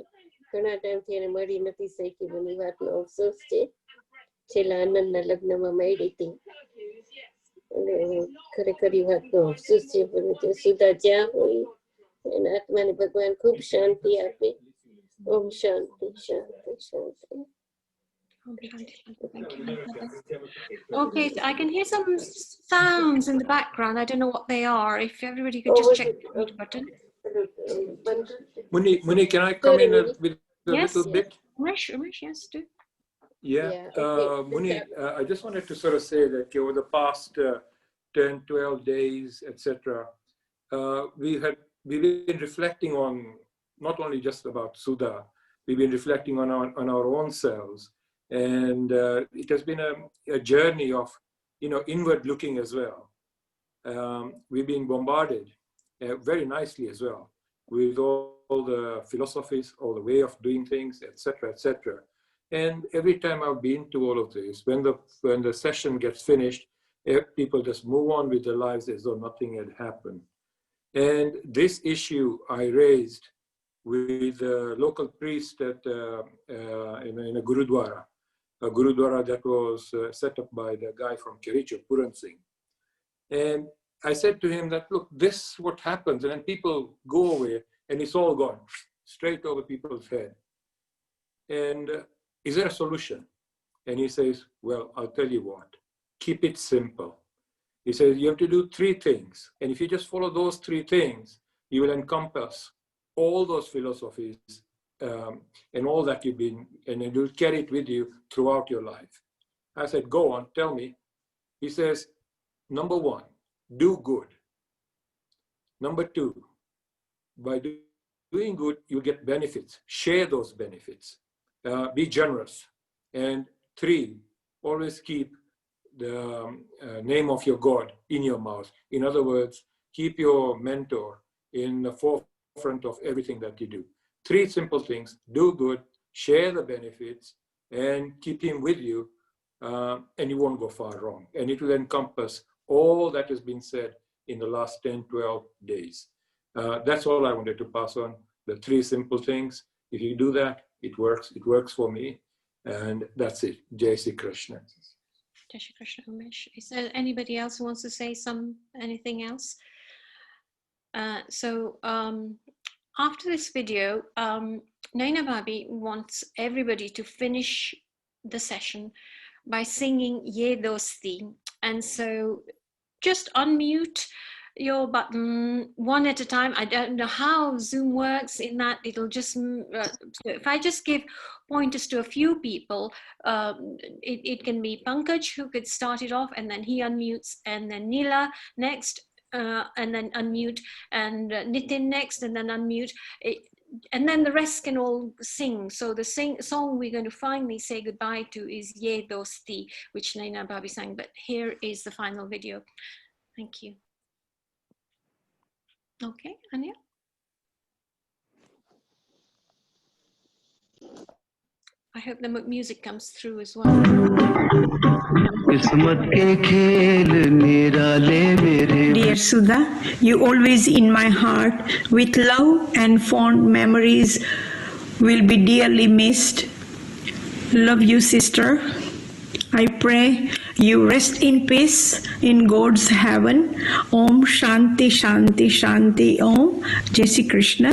ઘણા ટાઈમથી એને મળી નથી શકી. મને વાતનો અફસોસ છે. છેલ્લા આનંદના લગ્નમાં મળી હતી. અને ખરેખર એ વાતનો અફસોસ છે. પણ સુધા જ્યાં હોય એના આત્માને ભગવાન ખૂબ શાંતિ આપે. ઓમ શાંતિ શાંતિ શાંતિ. Okay, I can hear some sounds in the background. I don't know what they are. If everybody could just check the mute button. Muni, can I come in with a little bit? Umesh, yes, do. Yeah, Muni, I just wanted to sort of say that over the past 10, 12 days, etc., we've been reflecting on not only just about Sudha, we've been reflecting on our own selves. And it has been a journey of, you know, inward looking as well. We've been bombarded very nicely as well with all the philosophies, all the way of doing things, etc., etc. And every time I've been to all of this, when the session gets finished, people just move on with their lives as though nothing had happened. And this issue I raised with a local priest at in a Gurudwara that was set up by the guy from Kericho, Puran Singh. And I said to him that, look, this is what happens, and then people go away, and it's all gone, straight over people's head. And is there a solution? And he says, well, I'll tell you what, keep it simple. He says, you have to do 3 things, and if you just follow those 3 things, you will encompass all those philosophies and all that you've been, and you'll carry it with you throughout your life. I said, go on, tell me. He says, number 1, do good. Number 2, by doing good, you get benefits. Share those benefits. Be generous. And 3, always keep the name of your God in your mouth. In other words, keep your mentor in the forefront of everything that you do. 3 simple things: do good, share the benefits, and keep him with you, and you won't go far wrong. And it will encompass all that has been said in the last 10, 12 days. That's all I wanted to pass on, the 3 simple things. If you do that, it works for me. And that's it. Jai Sri Krishna. Jai Sri Krishna, Umesh. Is there anybody else who wants to say anything else? After this video, Naina Bhabi wants everybody to finish the session by singing Ye Dosti. And so just unmute your button one at a time. I don't know how Zoom works in that it'll just, so if I just give pointers to a few people, it can be Pankaj who could start it off, and then he unmutes, and then Neela next, and then unmute, and Nitin next, and then unmute. And then the rest can all sing. So the song we're going to finally say goodbye to is Ye Dosti, which Naina Bhabi sang. But here is the final video. Thank you. Okay, Anya? I hope the music comes through as well. Dear Sudha, you always in my heart, with love and fond memories, will be dearly missed. Love you, sister. I pray you rest in peace in God's heaven. Om Shanti Shanti Shanti Om. Jai Shri Krishna.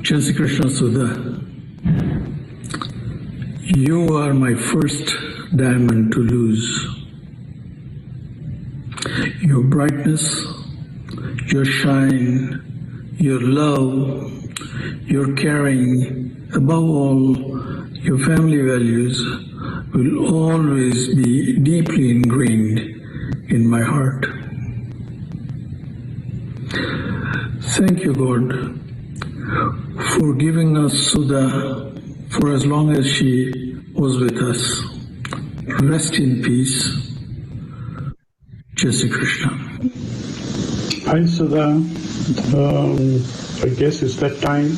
Jai Shri Krishna Sudha. You are my first diamond to lose. Your brightness, your shine, your love, your caring, above all, your family values will always be deeply ingrained in my heart. Thank you, God, for giving us Sudha for as long as she was with us. Rest in peace. Jai Shri Krishna. Hi Sudha. I guess it's that time.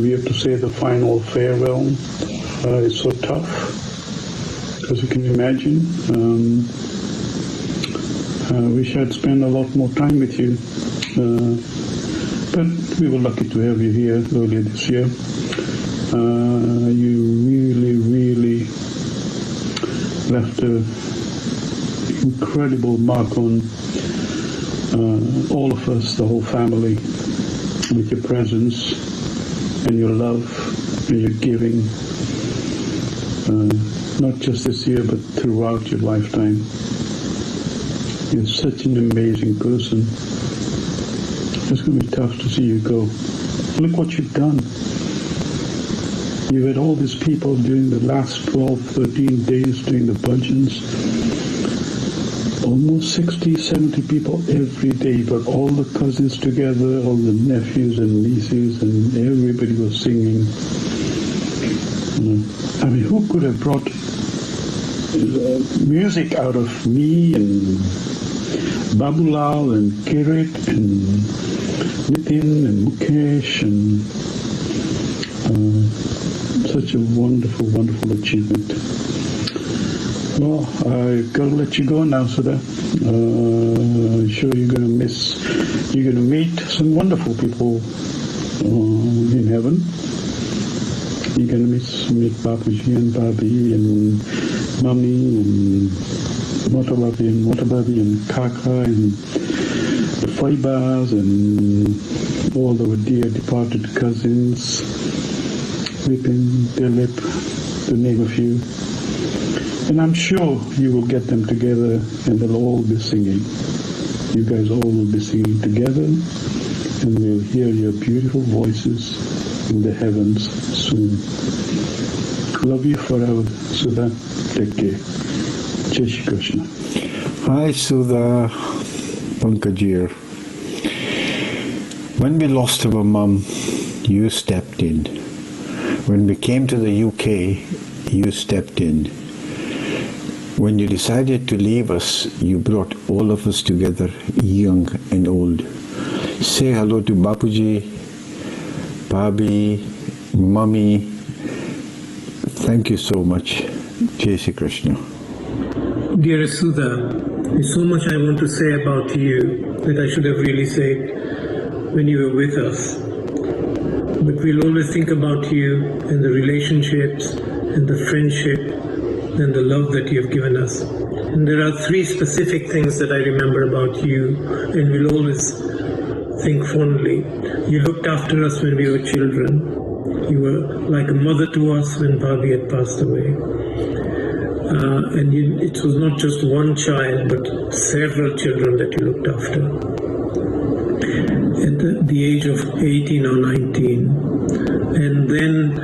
We have to say the final farewell. It's so tough, as you can imagine. Wish I'd spent a lot more time with you. But we were lucky to have you here earlier this year. You really left an incredible mark on all of us, the whole family, with your presence and your love and your giving, not just this year but throughout your lifetime. You're such an amazing person. It's going to be tough to see you go. Look what you've done. You had all these people during the last 12, 13 days doing the Bhajans. Almost 60, 70 people every day, but all the cousins together, all the nephews and nieces, and everybody was singing. I mean, who could have brought music out of me and Babulal and Kirit and Nitin and Mukesh, and such a wonderful, wonderful achievement. Well, I've got to let you go now, Sudha. I'm sure you're going to meet some wonderful people in heaven. You're going to meet Bapuji and Babi and Mummy and Motababi and Kaka and the Faibas and all the dear departed cousins, Vipin, Dilip, to name a few. And I'm sure you will get them together and they'll all be singing. You guys all will be singing together and we'll hear your beautiful voices in the heavens soon. Love you forever, Sudha. Take care. Jai Shri Krishna. Hi, Sudha. Pankaj. When we lost our mum, you stepped in. When we came to the UK, you stepped in. When you decided to leave us, you brought all of us together, young and old. Say hello to Bapuji, Bhabi, Mummy. Thank you so much. Jai Shri Krishna. Dear Sudha, there's so much I want to say about you that I should have really said when you were with us. But we'll always think about you and the relationships and the friendship and the love that you have given us. And there are 3 specific things that I remember about you and will always think fondly. You looked after us when we were children. You were like a mother to us when Bhabhi had passed away. And it was not just one child, but several children that you looked after. At the age of 18 or 19. And then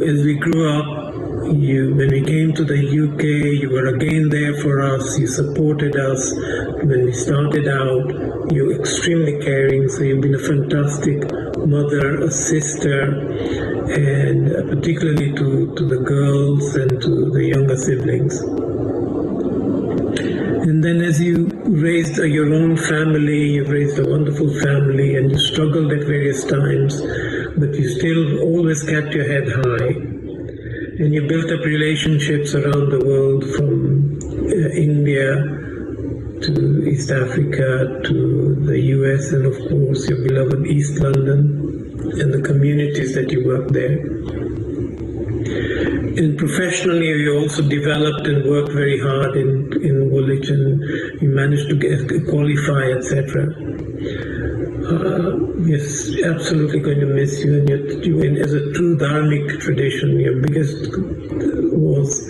as we grew up, when we came to the UK, you were again there for us. You supported us when we started out. You were extremely caring. So you've been a fantastic mother, a sister, and particularly to the girls and to the younger siblings. And then as you raised your own family, you raised a wonderful family, and you struggled at various times, but you still always kept your head high. And you built up relationships around the world, from India to East Africa to the US, and of course your beloved East London and the communities that you work there. And professionally, you also developed and worked very hard in Woolwich, and you managed to qualify, etc. Yes, absolutely going to miss you. And as a true dharmic tradition, your biggest was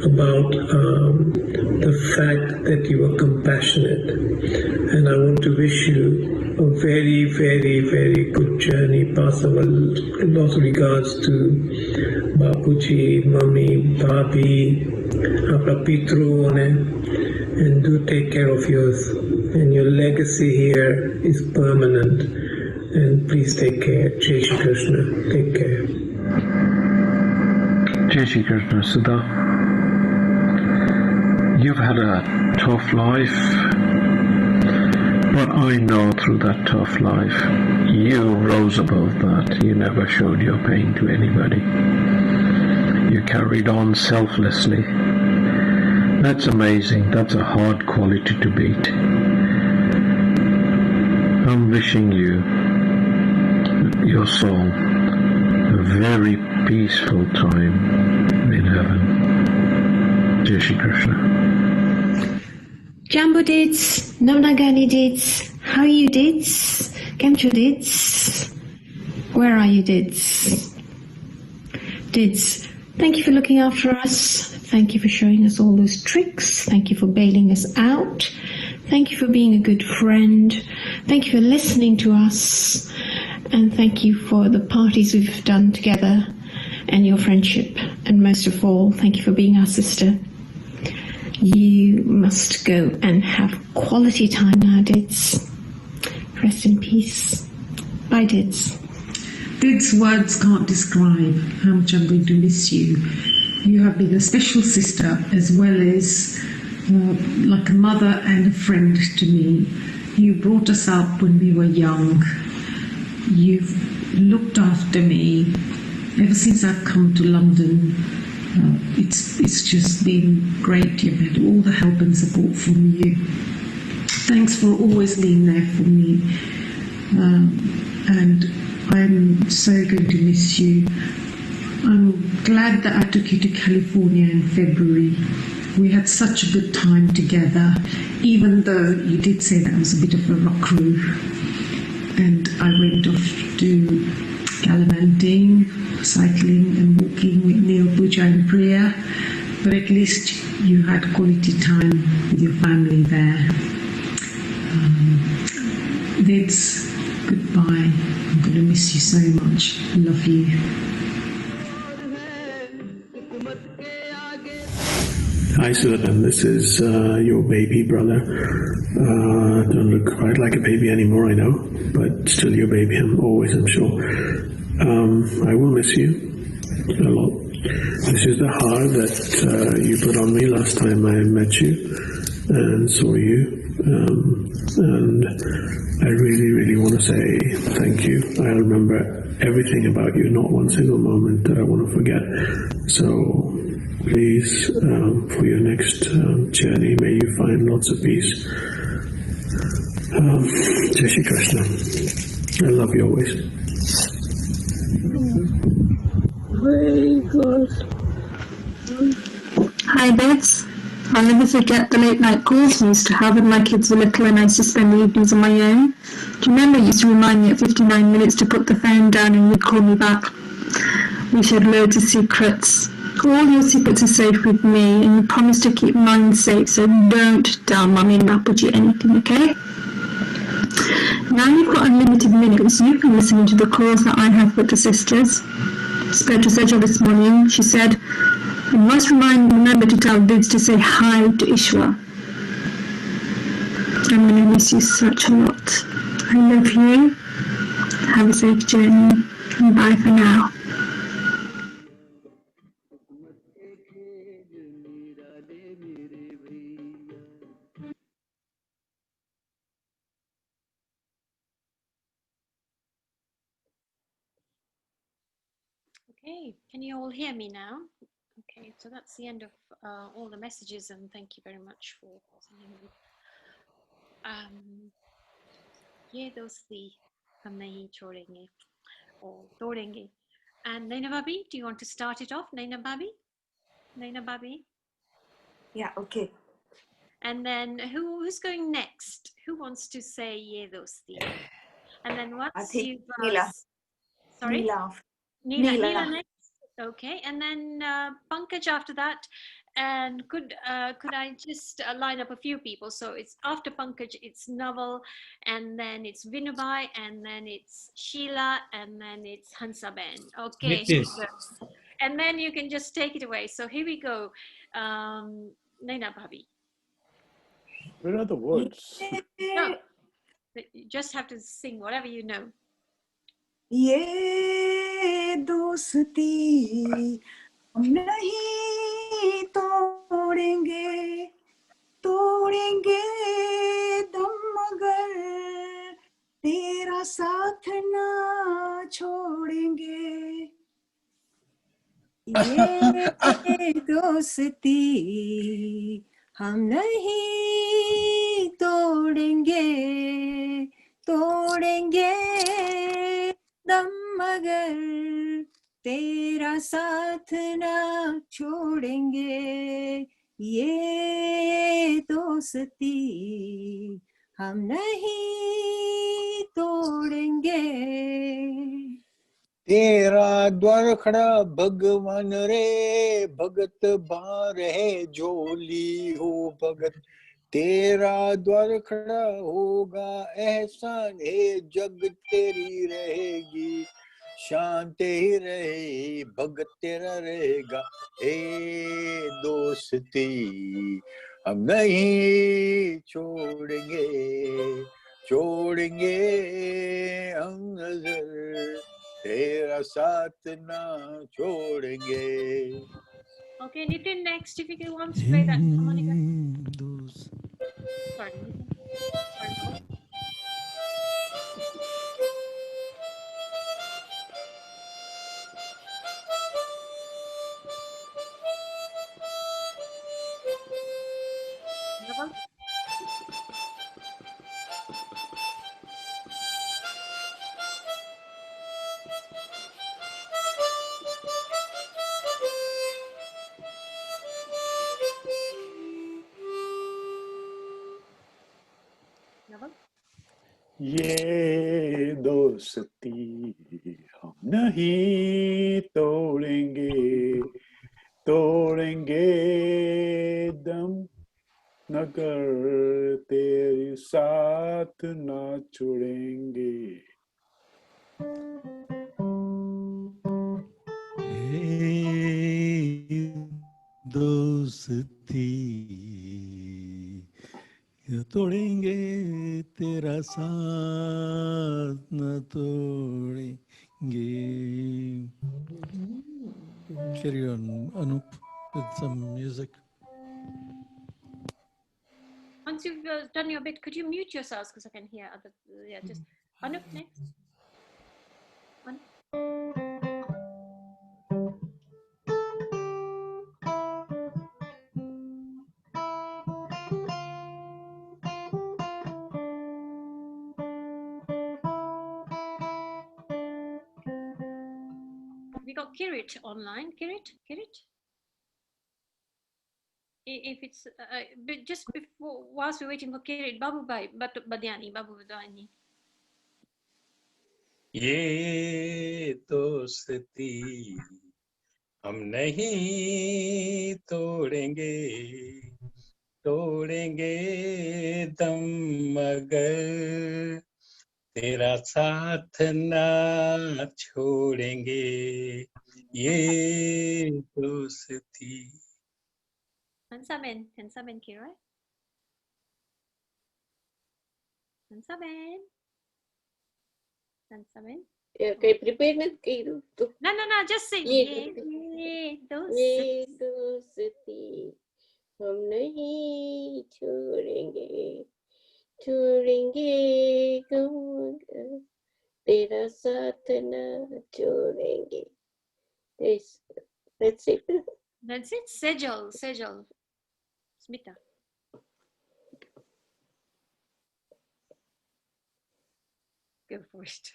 about the fact that you were compassionate. And I want to wish you a very, very, very good journey. Pass our lots of regards to Bapuji, Mummy, Bhabhi, Apna Pitru, and do take care of yours. And your legacy here is permanent. And please take care. Jai Shri Krishna. Take care. Jai Shri Krishna, Sudha. You've had a tough life, but I know through that tough life, you rose above that. You never showed your pain to anybody. You carried on selflessly. That's amazing. That's a hard quality to beat. I'm wishing you, your soul, a very peaceful time in heaven. Jai Shri Krishna. Jambo Dids, Namnagani Dids, how are you Dids? Kemcho Dids? Where are you Dids? Dids, thank you for looking after us. Thank you for showing us all those tricks. Thank you for bailing us out. Thank you for being a good friend. Thank you for listening to us. And thank you for the parties we've done together and your friendship. And most of all, thank you for being our sister. You must go and have quality time now, Dids. Rest in peace. Bye, Dids. Dids, words can't describe how much I'm going to miss you. You have been a special sister as well as like a mother and a friend to me. You brought us up when we were young. You've looked after me ever since I've come to London. It's just been great. You've had all the help and support from you. Thanks for always being there for me. And I'm so going to miss you. I'm glad that I took you to California in February. We had such a good time together, even though you did say that was a bit of a rockaroo. And I went off to gallivanting, cycling and walking with Neil, Puja and Priya. But at least you had quality time with your family there. Lids, goodbye. I'm going to miss you so much. I love you. Hi Sudhaben, this is your baby brother. Don't look quite like a baby anymore, I know, but still your baby, I'm sure. I will miss you a lot. This is the heart that you put on me last time I met you and saw you. And I really, really want to say thank you. I remember everything about you, not one single moment that I want to forget. So please, for your next journey, may you find lots of peace. Jai Shri Krishna. I love you always. Very good. Hi, Bets. I'll never forget the late night calls I used to have when my kids were little and I used to spend the evenings on my own. Do you remember you used to remind me at 59 minutes to put the phone down and you'd call me back? We shared loads of secrets. All your secrets are safe with me, and you promised to keep mine safe, so don't tell Mummy and Bapuji anything, okay? Now you've got unlimited minutes, you can listen to the calls that I have with the sisters. Spoke to Sejal this morning. She said, you must remember to tell Vids to say hi to Ishwa. I'm going to miss you such a lot. I love you. Have a safe journey. And bye for now. Okay, can you all hear me now? Okay, so that's the end of all the messages, and thank you very much for sending them. ये दोस्ती हम नहीं छोड़ेंगे or तोड़ेंगे. And Naina Babi, do you want to start it off? Naina Babi? Yeah, okay. And then who's going next? Who wants to say Ye Dosti? And then once you've Neela. sorry? Neela. Neela next. Okay, and then Pankaj after that. And could I just line up a few people? So it's after Pankaj, it's Naval, and then it's Vinubai, and then it's Sheila, and then it's Hansaben. Okay, here we go. And then you can just take it away. So here we go. Naina Bhabi. Where are the words? No, you just have to sing whatever you know. ये दोस्ती हम नहीं तोड़ेंगे तोड़ेंगे दम मगर तेरा साथ ना छोड़ेंगे ये दोस्ती हम नहीं तोड़ेंगे तोड़ेंगे दम मगर तेरा साथ ना छोड़ेंगे ये दोस्ती हम नहीं तोड़ेंगे तेरा द्वार खड़ा भगवान रे भगत बार है झोली हो भगत तेरा द्वार खड़ा होगा एहसान है जग तेरी रहेगी शांत ही रहे भगत तेरा रहेगा ए दोस्ती हम नहीं छोड़ेंगे छोड़ेंगे हम नजर तेरा साथ ना छोड़ेंगे. Okay, Nitin next. If you want to play that harmonica. Sorry, Nitin. Sorry, Paul. Naval? Naval? ये दोस्ती हम नहीं तोड़ेंगे तोड़ेंगे दम नगर तेरे साथ ना छोड़ेंगे. दोस्ती तोड़ेंगे तेरा साथ न तोड़ेंगे. Carry on, Anup, with some music. Once you've done your bit, could you mute yourselves because I can hear other. Yeah, just Anup next. We got Kirit online. Kirit? If it's just before, whilst we're waiting for Kirit, Babu Bhai, Badyani, Babu Badani. ये दोस्ती हम नहीं तोड़ेंगे तोड़ेंगे दम मगर तेरा साथ ना छोड़ेंगे ये दोस्ती. Hansaben Kira. Hansaben. કઈ પ્રિપેર નથી કર્યું તો No, just say ये दोस्ती. दोस्ती हम नहीं छोड़ेंगे छोड़ेंगे गम मगर तेरा साथ ना छोड़ेंगे. That's it. That's it. Sejal. Smita. Go for it.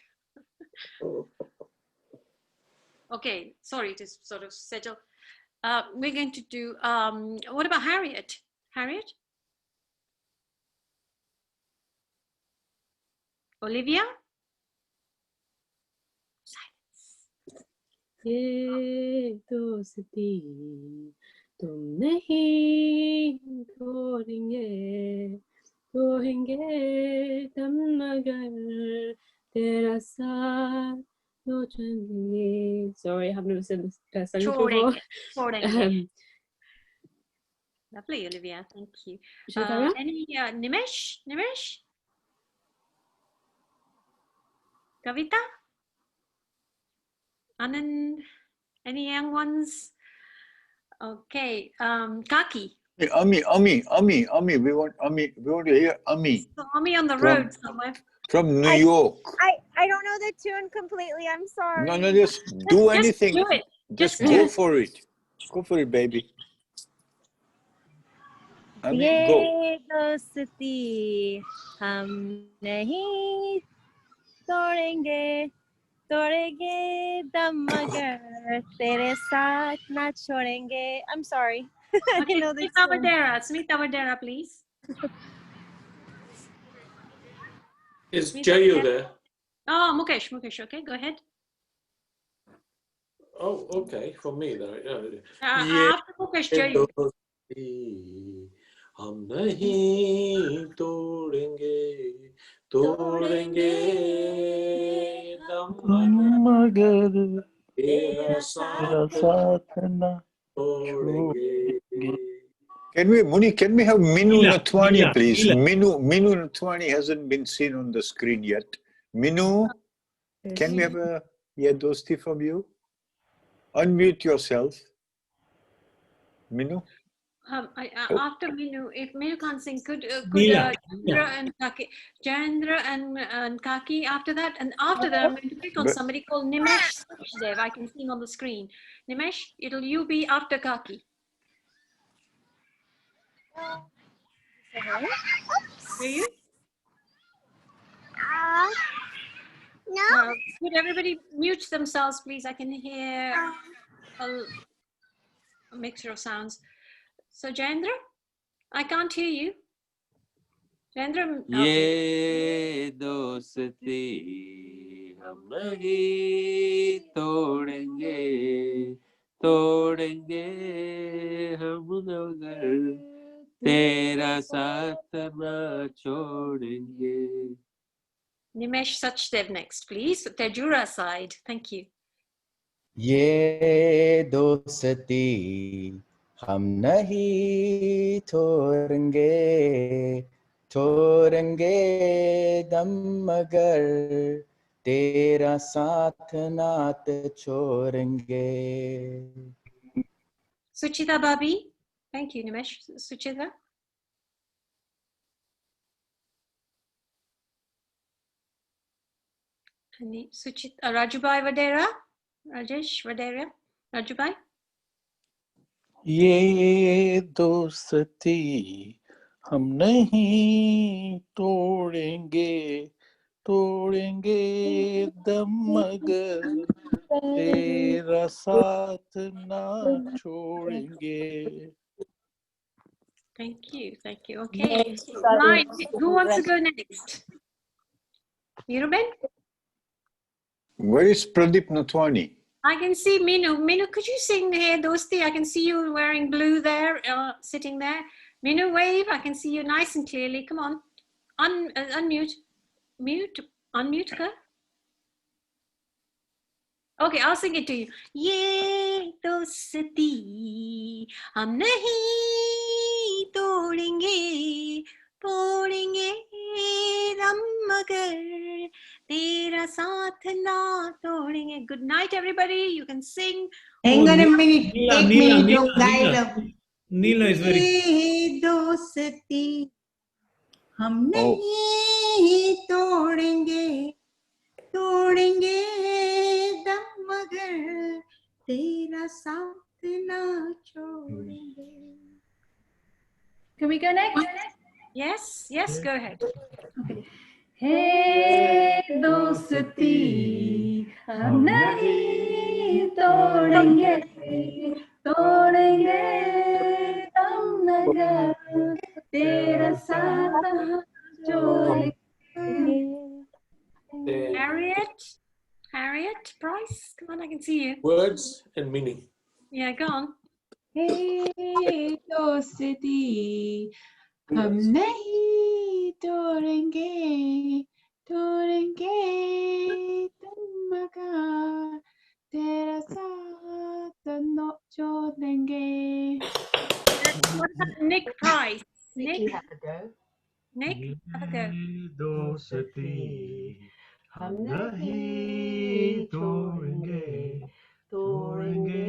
Okay, sorry to sort of settle. We're going to do, what about Harriet? Harriet? Olivia? ये दोस्ती तुम नहीं तोड़ेंगे तोड़ेंगे तुम मगर तेरा साथ no चलेंगे. Sorry, I have never said this song before. Lovely, Olivia. Thank you. Should I carry on? Any Nimesh? Kavita? Anand? Any young ones? Okay. Kaki. Hey, Ami. We want to hear Ami. So Ami on the road somewhere. From New York. I don't know the tune completely. I'm sorry. No, just do anything. Do it. Just go for it. Go for it, baby. Ami, go. ये दोस्ती हम नहीं तोड़ेंगे तोड़ेंगे दम मगर तेरे साथ ना छोड़ेंगे. I'm sorry. I Okay, know this Smita Vadera, please. Is Jayu there? Oh, Mukesh, okay, go ahead. Oh, okay, from me then. After Mukesh, Jayu. हम नहीं तोड़ेंगे मगर तेरा साथ ना छोड़ेंगे. Can we have Minu Natwani, please? Minu Natwani hasn't been seen on the screen yet. Minu, can we have a dosti from you? Unmute yourself. Minu? After Minu, if Minu can't sing, could Jayendra and Kaki after that? And after that, I'm going to pick on somebody called Nimesh Sachdev. I can see him on the screen. Nimesh, you be after Kaki. Do you? No. Could everybody mute themselves, please? I can hear a mixture of sounds. So, Jayendra, I can't hear you. Jayendra, ये दोस्ती हम नहीं तोड़ेंगे हम मगर तेरा साथ ना छोड़ेंगे. Nimesh Sachdev next, please. Tejura side. Thank you. ये दोस्ती हम नहीं तोड़ेंगे दम मगर तेरा साथ नात छोड़ेंगे. Suchita Babi. Thank you, Nimesh. Suchita. Suchita. Rajubai Vadera. Rajesh Vadera. Rajubai. ये दोस्ती हम नहीं तोड़ेंगे दम मगर तेरा साथ ना छोड़ेंगे. Thank you. Okay. Right. Who wants to go next? Niruben? Where is Pradeep Nathwani? I can see Minu. Minu, could you sing Hey Dosti? I can see you wearing blue there, sitting there. Minu, wave. I can see you nice and clearly. Come on. Unmute. Mute. Unmute her. Okay, I'll sing it to you. ये दोस्ती हम नहीं तोड़ेंगे तोड़ेंगे दम मगर तेरा साथ ना तोड़ेंगे. Good night, everybody. You can sing. Hang on a minute. Neela, Take Neela, me to Neela, dialogue. Neela is very. ये दोस्ती हम नहीं तोड़ेंगे तोड़ेंगे दम मगर तेरा साथ ना छोड़ेंगे. Can we go next? Yes, yes, go ahead. Okay. Hey दोस्ती हम नहीं तोड़ेंगे तोड़ेंगे दम मगर तेरा साथ ना छोड़ेंगे. Harriet Price, come on, I can see you. Words and meaning. Yeah, go on. Hey दोस्ती हम नहीं तोड़ेंगे तोड़ेंगे तुम मगर तेरा साथ न छोड़ेंगे. What about Nick Price? Nick, have a go. Nick, have a go. दोस्ती हम नहीं तोड़ेंगे तोड़ेंगे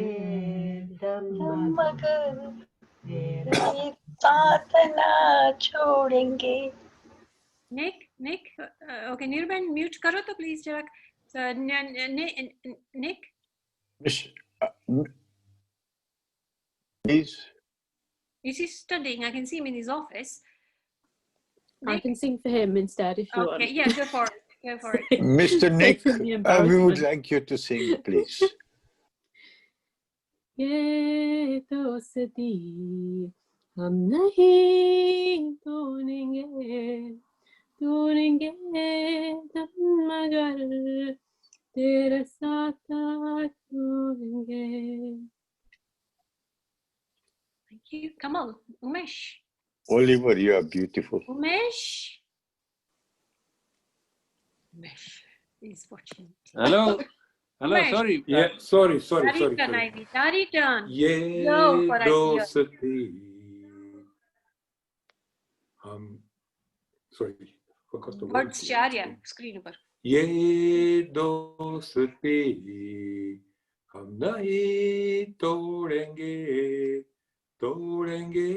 दम मगर तेरा साथ ना छोड़ेंगे. Nick, okay, Nirban, mute karo to please, Jarak. So, Nick? Please. Is he studying? I can see him in his office. I can sing for him instead if you want. Okay, yeah, go for it. Go for it. Mr. Nick, Save the we would embarrassment. like you to sing, please. ये दोस्ती हम नहीं तोड़ेंगे तोड़ेंगे दम मगर तेरा साथ छोड़ेंगे. Thank you. Come on, Umesh. Oliver, you are beautiful. Umesh is watching. Hello. Hello, Umesh. sorry. Yeah, sorry. Tari turn, Ivy. Tari turn. Ye Go for it. dosti. Sorry, forgot the Words words. Charya, screen over. ये दोस्ती हम नहीं तोड़ेंगे तोड़ेंगे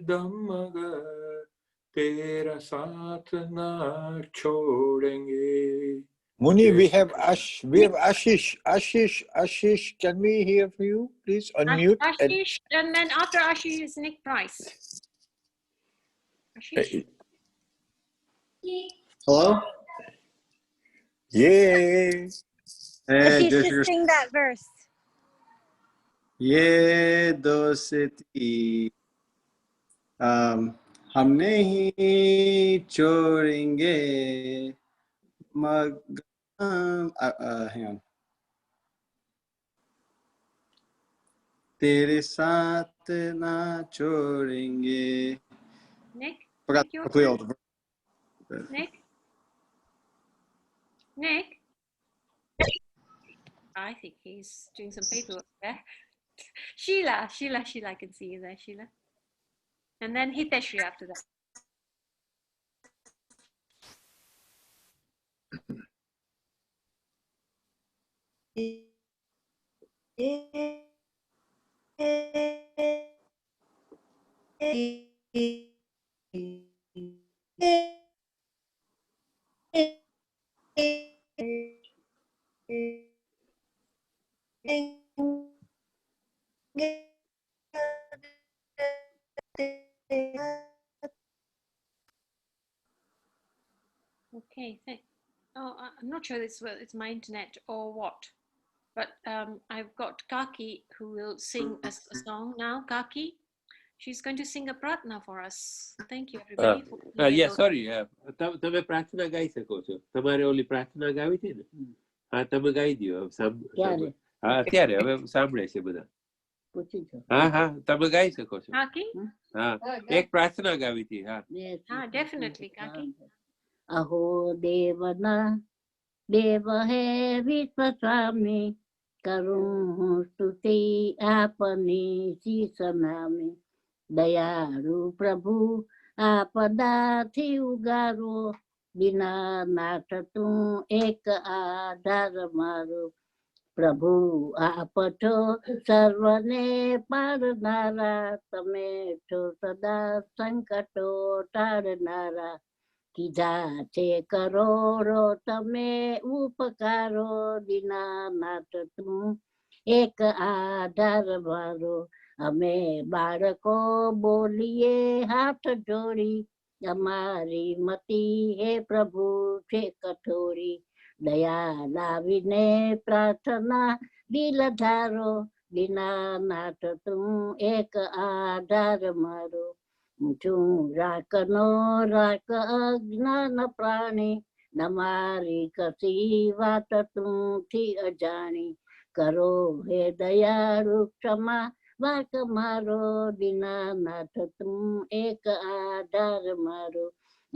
दम मगर तेरा साथ ना छोड़ेंगे. Muni, we have Ashish. Ashish, can we hear from you? Please unmute. Ashish, and then after Ashish is Nick Price. Ashish. Hello? Yay! Hey, Just sing that verse. ये दोस्ती हम नहीं छोड़ेंगे मगर hang on. तेरे साथ ना छोड़ेंगे. Nick? Forgot Nick, to play all the verse. Nick? I think he's doing some paperwork there. Sheila, I can see you there, Sheila. And then Hiteshri after that. Okay, I'm not sure it's my internet or what, but I've got Kaki who will sing a song now. Kaki, she's going to sing a pratna for us. Thank you, everybody. Yeah, sorry. તમે પ્રાર્થના ગાઈ શકો છો. તમારે ઓલી પ્રાર્થના ગાવી હતી ને હા તમે ગાઈ દો. ક્યારે? હા અત્યારે હવે સાંભળે છે બધા. પૂછી છો. હા હા તમે ગાઈ શકો છો. કાકી? હા એક પ્રાર્થના ગાવી હતી. હા હા ડેફિનેટલી કાકી. અહો દેવના દેવ હે વિશ્વ સ્વામી કરું સ્તુતિ આપની શીશ નામે દયાળુ પ્રભુ આપદાથી ઉગારો વિના નાથ તું એક આધાર મારો પ્રભુ આપ છો સર્વને પારનારા તમે છો સદા સંકટો ટાળનારા કીધા છે કરોડો તમે ઉપકારો દીનાનાથ તું એક આધાર મારો અમે બાળકો બોલીએ હાથ જોડી અમારી મતી હે પ્રભુ છે કઠોરી દયા લાવીને પ્રાર્થના દિલ ધારો દીનાનાથ તું એક આધાર મારો છું રાખનો રાખ અજ્ઞાન પ્રાણી તમારી કશી વાત તું થી અજાણી કરો હે દયાળુ ક્ષમા વાક મારો દીનાનાથ તું એક આધાર મારો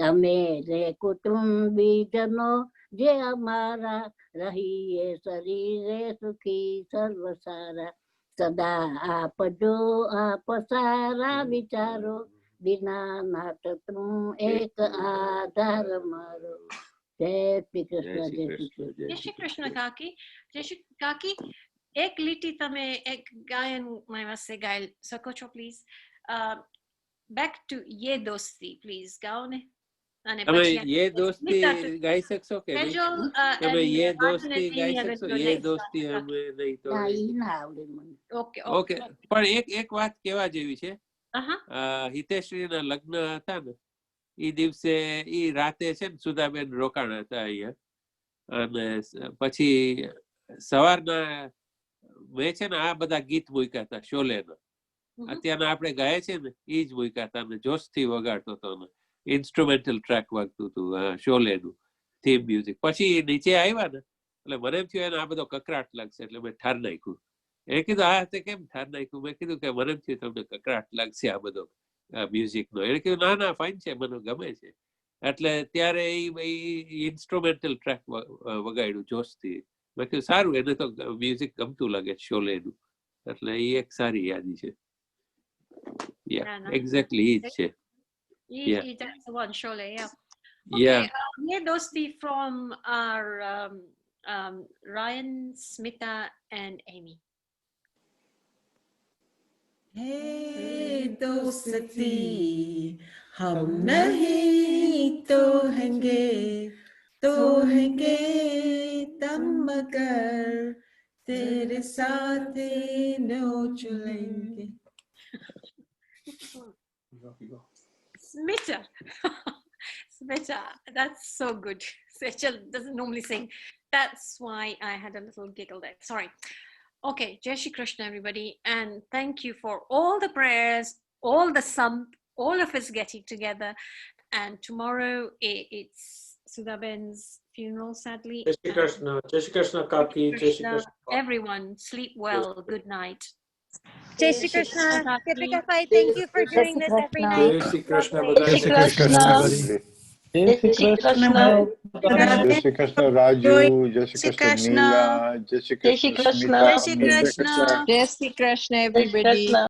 અમે રે કુટુંબીજનો જે અમારા રહીએ શરીરે સુખી સર્વ સારા સદા આપજો આપ સારા વિચારો દીનાનાથ તું એક આધાર મારો જય શ્રી કૃષ્ણ જય શ્રી કૃષ્ણ જય શ્રી કૃષ્ણ કાકી. જય શ્રી કાકી એક લીટી તમે એક ગાયન મારી પાસે ગાઈ શકો છો પ્લીઝ. બેક ટુ યે દોસ્તી પ્લીઝ ગાઓ ને. અને તમે પછી યે દોસ્તી ગાઈ શકશો કે નહીં? તમે યે દોસ્તી ગાઈ શકશો? યે દોસ્તી અમે નહીં તો ઓકે ઓકે. પણ એક વાત કહેવા જેવી છે. હિતેશ્રીના લગ્ન હતા ને એ દિવસે ઈ રાતે છે ને સુધાબેન રોકાણ હતા અહીંયા અને પછી સવારના મેં છે ને આ બધા ગીત મૂક્યા હતા શોલેના. અત્યારના આપણે ગાય છે ને એ જ મૂક્યા હતા ને જોશથી વગાડતો હતો ને ઇન્સ્ટ્રુમેન્ટલ ટ્રેક વાગતું હતું શોલેનું થીમ મ્યુઝિક. પછી નીચે આવ્યા ને એટલે મને એમ થયું એને આ બધો કકરાટ લાગશે એટલે મેં ઠાર નાખ્યું. એ કીધું આ તે કેમ ઠાર નાખ્યું? મેં કીધું કે મને એમ થયું તમને કકરાટ લાગશે આ બધો મ્યુઝિકનો. એને કીધું ના ના ફાઇન છે મને ગમે છે. એટલે ત્યારે એ ઇન્સ્ટ્રુમેન્ટલ ટ્રેક વગાડ્યું જોશથી. મેં કીધું સારું એને તો મ્યુઝિક ગમતું લાગે શોલેનું. એટલે એ એક સારી યાદી છે. એક્ઝેક્ટલી ઈ જ છે. That's the one, Shole, yeah. Yeah. Ye Dosti from our Ryan, Smita, and Amy. Hey दोस्ती हम नहीं तो हैंगे दम मगर तेरे साथ नो चलेंगे. Smita. Smita, that's so good. Sechal doesn't normally sing. That's why I had a little giggle there. Sorry. Okay, Jai Shri Krishna, everybody. And thank you for all the prayers, all the all of us getting together. And tomorrow it's Sudhaben's funeral, sadly. Jai Shri Krishna. Jai Shri Krishna, Kaki. Jai Shri Krishna. Everyone, sleep well. Good night. Jai Shri Krishna. Kipika Pai, thank you for doing this every night. Jai Shri Krishna. Jai Shri Krishna. Jai Shri Krishna. Jai Shri Krishna Raju, Jai Shri Krishna Neela, Jai Shri Krishna Smita. Jai Shri Krishna, everybody.